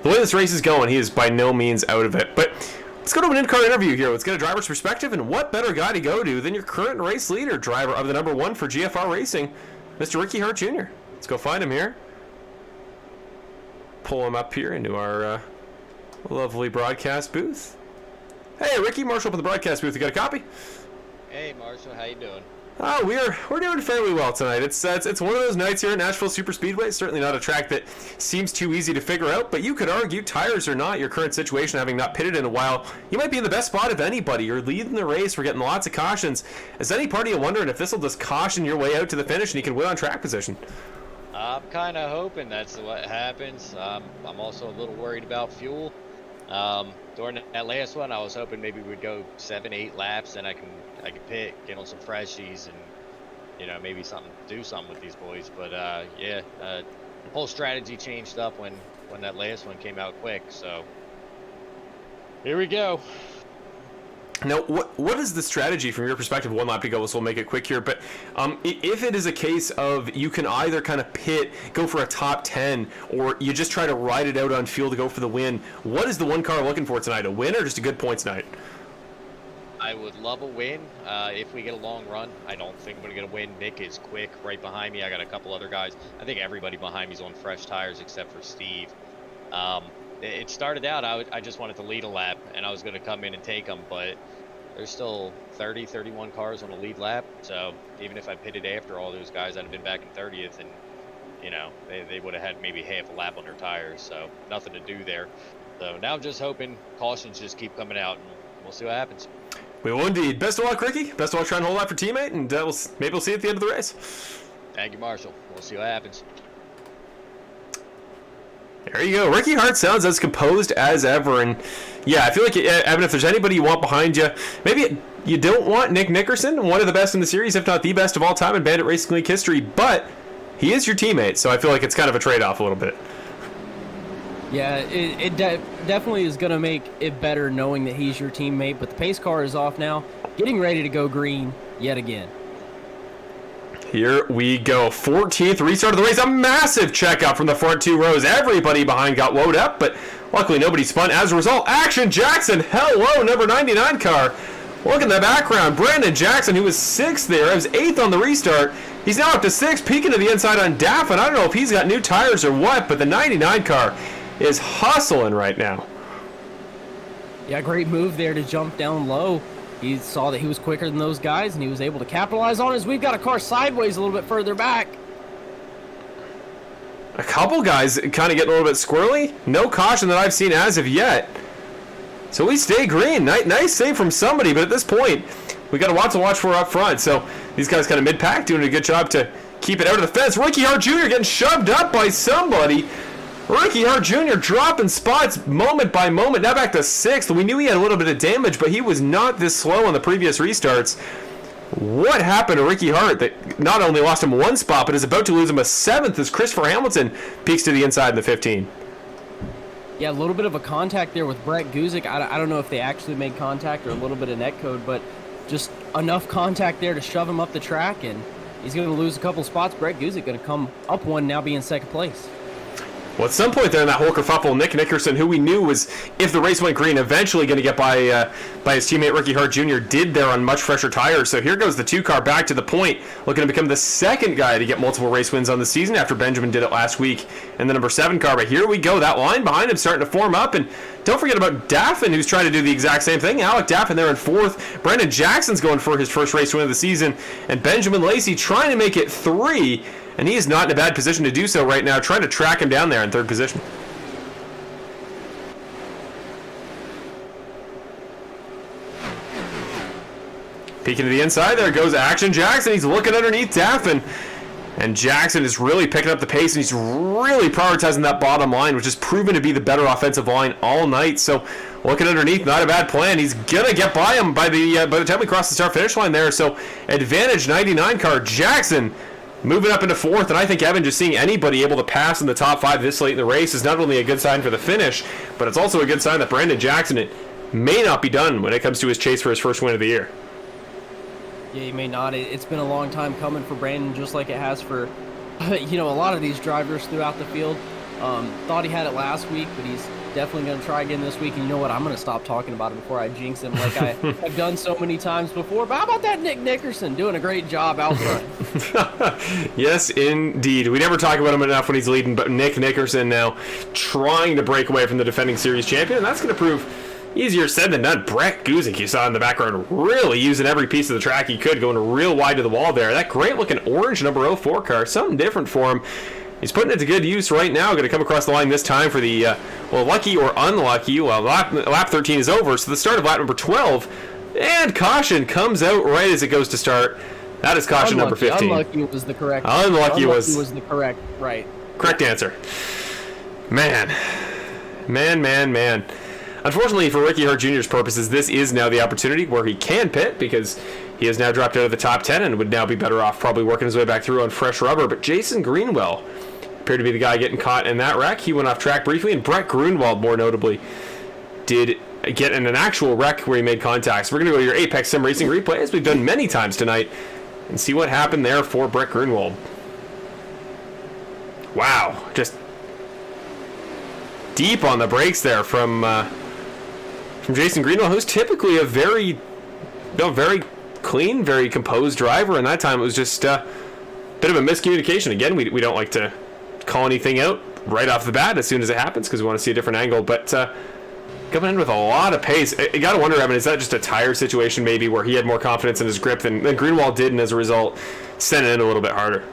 the way this race is going, he is by no means out of it. But let's go to an in-car interview here. Let's get a driver's perspective, and what better guy to go to than your current race leader, driver of the number 1 for GFR Racing, Mr. Ricky Hart Jr. Let's go find him here. Pull him up here into our lovely broadcast booth. Hey, Ricky, Marshall up in the broadcast booth. You got a copy? Hey, Marshall, how you doing? Oh, we're doing fairly well tonight. It's one of those nights here at Nashville Superspeedway. Certainly not a track that seems too easy to figure out, but you could argue, tires or not, your current situation, having not pitted in a while, you might be in the best spot of anybody. You're leading the race. We're getting lots of cautions. Is any part of you wondering if this will just caution your way out to the finish and you can win on track position? I'm kind of hoping that's what happens. I'm also a little worried about fuel. During that last one, I was hoping maybe we'd go 7-8 laps, and I could pit, get on some freshies, and maybe do something with these boys. But the whole strategy changed up when that last one came out quick. So here we go. Now, what is the strategy from your perspective? One lap to go, so we'll make it quick here. But if it is a case of you can either kind of pit, go for a top 10, or you just try to ride it out on fuel to go for the win, what is the one car looking for tonight? A win or just a good points night? I would love a win if we get a long run. I don't think we're going to get a win. Nick is quick right behind me. I got a couple other guys. I think everybody behind me is on fresh tires except for Steve. It started out, I just wanted to lead a lap, and I was going to come in and take them, but there's still 31 cars on the lead lap, so even if I pitted after all those guys, I'd have been back in 30th, and, they would have had maybe half a lap on their tires, so nothing to do there. So now I'm just hoping cautions just keep coming out, and we'll see what happens. We will indeed. Best of luck, Ricky. Best of luck trying to hold out for teammate, and maybe we'll see you at the end of the race. Thank you, Marshall. We'll see what happens. There you go. Ricky Hart sounds as composed as ever. And yeah, I feel like, Evan, if there's anybody you want behind you, maybe you don't want Nick Nickerson, one of the best in the series, if not the best of all time in Bandit Racing League history, but he is your teammate, so I feel like it's kind of a trade-off a little bit. Yeah, it definitely is going to make it better knowing that he's your teammate, but the pace car is off now, getting ready to go green yet again. Here we go. 14th restart of the race. A massive checkup from the front 2 rows. Everybody behind got woed up, but luckily nobody spun. As a result, Action Jackson, hello, number 99 car. Look in the background. Brandon Jackson, who was 6th there, was 8th on the restart. He's now up to 6th, peeking to the inside on Daffin. I don't know if he's got new tires or what, but the 99 car is hustling right now. Yeah, great move there to jump down low. He saw that he was quicker than those guys, and he was able to capitalize on it as we've got a car sideways a little bit further back. A couple guys kind of getting a little bit squirrely. No caution that I've seen as of yet. So we stay green. Nice save from somebody, but at this point, we got a lot to watch for up front. So these guys kind of mid-pack doing a good job to keep it out of the fence. Ricky Hart Jr. getting shoved up by somebody. Ricky Hart Jr. dropping spots moment by moment, now back to 6th. We knew he had a little bit of damage, but he was not this slow on the previous restarts. What happened to Ricky Hart that not only lost him one spot, but is about to lose him a 7th as Christopher Hamilton peeks to the inside in the 15? Yeah, a little bit of a contact there with Brett Guzik. I don't know if they actually made contact or a little bit of net code, but just enough contact there to shove him up the track, and he's going to lose a couple spots. Brett Guzik going to come up one, now be in second place. Well, at some point there in that whole kerfuffle, Nick Nickerson, who we knew was, if the race went green, eventually going to get by his teammate Ricky Hart Jr., did there on much fresher tires. So here goes the 2-car back to the point, looking to become the second guy to get multiple race wins on the season after Benjamin did it last week. And the number 7 car, but here we go. That line behind him starting to form up. And don't forget about Daffin, who's trying to do the exact same thing. Alec Daffin there in 4th. Brandon Jackson's going for his first race win of the season. And Benjamin Lacy trying to make it 3. And he is not in a bad position to do so right now, trying to track him down there in 3rd position. Peeking to the inside, there goes Action Jackson. He's looking underneath Daffin. And Jackson is really picking up the pace, and he's really prioritizing that bottom line, which has proven to be the better offensive line all night. So looking underneath, not a bad plan. He's going to get by him by the time we cross the start-finish line there. So advantage 99 car, Jackson moving up into 4th, and I think Evan, just seeing anybody able to pass in the top 5 this late in the race is not only a good sign for the finish, but it's also a good sign that Brandon Jackson, it may not be done when it comes to his chase for his first win of the year. Yeah, he may not. It's been a long time coming for Brandon, just like it has for, a lot of these drivers throughout the field. Thought he had it last week, but he's definitely going to try again this week. And you know what? I'm going to stop talking about him before I jinx him like I've done so many times before. But how about that Nick Nickerson doing a great job out front? Yes, indeed. We never talk about him enough when he's leading, but Nick Nickerson now trying to break away from the defending series champion, and that's going to prove easier said than done. Brett Guzik, you saw in the background, really using every piece of the track he could, going real wide to the wall there. That great-looking orange number 04 car, something different for him. He's putting it to good use right now. Going to come across the line this time for the, lucky or unlucky. Well, lap 13 is over, so the start of lap number 12. And caution comes out right as it goes to start. That is caution number 15. Unlucky was the correct. Unlucky was the correct, right. Correct answer. Man. Unfortunately for Ricky Hart Jr.'s purposes, this is now the opportunity where he can pit, because he has now dropped out of the top 10 and would now be better off probably working his way back through on fresh rubber. But Jason Greenwell appeared to be the guy getting caught in that wreck. He went off track briefly, and Brett Grunwald, more notably, did get in an actual wreck where he made contact. So we're going to go to your Apex Sim Racing replay, as we've done many times tonight, and see what happened there for Brett Grunwald. Wow, just deep on the brakes there from Jason Greenwell, who's typically a very clean, very composed driver, and that time it was just a bit of a miscommunication. Again, we don't like to call anything out right off the bat as soon as it happens, because we want to see a different angle, but coming in with a lot of pace. You got to wonder, Evan, is that just a tire situation maybe where he had more confidence in his grip than Greenwald did, and as a result sent it in a little bit harder?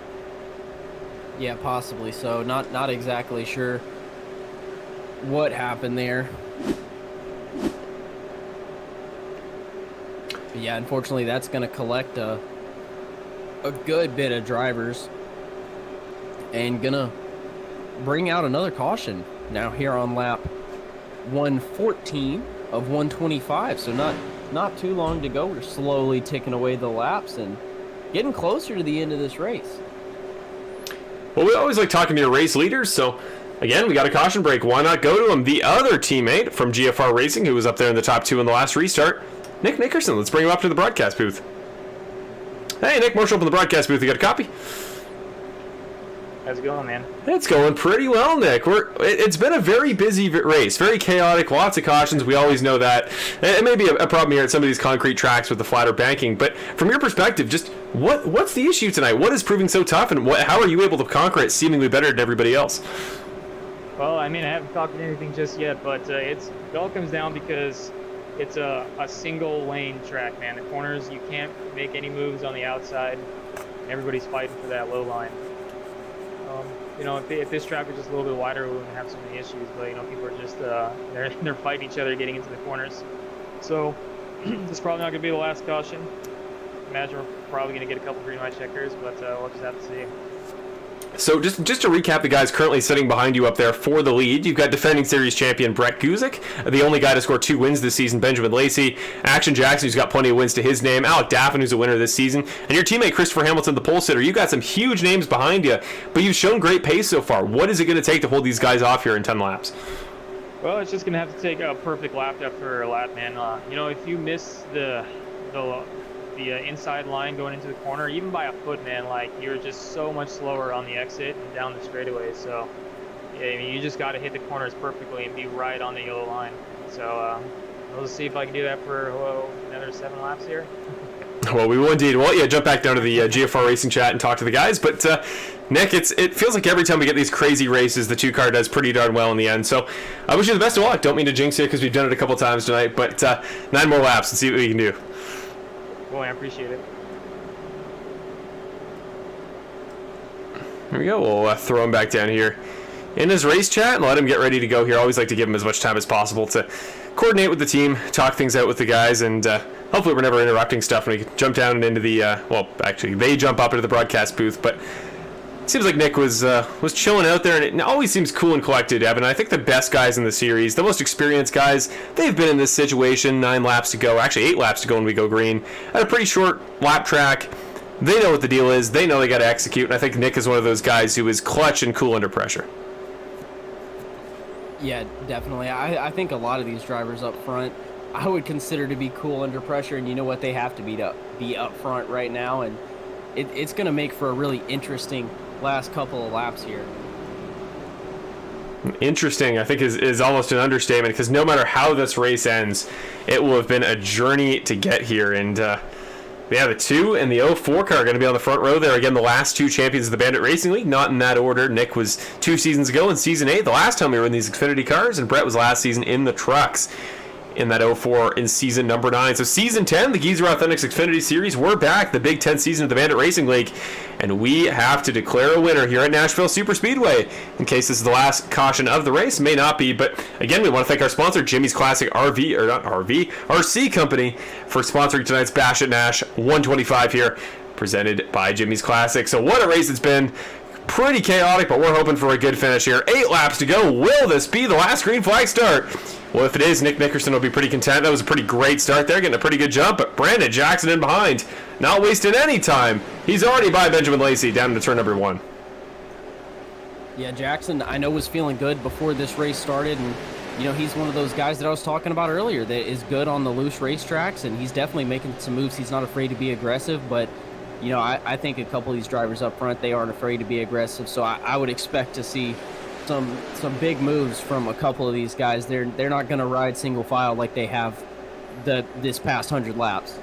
Yeah, possibly so. Not exactly sure what happened there. But yeah, unfortunately, that's going to collect a good bit of drivers and going to bring out another caution now here on lap 114 of 125. So not too long to go. We're slowly ticking away the laps and getting closer to the end of this race. Well, we always like talking to your race leaders, so again, we got a caution break. Why not go to him? The other teammate from GFR Racing, who was up there in the top 2 in the last restart, Nick Nickerson. Let's bring him up to the broadcast booth. Hey, Nick, Marshall up in the broadcast booth. You got a copy? How's it going, man? It's going pretty well, Nick. It's been a very busy race, very chaotic, lots of cautions. We always know that. It may be a problem here at some of these concrete tracks with the flatter banking, but from your perspective, just what's the issue tonight? What is proving so tough, and how are you able to conquer it seemingly better than everybody else? Well, I mean, I haven't talked anything just yet, but it all comes down because it's a single lane track, man. The corners, you can't make any moves on the outside. Everybody's fighting for that low line. If this track was just a little bit wider, we wouldn't have so many issues. But people are just they're fighting each other getting into the corners. So this is probably not going to be the last caution. Imagine we're probably going to get a couple green light checkers, but we'll just have to see. So just to recap the guys currently sitting behind you up there for the lead, you've got defending series champion Brett Guzik, the only guy to score 2 wins this season, Benjamin Lacy, Action Jackson, who's got plenty of wins to his name, Alec Daffin, who's a winner this season, and your teammate Christopher Hamilton, the pole sitter. You've got some huge names behind you, but you've shown great pace so far. What is it going to take to hold these guys off here in 10 laps? Well, it's just going to have to take a perfect lap after lap, man. You know, if you miss the inside line going into the corner, even by a foot, man, like, you're just so much slower on the exit and down the straightaway. So, yeah, I mean, you just got to hit the corners perfectly and be right on the yellow line. So, we'll see if I can do that for another 7 laps here. Well, we will indeed. Well, yeah, jump back down to the GFR Racing chat and talk to the guys. But, Nick, it feels like every time we get these crazy races, the 2-car does pretty darn well in the end. So I wish you the best of luck. Don't mean to jinx you because we've done it a couple times tonight. But 9 more laps and see what we can do. Boy, I appreciate it. Here we go. We'll throw him back down here in his race chat and let him get ready to go here. Always like to give him as much time as possible to coordinate with the team, talk things out with the guys, and hopefully we're never interrupting stuff when we can jump down and into the, well, actually, they jump up into the broadcast booth, but it seems like Nick was chilling out there, and it always seems cool and collected, Evan. I think the best guys in the series, the most experienced guys, they've been in this situation, 9 laps to go, actually 8 laps to go when we go green, at a pretty short lap track. They know what the deal is. They know they got to execute, and I think Nick is one of those guys who is clutch and cool under pressure. Yeah, definitely. I think a lot of these drivers up front, I would consider to be cool under pressure, and you know what? They have to be up front right now, and it's going to make for a really interesting last couple of laps here. Interesting, I think, is almost an understatement, because no matter how this race ends, it will have been a journey to get here. And yeah, the 2 and the 04 car are going to be on the front row there. Again, the last 2 champions of the Bandit Racing League, not in that order. Nick was 2 seasons ago in Season 8, the last time we were in these Xfinity cars, and Brett was last season in the trucks in that 04 in season number 9. So season 10, the Geezer Authentics Xfinity Series, we're back, the Big 10 season of the Bandit Racing League, and we have to declare a winner here at Nashville Superspeedway. In case this is the last caution of the race, may not be, but again, we want to thank our sponsor, Jimmy's Classic RC Company, for sponsoring tonight's Bash at Nash 125 here, presented by Jimmy's Classic. So what a race it's been. Pretty chaotic, but we're hoping for a good finish here. 8 laps to go. Will this be the last green flag start? Well, if it is, Nick Nickerson will be pretty content. That was a pretty great start there, getting a pretty good jump, but Brandon Jackson in behind, not wasting any time. He's already by Benjamin Lacy down into turn number 1. Yeah, Jackson, I know, was feeling good before this race started, and you know, he's one of those guys that I was talking about earlier that is good on the loose racetracks, and he's definitely making some moves. He's not afraid to be aggressive, but you know, I think a couple of these drivers up front, they aren't afraid to be aggressive, so I would expect to see some big moves from a couple of these guys. They're not going to ride single file like they have this past 100 laps.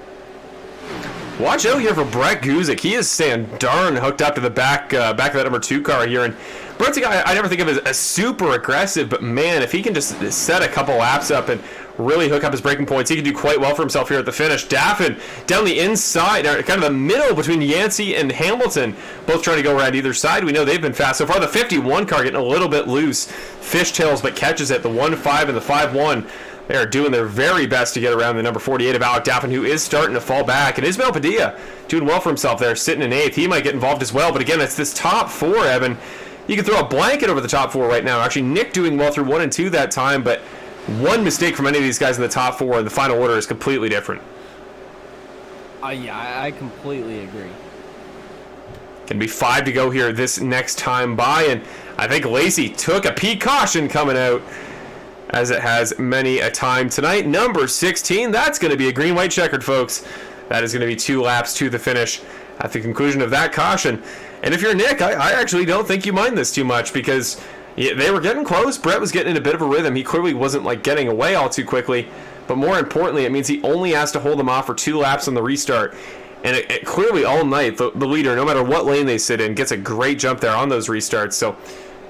Watch out here for Brett Guzik. He is staying darn hooked up to the back of that number 2 car here, and Brett's a guy I never think of as super aggressive, but man, if he can just set a couple laps up and really hook up his braking points, he can do quite well for himself here at the finish. Daffin down the inside, kind of the middle between Yancey and Hamilton, both trying to go around either side. We know they've been fast so far. The 51 car getting a little bit loose, fishtails, but catches it. The 1.5 and the 5.1. They are doing their very best to get around the number 48 of Alec Daffin, who is starting to fall back. And Ismael Padilla doing well for himself there, sitting in 8th. He might get involved as well. But again, it's this top 4, Evan. You can throw a blanket over the top 4 right now. Actually, Nick doing well through 1 and 2 that time, but one mistake from any of these guys in the top 4 and the final order is completely different. Yeah, I completely agree. Can be 5 to go here this next time by, and I think Lacy took a P caution coming out, as it has many a time tonight. Number 16, that's going to be a green-white checkered, folks. That is going to be 2 laps to the finish at the conclusion of that caution. And if you're Nick, I actually don't think you mind this too much, because they were getting close. Brett was getting in a bit of a rhythm. He clearly wasn't like getting away all too quickly, but more importantly, it means he only has to hold them off for 2 laps on the restart. And it clearly all night, the leader, no matter what lane they sit in, gets a great jump there on those restarts. So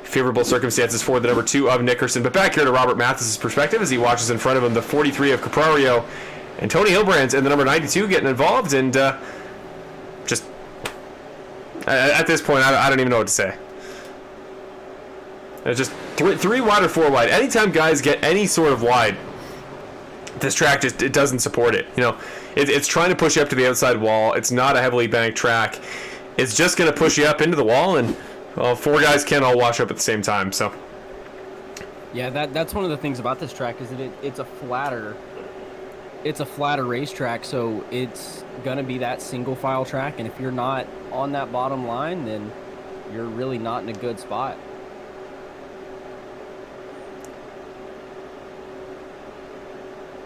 favorable circumstances for the number 2 of Nickerson. But back here to Robert Mathis' perspective as he watches in front of him the 43 of Caprario and Tony Hilbrand's and the number 92 getting involved. And just at this point, I don't even know what to say. It's just 3 wide or 4 wide. Anytime guys get any sort of wide, this track just it doesn't support it. You know, it's trying to push you up to the outside wall. It's not a heavily banked track. It's just going to push you up into the wall, and Well, 4 guys can't all wash up at the same time, so. Yeah, that's one of the things about this track is that it's a flatter racetrack, so it's gonna be that single file track, and if you're not on that bottom line, then you're really not in a good spot.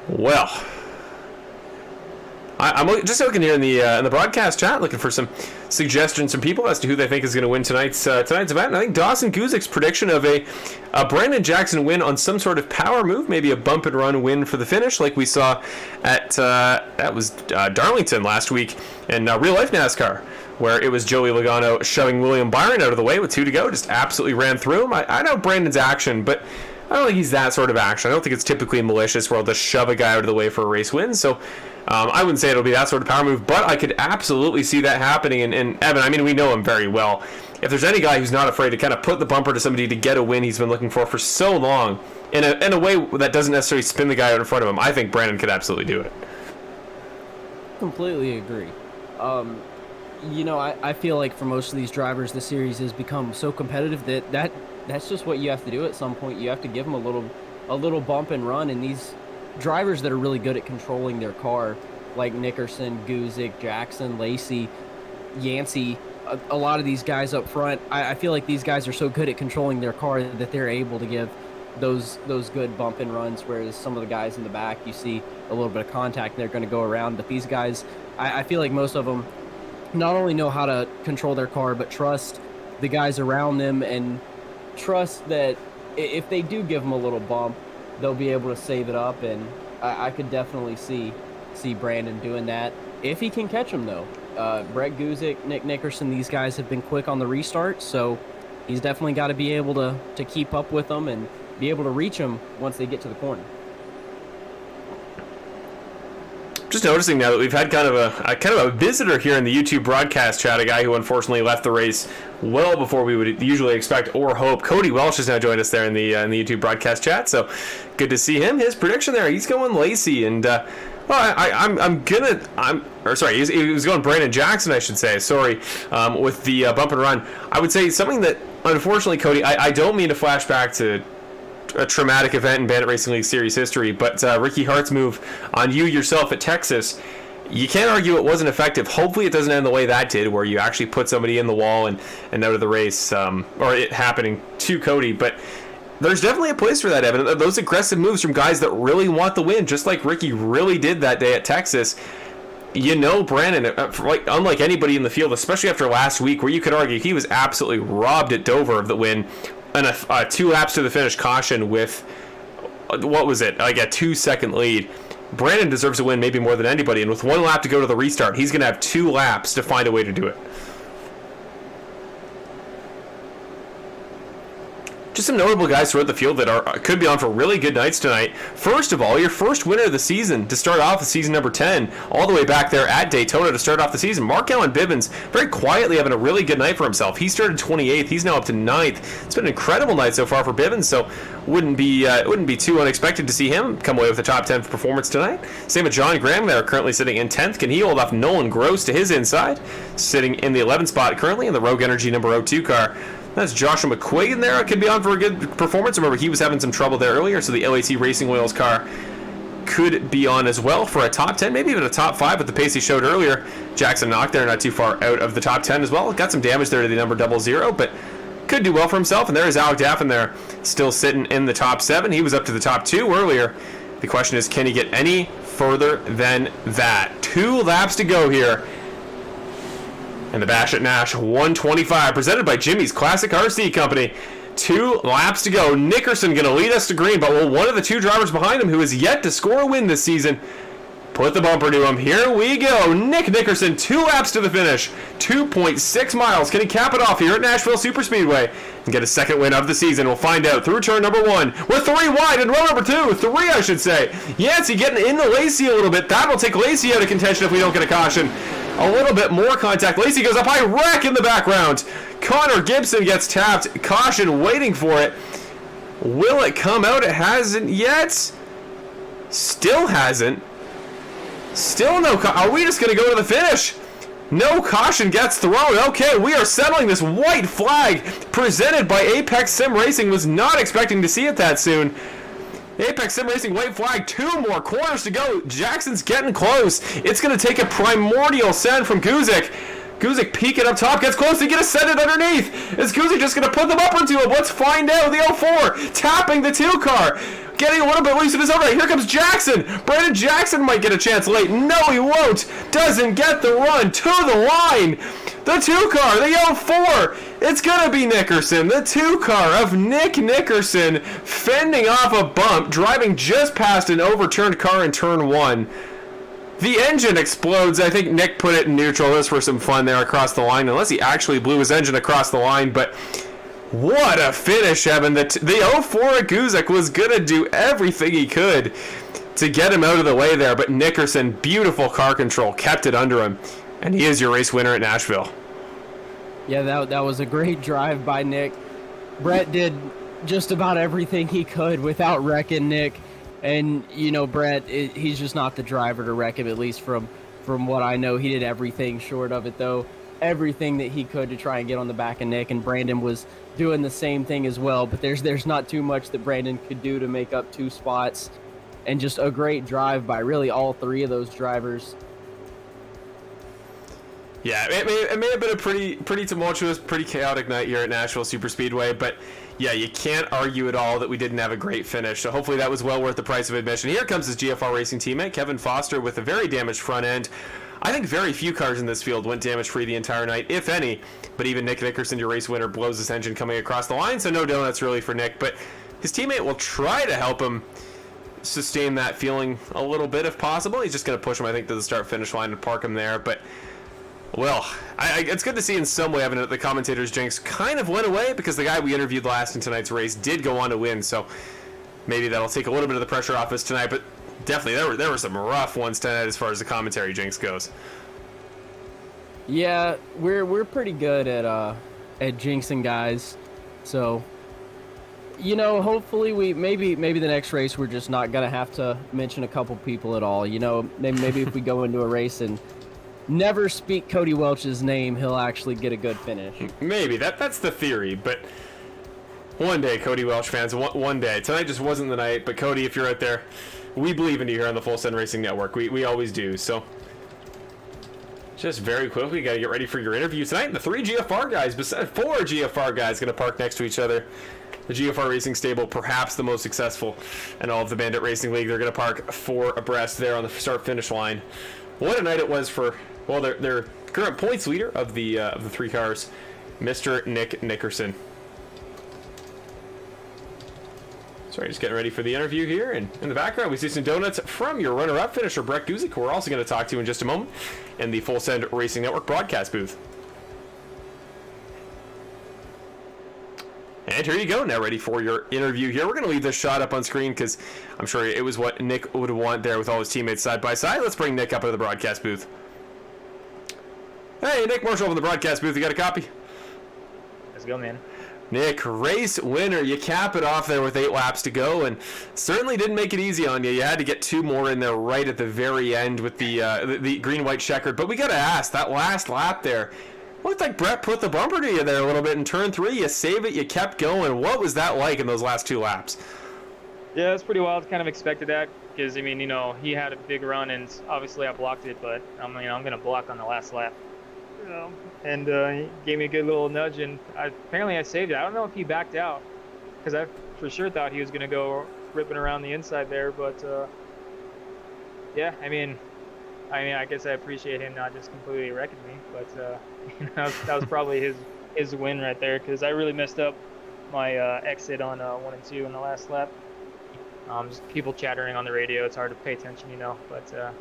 Well, I'm just looking here in the broadcast chat, looking for some suggestions from people as to who they think is going to win tonight's event. And I think Dawson Guzik's prediction of a Brandon Jackson win on some sort of power move, maybe a bump and run win for the finish, like we saw at Darlington last week in real life NASCAR, where it was Joey Logano shoving William Byron out of the way with 2 to go, just absolutely ran through him. I know Brandon's action, but I don't think he's that sort of action. I don't think it's typically malicious where I'll just shove a guy out of the way for a race win. So I wouldn't say it'll be that sort of power move, but I could absolutely see that happening. And Evan, I mean, we know him very well. If there's any guy who's not afraid to kind of put the bumper to somebody to get a win he's been looking for so long, in a way that doesn't necessarily spin the guy out in front of him, I think Brandon could absolutely do it. Completely agree. I feel like for most of these drivers, the series has become so competitive that's just what you have to do at some point. You have to give them a little bump and run, and these drivers that are really good at controlling their car, like Nickerson, Guzik, Jackson, Lacy, Yancey, a lot of these guys up front, I feel like these guys are so good at controlling their car that they're able to give those good bump and runs, whereas some of the guys in the back, you see a little bit of contact and they're going to go around. But these guys, I feel like most of them not only know how to control their car, but trust the guys around them and trust that if they do give them a little bump, they'll be able to save it up. And I could definitely see Brandon doing that if he can catch him, though. Brett Guzik, Nick Nickerson, these guys have been quick on the restart, so he's definitely got to be able to keep up with them and be able to reach them once they get to the corner. Just noticing now that we've had kind of a visitor here in the YouTube broadcast chat, a guy who unfortunately left the race well before we would usually expect or hope. Cody Welch has now joined us there in the YouTube broadcast chat, so good to see him. His prediction there, he's going Lacy, and he was going Brandon Jackson, I should say. Sorry, with the bump and run. I would say something that, unfortunately, Cody, I don't mean to flash back to a traumatic event in Bandit Racing League series history, but Ricky Hart's move on you yourself at Texas, you can't argue it wasn't effective. Hopefully it doesn't end the way that did, where you actually put somebody in the wall and out of the race, or it happening to Cody. But there's definitely a place for that, Evan. Those aggressive moves from guys that really want the win, just like Ricky really did that day at Texas. Brandon, unlike anybody in the field, especially after last week, where you could argue he was absolutely robbed at Dover of the win, and a 2 laps to the finish caution with, what was it, like a 2-second lead. Brandon deserves a win maybe more than anybody, and with 1 lap to go to the restart, he's going to have 2 laps to find a way to do it. Just some notable guys throughout the field that could be on for really good nights tonight. First of all, your first winner of the season to start off the season number 10, all the way back there at Daytona to start off the season. Mark-Allen Bibbins very quietly having a really good night for himself. He started 28th. He's now up to 9th. It's been an incredible night so far for Bibbins, so wouldn't be too unexpected to see him come away with a top 10 performance tonight. Same with John Graham there, currently sitting in 10th. Can he hold off Nolan Gross to his inside? Sitting in the 11th spot currently in the Rogue Energy number 02 car. That's Joshua McQuaid there. Could be on for a good performance. Remember, he was having some trouble there earlier, so the Lacy Racing Wheels car could be on as well for a top 10, maybe even a top 5 with the pace he showed earlier. Jackson Knock there, not too far out of the top 10 as well. Got some damage there to the number 00, but could do well for himself. And there is Alec Daffin there, still sitting in the top 7. He was up to the top 2 earlier. The question is, can he get any further than that? 2 laps to go here. And the Bash at Nash 125, presented by Jimmy's Classic RC Company. 2 laps to go. Nickerson going to lead us to green, but will one of the 2 drivers behind him who has yet to score a win this season put the bumper to him? Here we go. Nick Nickerson, 2 laps to the finish. 2.6 miles. Can he cap it off here at Nashville Superspeedway and get a second win of the season? We'll find out through turn number 1. With 3 wide and row number 2. 3, I should say. Yancey getting in the Lacy a little bit. That'll take Lacy out of contention if we don't get a caution. A little bit more contact. Lacy goes up high. Wreck in the background. Connor Gibson gets tapped. Caution waiting for it. Will it come out? It hasn't yet. Still hasn't. Still no. Are we just going to go to the finish? No caution gets thrown. Okay, we are settling this white flag presented by Apex Sim Racing. Was not expecting to see it that soon. Apex Sim Racing white flag, 2 more corners to go. Jackson's getting close. It's going to take a primordial send from Guzik. Guzik peeking up top, gets close to get a send it underneath. Is Guzik just going to put them up into him? Let's find out. The 04 tapping the 2 car. Getting a little bit loose in his own right. Here comes Jackson. Brandon Jackson might get a chance late. No, he won't. Doesn't get the run to the line. The 2 car, the 04. It's going to be Nickerson. The 2 car of Nick Nickerson fending off a bump, driving just past an overturned car in turn 1. The engine explodes. I think Nick put it in neutral just for some fun there across the line, unless he actually blew his engine across the line, but what a finish, Evan. The 04 at Guzik was going to do everything he could to get him out of the way there, but Nickerson, beautiful car control, kept it under him, and he is your race winner at Nashville. Yeah, that was a great drive by Nick. Brett did just about everything he could without wrecking Nick, and, you know, Brett, he's just not the driver to wreck him, at least from what I know. He did everything short of it, though. Everything that he could to try and get on the back of Nick, and Brandon was doing the same thing as well, but there's not too much that Brandon could do to make up 2 spots, and just a great drive by really all 3 of those drivers. Yeah, it may have been a pretty tumultuous, pretty chaotic night here at Nashville Superspeedway, but yeah, you can't argue at all that we didn't have a great finish, so hopefully that was well worth the price of admission. Here comes his GFR Racing teammate, Kevin Foster, with a very damaged front end. I think very few cars in this field went damage-free the entire night, if any, but even Nick Nickerson, your race winner, blows his engine coming across the line, so no donuts really for Nick, but his teammate will try to help him sustain that feeling a little bit if possible. He's just going to push him, I think, to the start-finish line and park him there, but well, it's good to see in some way, Evan, that the commentator's jinx kind of went away, because the guy we interviewed last in tonight's race did go on to win, so maybe that'll take a little bit of the pressure off us tonight, but definitely there were some rough ones tonight as far as the commentary jinx goes. Yeah, we're pretty good at jinxing guys, so, you know, hopefully maybe the next race we're just not gonna have to mention a couple people at all. You know, maybe if we go into a race and never speak Cody Welch's name, he'll actually get a good finish. Maybe that's the theory, but one day, Cody Welch fans, one day. Tonight just wasn't the night, but Cody, if you're out there, we believe in you here on the Full Send Racing Network. We always do. So just very quickly, got to get ready for your interview tonight. The 4 GFR guys going to park next to each other. The GFR Racing stable, perhaps the most successful in all of the Bandit Racing League. They're going to park 4 abreast there on the start-finish line. What a night it was for, well, their current points leader of the 3 cars, Mr. Nick Nickerson. Sorry, just getting ready for the interview here. And in the background, we see some donuts from your runner-up finisher, Brett Guzik, who we're also going to talk to in just a moment in the Full Send Racing Network broadcast booth. And here you go, now ready for your interview here. We're going to leave this shot up on screen because I'm sure it was what Nick would want there with all his teammates side by side. Let's bring Nick up into the broadcast booth. Hey, Nick Marshall in the broadcast booth. You got a copy? Let's go, man. Nick, race winner. You cap it off there with 8 laps to go, and certainly didn't make it easy on you. You had to get 2 more in there right at the very end with the green-white checkered. But we got to ask, that last lap there, looked like Brett put the bumper to you there a little bit in turn 3. You save it, you kept going. What was that like in those last 2 laps? Yeah, it's pretty wild. Kind of expected that because, I mean, you know, he had a big run, and obviously I blocked it, but I'm going to block on the last lap. You know, and he gave me a good little nudge, and apparently I saved it. I don't know if he backed out because I for sure thought he was going to go ripping around the inside there, but yeah, I mean, I guess I appreciate him not just completely wrecking me, but you know, that was probably his win right there because I really messed up my exit on 1 and 2 in the last lap. Just people chattering on the radio, it's hard to pay attention, you know, but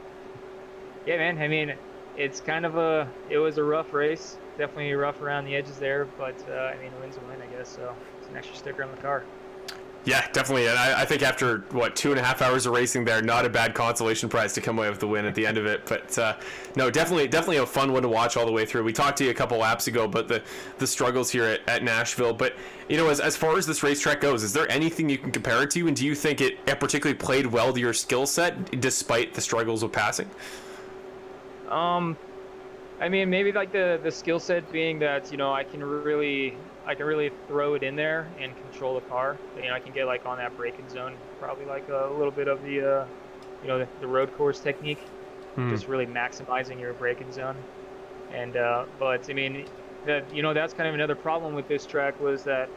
yeah, man, I mean, it's kind of it was a rough race, definitely rough around the edges there, but I mean, a win's a win, I guess, so it's an extra sticker on the car. Yeah, definitely. And I think after, 2.5 hours of racing there, not a bad consolation prize to come away with the win at the end of it. But no, definitely a fun one to watch all the way through. We talked to you a couple laps ago about the struggles here at Nashville. But, you know, as far as this racetrack goes, is there anything you can compare it to? And do you think it particularly played well to your skill set despite the struggles of passing? I I mean, maybe like the skill set being that, you know, I can really throw it in there and control the car. You know, I can get like on that braking zone, probably like a little bit of the, you know, the road course technique, just really maximizing your braking zone. And but I mean, that, you know, that's kind of another problem with this track was that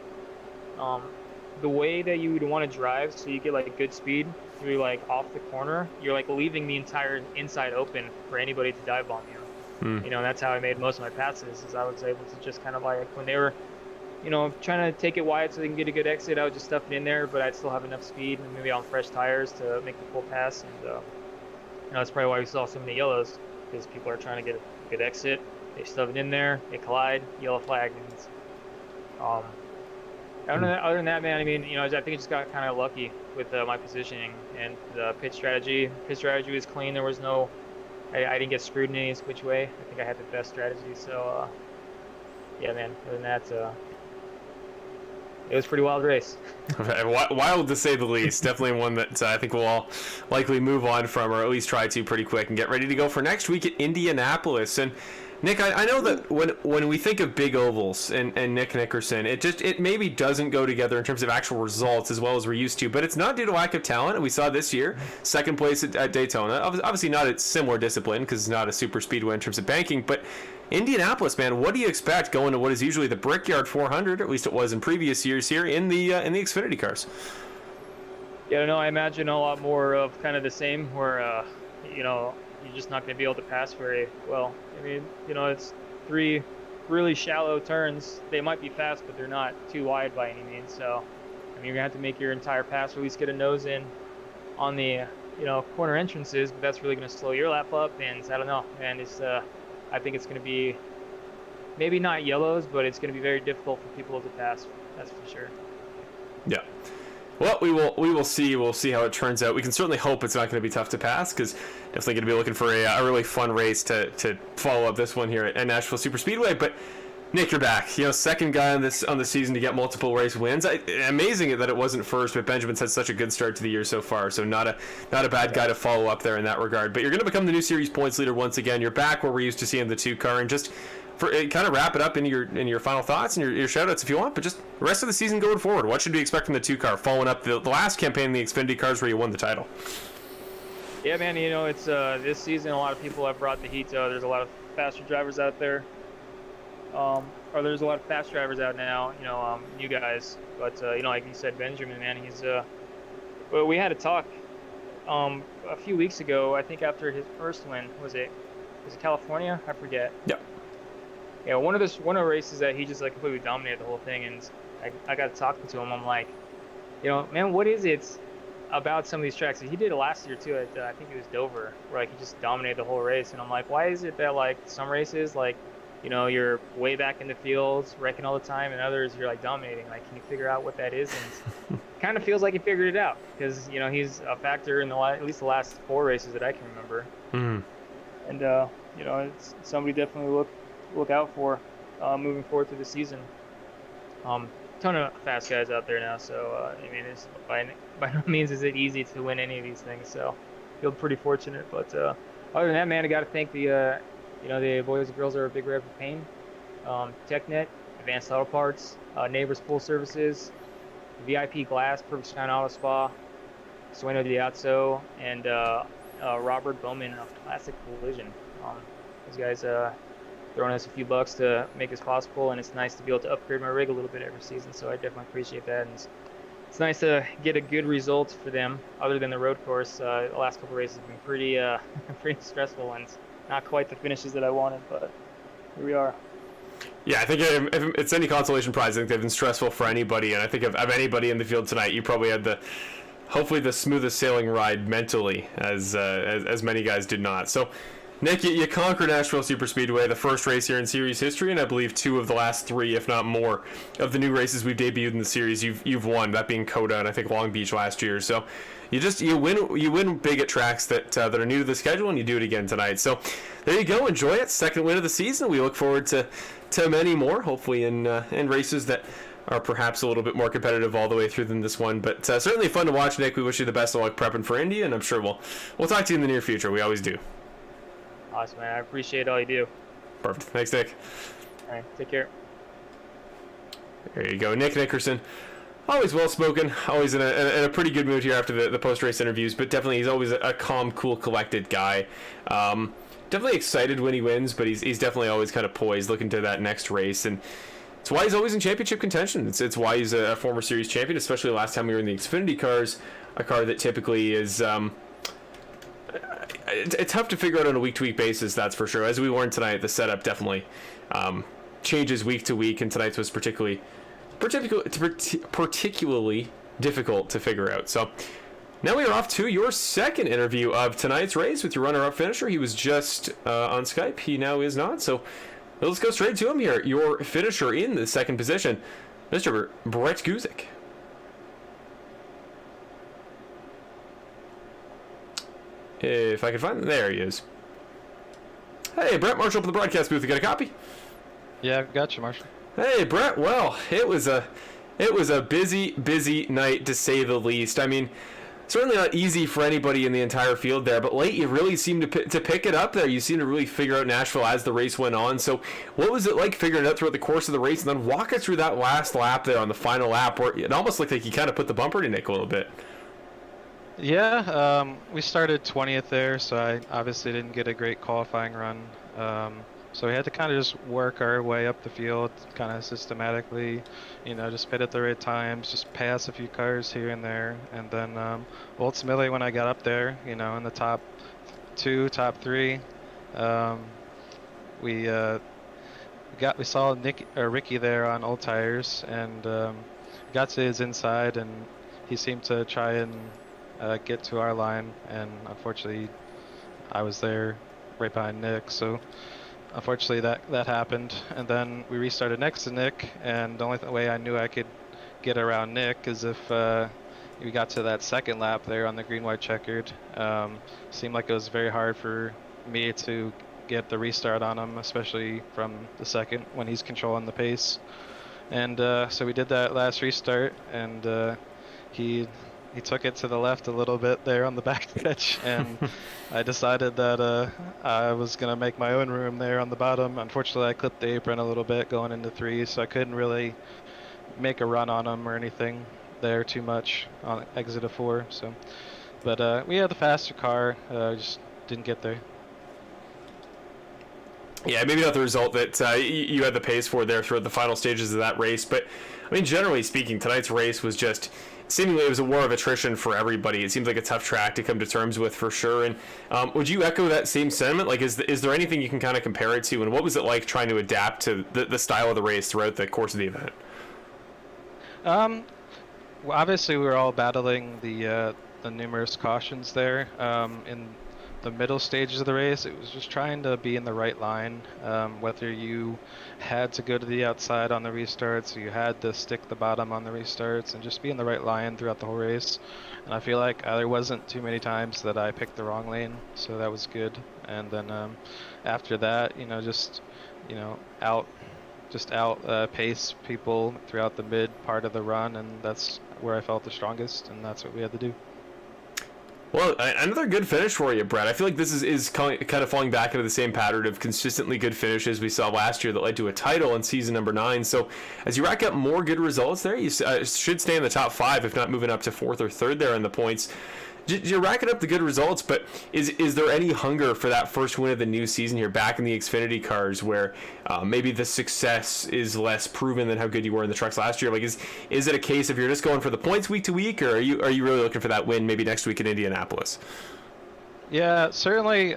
the way that you would want to drive, so you get like good speed, you're like off the corner, you're like leaving the entire inside open for anybody to dive bomb you. You know, that's how I made most of my passes, is I was able to just kind of like, when they were, you know, trying to take it wide so they can get a good exit, I would just stuff it in there, but I'd still have enough speed and maybe on fresh tires to make the full pass. And you know, that's probably why we saw so many yellows, because people are trying to get a good exit. They stuff it in there, they collide, yellow flag. And other than that, man, I mean, you know, I think I just got kind of lucky with my positioning and the pit strategy. Pit strategy was clean. There was no, I didn't get screwed in any which way. I think I had the best strategy. So, yeah, man, other than that, it was a pretty wild race. Wild to say the least. Definitely one that I think we'll all likely move on from, or at least try to pretty quick, and get ready to go for next week at Indianapolis. And Nick, I know that when we think of big ovals and Nick Nickerson, it maybe doesn't go together in terms of actual results as well as we're used to, but it's not due to lack of talent. And we saw this year, second place at Daytona. Obviously not a similar discipline because it's not a super speedway in terms of banking, but Indianapolis, man, what do you expect going to what is usually the Brickyard 400, at least it was in previous years here, in the Xfinity cars? Yeah, no, I imagine a lot more of kind of the same, where, you know, you're just not going to be able to pass very well. I mean, you know, it's 3 really shallow turns. They might be fast, but they're not too wide by any means. So, I mean, you're going to have to make your entire pass, or at least get a nose in on the, you know, corner entrances, but that's really going to slow your lap up. And I don't know, and it's, I think it's going to be maybe not yellows, but it's going to be very difficult for people to pass. That's for sure. Yeah. Well, we will see. We'll see how it turns out. We can certainly hope it's not going to be tough to pass, because definitely going to be looking for a really fun race to follow up this one here at Nashville Superspeedway. But Nick, you're back. You know, second guy on the season to get multiple race wins. Amazing that it wasn't first, but Benjamin's had such a good start to the year so far. So not a bad guy to follow up there in that regard. But you're going to become the new series points leader once again. You're back where we're used to seeing the 2-car, and just for kind of wrap it up in your final thoughts and your shout outs if you want, but just the rest of the season going forward, what should we expect from the 2-car following up the last campaign in the Xfinity cars where you won the title? Yeah, man, you know, it's this season a lot of people have brought the heat. There's a lot of faster drivers out there, or there's a lot of fast drivers out now, you know, new guys. But you know, like you said, Benjamin, man, he's well, we had a talk a few weeks ago, I think after his first win. Was it California? I forget. Yeah. Yeah, one of the races that he just like completely dominated the whole thing, and I got talking to him. I'm like, you know, man, what is it about some of these tracks? He did it last year too. At I think it was Dover, where like he just dominated the whole race. And I'm like, why is it that like some races, like, you know, you're way back in the fields, wrecking all the time, and others you're like dominating? Like, can you figure out what that is? And kind of feels like he figured it out, because you know he's a factor in at least the last 4 races that I can remember. Mm-hmm. And you know, it's somebody definitely look out for moving forward through the season. Ton of fast guys out there now, so I mean, it's by no means is it easy to win any of these things. So feel pretty fortunate. But other than that, man, I got to thank the you know, the boys and girls are a big red for pain, TechNet, Advanced Auto Parts, Neighbors Pool Services, VIP Glass, Perfect Shine Auto Spa, Sueno Diazzo, and Robert Bowman of Classic Collision. Those guys throwing us a few bucks to make this possible, and it's nice to be able to upgrade my rig a little bit every season, so I definitely appreciate that. And it's nice to get a good result for them, other than the road course. The last couple races have been pretty pretty stressful, and not quite the finishes that I wanted, but here we are. Yeah, I think if it's any consolation prize, I think they've been stressful for anybody, and I think of anybody in the field tonight, you probably had hopefully the smoothest sailing ride mentally, as many guys did not. So, Nick, you conquered Nashville Superspeedway, the first race here in series history, and I believe 2 of the last 3, if not more, of the new races we've debuted in the series you've won, that being Coda and I think Long Beach last year. So you win big at tracks that are new to the schedule, and you do it again tonight. So there you go, enjoy it. Second win of the season. We look forward to many more, hopefully in races that are perhaps a little bit more competitive all the way through than this one. But certainly fun to watch, Nick. We wish you the best of luck prepping for Indy, and I'm sure we'll talk to you in the near future. We always do. Awesome, man. I appreciate all you do. Perfect. Thanks, Nick. All right, take care. There you go. Nick Nickerson. Always well-spoken, always in a pretty good mood here after the post-race interviews, but definitely he's always a calm, cool, collected guy. Definitely excited when he wins, but he's definitely always kind of poised, looking to that next race, and it's why he's always in championship contention. It's why he's a former series champion, especially last time we were in the Xfinity cars, a car that typically is... it's tough to figure out on a week-to-week basis, that's for sure. As we learned tonight, the setup definitely changes week to week, and tonight's was particularly difficult to figure out. So now we are off to your second interview of tonight's race with your runner-up finisher. He was just on Skype. He now is not. So let's go straight to him here. Your finisher in the second position, Mr. Brett Guzik. If I can find him. There he is. Hey, Brett, Marshall up in the broadcast booth. You got a copy? Yeah, gotcha, Marshall. Hey, Brett. Well, it was a busy night, to say the least. I mean, certainly not easy for anybody in the entire field there, but late you really seemed to pick it up there. You seemed to really figure out Nashville as the race went on. So what was it like figuring it out throughout the course of the race? And then walk us through that last lap there on the final lap, where it almost looked like you kind of put the bumper to Nick a little bit. Yeah, we started 20th there, so I obviously didn't get a great qualifying run. So we had to kind of just work our way up the field kind of systematically, just pit at the right times, just pass a few cars here and there. And then ultimately when I got up there, in the top 2, top 3, we saw Ricky there on old tires, and got to his inside, and he seemed to try and get to our line, and unfortunately I was there right behind Nick, so unfortunately that happened. And then we restarted next to Nick, and the only way I knew I could get around Nick is if we got to that second lap there on the green white checkered. Seemed like it was very hard for me to get the restart on him, especially from the second when he's controlling the pace. And so we did that last restart, and he took it to the left a little bit there on the back stretch, and I decided that I was going to make my own room there on the bottom. Unfortunately, I clipped the apron a little bit going into 3, so I couldn't really make a run on him or anything there too much on exit of 4. So, but we had the faster car, just didn't get there. Yeah, maybe not the result that you had the pace for there throughout the final stages of that race, but I mean, generally speaking, tonight's race was just seemingly it was a war of attrition for everybody. It seems like a tough track to come to terms with for sure. And would you echo that same sentiment? Like, is there anything you can kind of compare it to? And what was it like trying to adapt to the style of the race throughout the course of the event? Well, obviously we were all battling the numerous cautions there. In the middle stages of the race, it was just trying to be in the right line, whether you had to go to the outside on the restarts or you had to stick the bottom on the restarts, and just be in the right line throughout the whole race. And I feel like there wasn't too many times that I picked the wrong lane, so that was good. And then after that, just out pace people throughout the mid part of the run, and that's where I felt the strongest, and that's what we had to do. Well, another good finish for you, Brett. I feel like this is kind of falling back into the same pattern of consistently good finishes we saw last year that led to a title in season number 9. So as you rack up more good results there, you should stay in the top 5, if not moving up to 4th or 3rd there in the points. You're racking up the good results, but is there any hunger for that first win of the new season here back in the Xfinity cars, where maybe the success is less proven than how good you were in the trucks last year? Like, is it a case of you're just going for the points week to week, or are you really looking for that win maybe next week in Indianapolis? Yeah, certainly.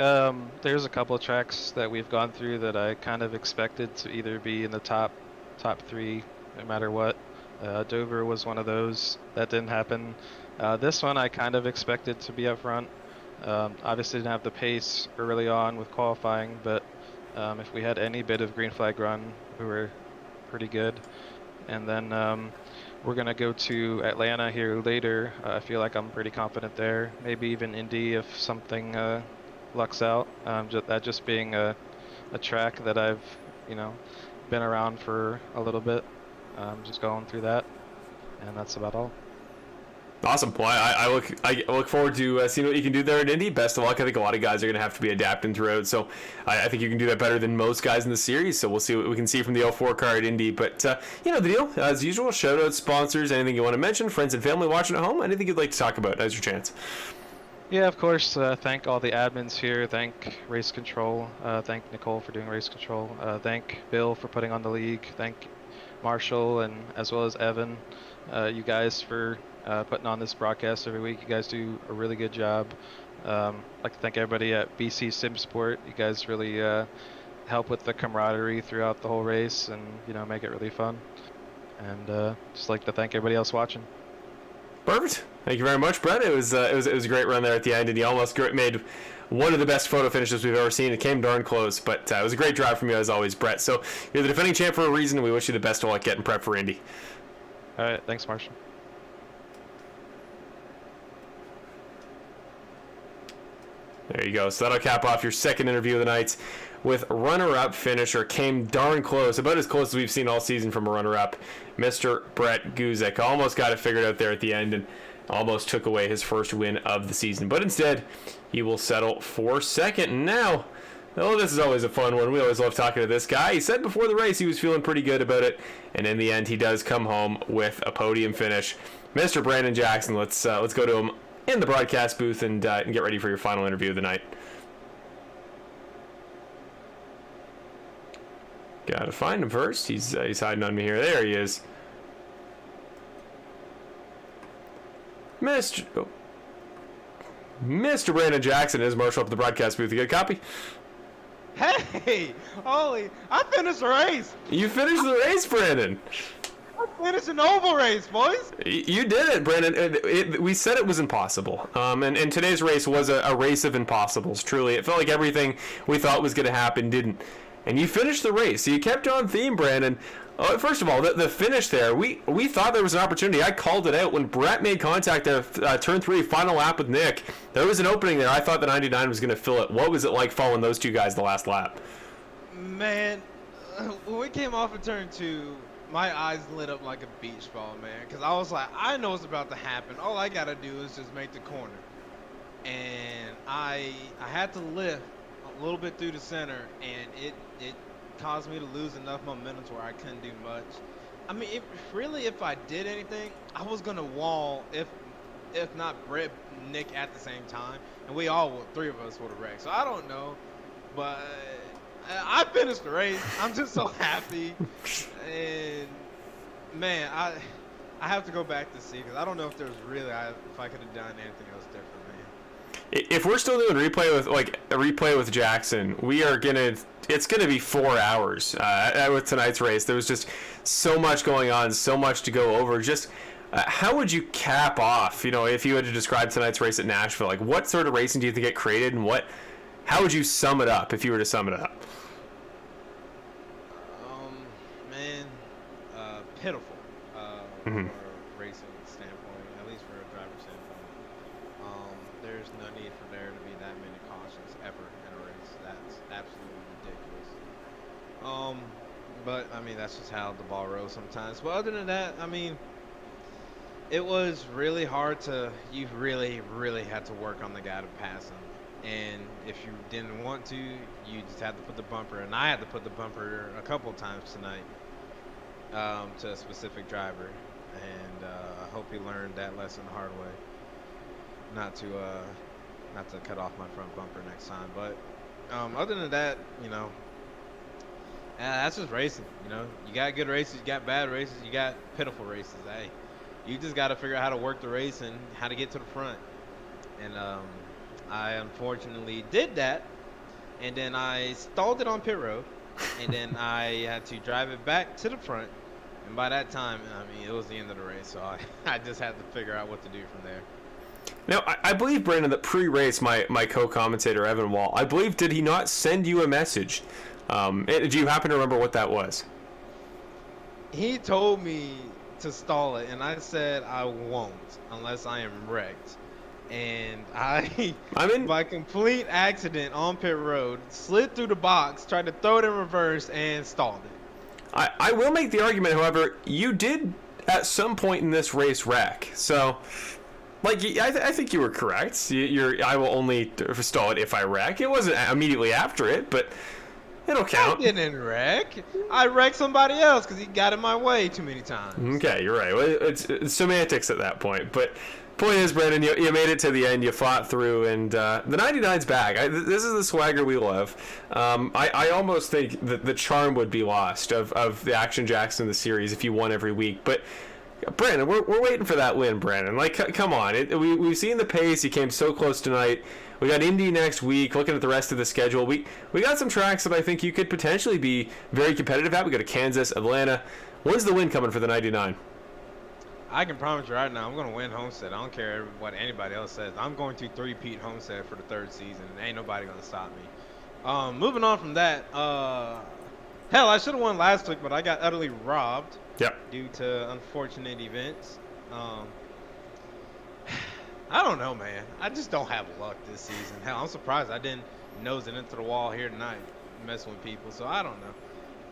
There's a couple of tracks that we've gone through that I kind of expected to either be in the top 3 no matter what. Dover was one of those. That didn't happen. This one I kind of expected to be up front. Obviously didn't have the pace early on with qualifying, but if we had any bit of green flag run, we were pretty good. And then we're going to go to Atlanta here later. I feel like I'm pretty confident there. Maybe even Indy if something lucks out. That just being a track that I've been around for a little bit. Just going through that, and that's about all. Awesome. Well, I look forward to seeing what you can do there at Indy. Best of luck. I think a lot of guys are going to have to be adapting throughout, so I think you can do that better than most guys in the series. So we'll see what we can see from the 04 car at Indy. But you know the deal. As usual, shout out sponsors, anything you want to mention, friends and family watching at home, anything you'd like to talk about. Now's your chance. Yeah, of course. Thank all the admins here. Thank Race Control. Thank Nicole for doing Race Control. Thank Bill for putting on the league. Thank Marshall and as well as Evan. You guys for putting on this broadcast every week. You guys do a really good job. I'd like to thank everybody at BC Sim Sport. You guys really help with the camaraderie throughout the whole race and, you know, make it really fun. And just like to thank everybody else watching. Perfect. Thank you very much, Brett. It was a great run there at the end, and you almost made one of the best photo finishes we've ever seen. It came darn close, but it was a great drive from you as always, Brett. So you're the defending champ for a reason, and we wish you the best of luck getting prep for Indy. All right, thanks, Marshall. There you go. So that'll cap off your second interview of the night with runner-up finisher. Came darn close, about as close as we've seen all season from a runner-up, Mr. Brett Guzek. Almost got it figured out there at the end and almost took away his first win of the season. But instead, he will settle for second. And now, oh, this is always a fun one. We always love talking to this guy. He said before the race he was feeling pretty good about it, and in the end, he does come home with a podium finish. Mr. Brandon Jackson, let's go to him in the broadcast booth and get ready for your final interview of the night. Gotta find him first. He's hiding on me here. There he is. Mr. Brandon Jackson is Marshall up at the broadcast booth. You got a copy? Hey! Holy! I finished the race! You finished the race, Brandon! I finished an oval race, boys! You did it, Brandon. We said it was impossible. And today's race was a race of impossibles, truly. It felt like everything we thought was going to happen didn't. And you finished the race. So you kept on theme, Brandon. First of all, the finish there, we thought there was an opportunity. I called it out when Brett made contact there, turn 3, final lap with Nick. There was an opening there. I thought the 99 was going to fill it. What was it like following those two guys the last lap? Man, when we came off of turn 2, my eyes lit up like a beach ball, man. Because I was like, I know what's about to happen. All I got to do is just make the corner. And I had to lift a little bit through the center, and it caused me to lose enough momentum to where I couldn't do much. I mean, if I did anything, I was gonna wall if not Brett, Nick at the same time, and we all, 3 of us would have wrecked. So I don't know, but I finished the race. I'm just so happy, and man, I have to go back to see because I don't know if there's really if I could have done anything else different, man. If we're still doing a replay with Jackson, it's gonna be 4 hours with tonight's race. There was just so much going on, so much to go over. Just how would you cap off, if you had to describe tonight's race at Nashville? Like, what sort of racing do you think it created, and how would you sum it up if you were to sum it up? Man, pitiful Mm-hmm. from a racing standpoint, at least for a driver's standpoint. There's no need for there to be that many cautions ever in a race. That's absolutely ridiculous. But I mean, that's just how the ball rolls sometimes. But other than that, I mean, it was really hard you really, really had to work on the guy to pass him. And if you didn't want to, you just had to put the bumper, and I had to put the bumper a couple times tonight to a specific driver. And I hope he learned that lesson the hard way. Not to cut off my front bumper next time. But other than that, that's just racing. You got good races, you got bad races, you got pitiful races. Hey, you just got to figure out how to work the race and how to get to the front. And I unfortunately did that, and then I stalled it on pit road, and then I had to drive it back to the front. And by that time, I mean, it was the end of the race, so I just had to figure out what to do from there. Now, I believe, Brandon, that pre-race, my co-commentator, Evan Wall, I believe, did he not send you a message? Do you happen to remember what that was? He told me to stall it, and I said I won't unless I am wrecked. And by complete accident on pit road, slid through the box, tried to throw it in reverse, and stalled it. I will make the argument, however, you did at some point in this race wreck. So Like, I think you were correct. I will only stall it if I wreck. It wasn't immediately after it, but it'll count. I didn't wreck. I wrecked somebody else because he got in my way too many times. Okay, you're right. Well, it's semantics at that point. But point is, Brandon, you made it to the end. You fought through, and the 99's back. This is the swagger we love. I almost think that the charm would be lost of the Action Jackson in the series if you won every week. But Brandon, we're waiting for that win, Brandon. Like, come on. We've seen the pace. You came so close tonight. We got Indy next week. Looking at the rest of the schedule, we got some tracks that I think you could potentially be very competitive at. We go to Kansas, Atlanta. When's the win coming for the 99? I can promise you right now, I'm going to win Homestead. I don't care what anybody else says. I'm going to three-peat Homestead for the third season, and ain't nobody going to stop me. Moving on from that, hell, I should have won last week, but I got utterly robbed. Yep. Due to unfortunate events. I don't know, man. I just don't have luck this season. Hell, I'm surprised I didn't nose it into the wall here tonight, messing with people. So I don't know.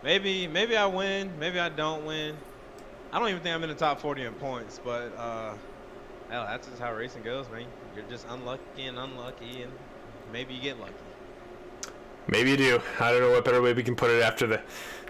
Maybe I win. Maybe I don't win. I don't even think I'm in the top 40 in points. But hell, that's just how racing goes, man. You're just unlucky, and maybe you get lucky. Maybe you do. I don't know what better way we can put it after the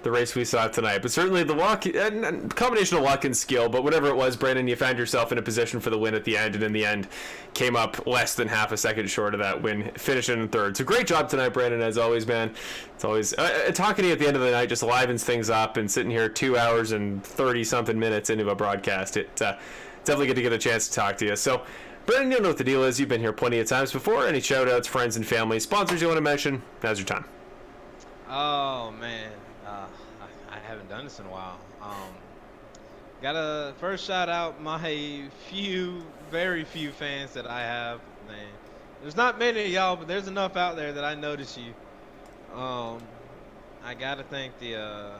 race we saw tonight. But certainly the luck, and combination of luck and skill, but whatever it was, Brandon, you found yourself in a position for the win at the end, and in the end came up less than half a second short of that win, finishing in third. So great job tonight, Brandon, as always, man. It's always talking to you at the end of the night just livens things up, and sitting here 2 hours and 30-something minutes into a broadcast, it definitely good to get a chance to talk to you. So Brandon, you know what the deal is. You've been here plenty of times before. Any shout-outs, friends and family, sponsors you want to mention? Now's your time. Oh, man. I haven't done this in a while. Gotta first shout out my very few fans that I have. Man, there's not many of y'all, but there's enough out there that I notice you. I gotta thank the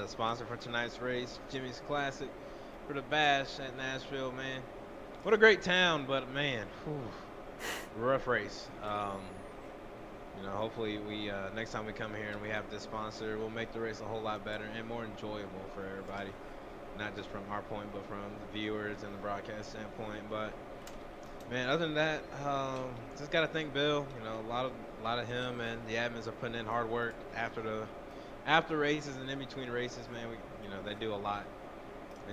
sponsor for tonight's race, Jimmy's Classic, for the bash at Nashville, man. What a great town, but man, rough race. You know, hopefully we next time we come here and we have this sponsor, we'll make the race a whole lot better and more enjoyable for everybody. Not just from our point, but from the viewers and the broadcast standpoint. But man, other than that, just gotta thank Bill. You know, a lot of him and the admins are putting in hard work after races and in between races. Man, they do a lot.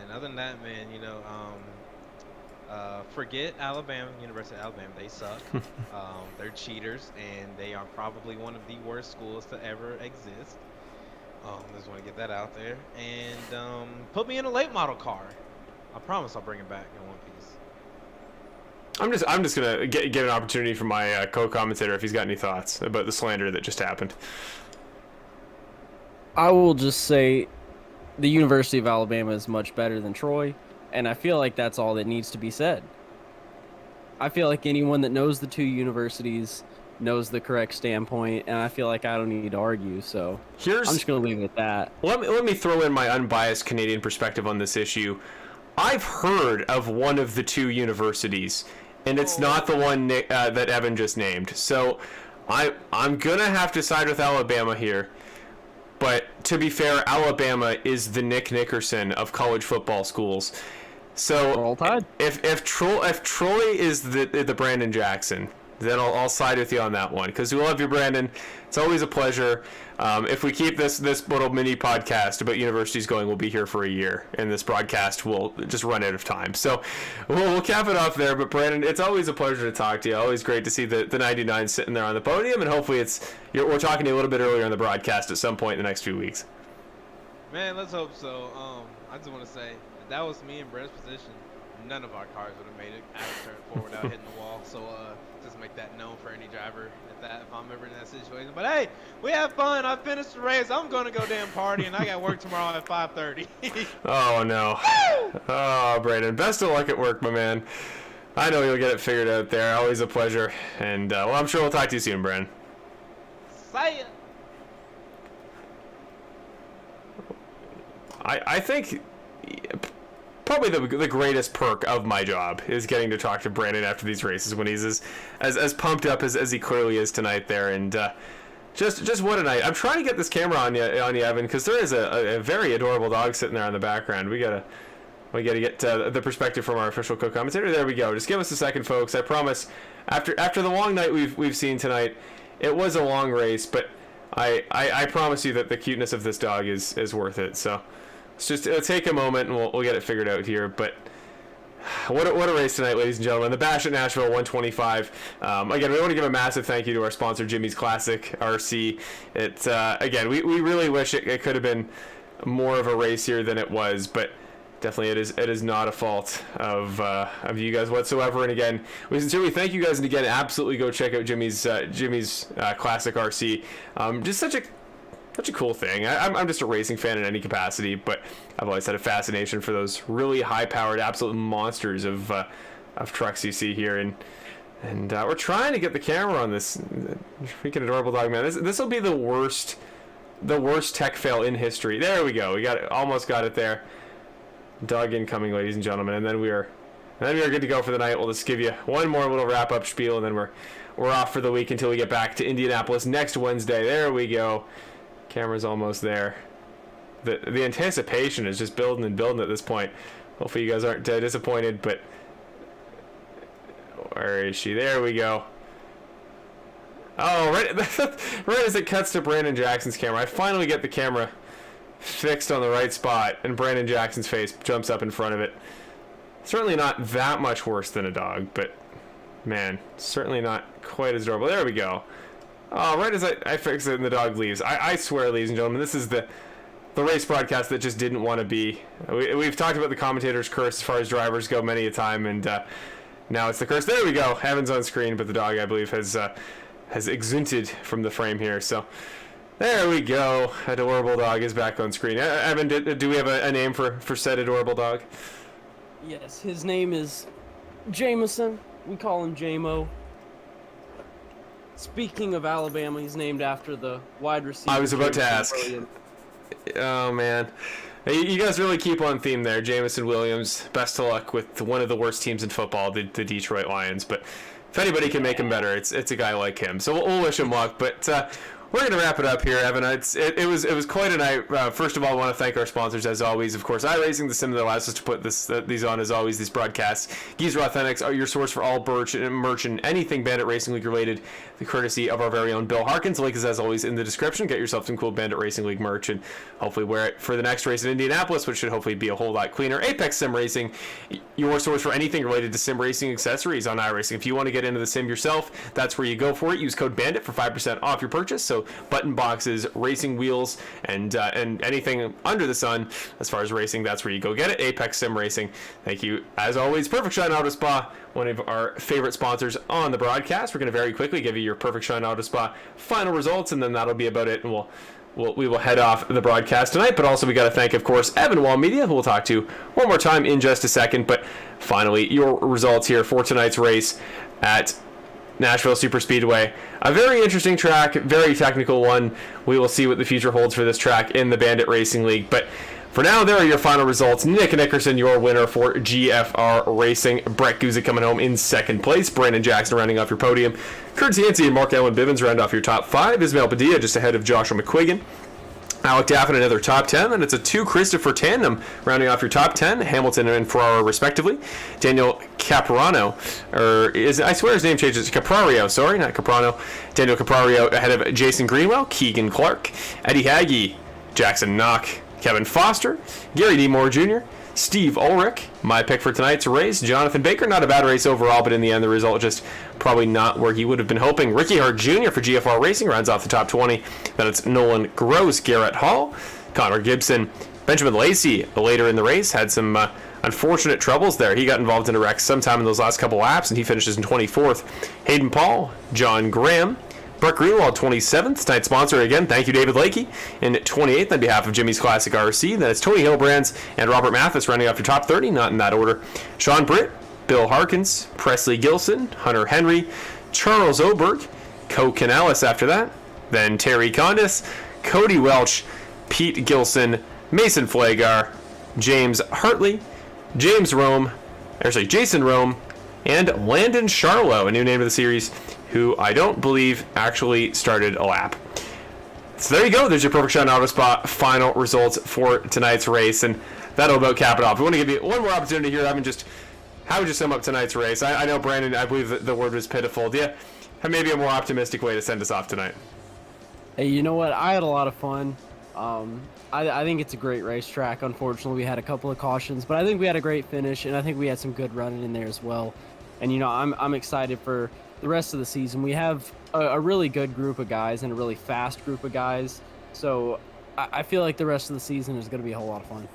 And other than that, man, forget Alabama, University of Alabama. They suck. They're cheaters, and they are probably one of the worst schools to ever exist. Just want to get that out there. And put me in a late model car. I promise I'll bring it back in one piece. I'm just gonna get an opportunity from my co-commentator if he's got any thoughts about the slander that just happened. I will just say the University of Alabama is much better than Troy, and I feel like that's all that needs to be said. I feel like anyone that knows the two universities knows the correct standpoint, and I feel like I don't need to argue, so I'm just going to leave it at that. Let me throw in my unbiased Canadian perspective on this issue. I've heard of one of the two universities, and it's not the one that Evan just named. So I'm going to have to side with Alabama here. But to be fair, Alabama is the Nick Nickerson of college football schools. So Roll Tide. If Troy is the Brandon Jackson, then I'll side with you on that one, because we love you, Brandon. It's always a pleasure. If we keep this little mini podcast about universities going, we'll be here for a year, and this broadcast will just run out of time. So we'll cap it off there. But Brandon, it's always a pleasure to talk to you. Always great to see the 99 sitting there on the podium, and hopefully we're talking to you a little bit earlier on the broadcast at some point in the next few weeks. Man, let's hope so. I just want to say, if that was me in Brett's position, none of our cars would have made it out of turn four without hitting the wall. So just make that known for any driver if I'm ever in that situation. But hey, we have fun. I finished the race. I'm gonna go damn party, and I got work tomorrow at 5:30. Oh no. Oh, Brandon, best of luck at work, my man. I know you'll get it figured out there. Always a pleasure. And well, I'm sure we'll talk to you soon, Brandon. See ya. I think probably the greatest perk of my job is getting to talk to Brandon after these races when he's as pumped up as he clearly is tonight there. And just what a night. I'm trying to get this camera on you, Evan, because there is a very adorable dog sitting there in the background. We gotta We got to get the perspective from our official co-commentator. There we go. Just give us a second, folks. I promise. After the long night we've seen tonight, it was a long race, but I promise you that the cuteness of this dog is worth it. So let's take a moment and we'll get it figured out here. But what a race tonight, ladies and gentlemen. The Bash at Nashville 125. Again, we want to give a massive thank you to our sponsor, Jimmy's Classic RC. It's again, we really wish it could have been more of a race here than it was, but definitely it is not a fault of you guys whatsoever. And again, we sincerely thank you guys, and again, absolutely go check out Jimmy's Classic RC. Just such a cool thing. I'm just a racing fan in any capacity, but I've always had a fascination for those really high-powered, absolute monsters of trucks you see here, and we're trying to get the camera on this freaking adorable dog, man. This will be the worst tech fail in history. There we go. We almost got it there. Dog incoming, ladies and gentlemen, and then we are good to go for the night. We'll just give you one more little wrap-up spiel, and then we're off for the week until we get back to Indianapolis next Wednesday. There we go. Camera's almost there. The anticipation is just building and building at this point. Hopefully you guys aren't disappointed, but where is she? There we go. Oh, right as it cuts to Brandon Jackson's camera, I finally get the camera fixed on the right spot, and Brandon Jackson's face jumps up in front of it. Certainly not that much worse than a dog, but man, certainly not quite as adorable. There we go. Oh, right as I fix it and the dog leaves. I swear, ladies and gentlemen, this is the race broadcast that just didn't want to be. We've talked about the commentator's curse as far as drivers go many a time, and now it's the curse. There we go. Evan's on screen, but the dog, I believe, has exunted from the frame here. So there we go. Adorable dog is back on screen. Evan, do we have a name for said adorable dog? Yes, his name is Jameson. We call him J-Mo. Speaking of Alabama, he's named after the wide receiver. I was about to ask. Williams. Oh, man. You guys really keep on theme there. Jameson Williams, best of luck with one of the worst teams in football, the Detroit Lions. But if anybody can make him better, it's a guy like him. So we'll wish him luck. But we're going to wrap it up here, Evan. It was quite a night. First of all, I want to thank our sponsors, as always. Of course, iRacing, the sim that allows us to put these on, as always, these broadcasts. Geezer Authentics are your source for all merch and anything Bandit Racing League related, the courtesy of our very own Bill Harkins. The link is, as always, in the description. Get yourself some cool Bandit Racing League merch, and hopefully wear it for the next race in Indianapolis, which should hopefully be a whole lot cleaner. Apex Sim Racing, your source for anything related to sim racing accessories on iRacing. If you want to get into the sim yourself, that's where you go for it. Use code BANDIT for 5% off your purchase. So button boxes, racing wheels, and anything under the sun as far as racing, that's where you go get it. Apex Sim Racing. Thank you, as always, Perfect Shine Auto Spa, one of our favorite sponsors on the broadcast. We're going to very quickly give you your Perfect Shine Auto Spa final results, and then that'll be about it, and we will head off the broadcast tonight. But also we got to thank, of course, Evan Wall Media, who we'll talk to one more time in just a second. But finally, your results here for tonight's race at Nashville Superspeedway. A very interesting track, very technical one. We will see what the future holds for this track in the Bandit Racing League. But for now, there are your final results. Nick Nickerson, your winner for GFR Racing. Brett Guzik coming home in second place. Brandon Jackson rounding off your podium. Kurt Yancey and Mark Allen Bivens round off your top 5. Ismail Padilla just ahead of Joshua McQuiggan. Alec Daffin, another top 10, and it's a 2 Christopher tandem rounding off your top 10, Hamilton and Ferrara respectively. Daniel Caprano, I swear his name changes, Caprario, sorry, not Caprano. Daniel Caprario ahead of Jason Greenwell, Keegan Clark, Eddie Hagee, Jackson Knock, Kevin Foster, Gary D. Moore Jr., Steve Ulrich. My pick for tonight's race, Jonathan Baker. Not a bad race overall, but in the end, the result just probably not where he would have been hoping. Ricky Hart Jr. for GFR Racing rounds off the top 20. Then it's Nolan Gross, Garrett Hall, Connor Gibson, Benjamin Lacy. Later in the race, had some unfortunate troubles there. He got involved in a wreck sometime in those last couple laps, and he finishes in 24th. Hayden Paul, John Graham, Brett Greenwald, 27th. Tonight's sponsor, again, thank you, David Lakey, in 28th on behalf of Jimmy's Classic RC. Then it's Tony Hillbrands and Robert Mathis rounding off your top 30, not in that order. Sean Britt, Bill Harkins, Presley Gilson, Hunter Henry, Charles Oberg, Co Canales after that. Then Terry Condis, Cody Welch, Pete Gilson, Mason Flagar, James Hartley, Jason Rome, and Landon Charlo, a new name of the series, who I don't believe actually started a lap. So there you go. There's your Perfect Shot Auto Spot final results for tonight's race, and that'll about cap it off. We want to give you one more opportunity here. How would you sum up tonight's race? I know, Brandon, I believe the word was pitiful. Do you have maybe a more optimistic way to send us off tonight? Hey, you know what? I had a lot of fun. I think it's a great racetrack. Unfortunately, we had a couple of cautions, but I think we had a great finish, and I think we had some good running in there as well. And, you know, I'm excited for the rest of the season. We have a really good group of guys and a really fast group of guys. So I feel like the rest of the season is going to be a whole lot of fun.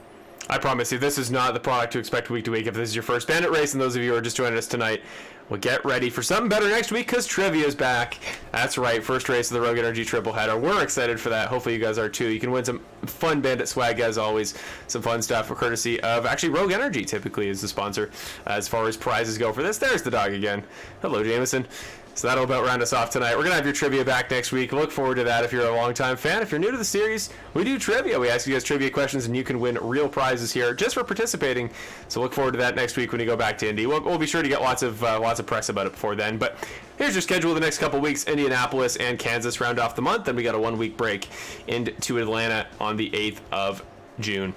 I promise you, this is not the product to expect week to week. If this is your first Bandit race, and those of you who are just joining us tonight, well, get ready for something better next week, because trivia is back. That's right, first race of the Rogue Energy Triple Header. We're excited for that. Hopefully you guys are too. You can win some fun Bandit swag, as always. Some fun stuff for courtesy of, actually, Rogue Energy typically is the sponsor as far as prizes go for this. There's the dog again. Hello, Jameson. So that'll about round us off tonight. We're going to have your trivia back next week. Look forward to that if you're a longtime fan. If you're new to the series, we do trivia. We ask you guys trivia questions, and you can win real prizes here just for participating. So look forward to that next week when you go back to Indy. We'll be sure to get lots of press about it before then. But here's your schedule the next couple weeks. Indianapolis and Kansas round off the month. Then we got a 1 week break into Atlanta on the 8th of June.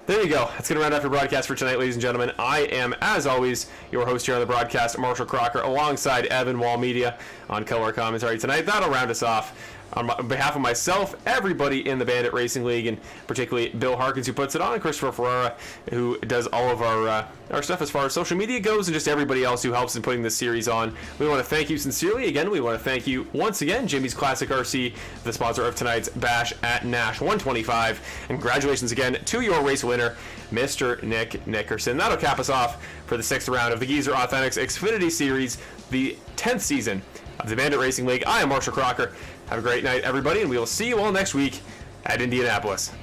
There you go. That's going to round off your broadcast for tonight, ladies and gentlemen. I am, as always, your host here on the broadcast, Marshall Crocker, alongside Evan Wall Media on color commentary tonight. That'll round us off. On behalf of myself, everybody in the Bandit Racing League, and particularly Bill Harkins, who puts it on, and Christopher Ferrara, who does all of our stuff as far as social media goes, and just everybody else who helps in putting this series on. We want to thank you sincerely. Again, we want to thank you once again, Jimmy's Classic RC, the sponsor of tonight's bash at Nash 125. And congratulations again to your race winner, Mr. Nick Nickerson. That'll cap us off for the 6th round of the Geezer Authentics Xfinity Series, the 10th season of the Bandit Racing League. I am Marshall Crocker. Have a great night, everybody, and we will see you all next week at Indianapolis.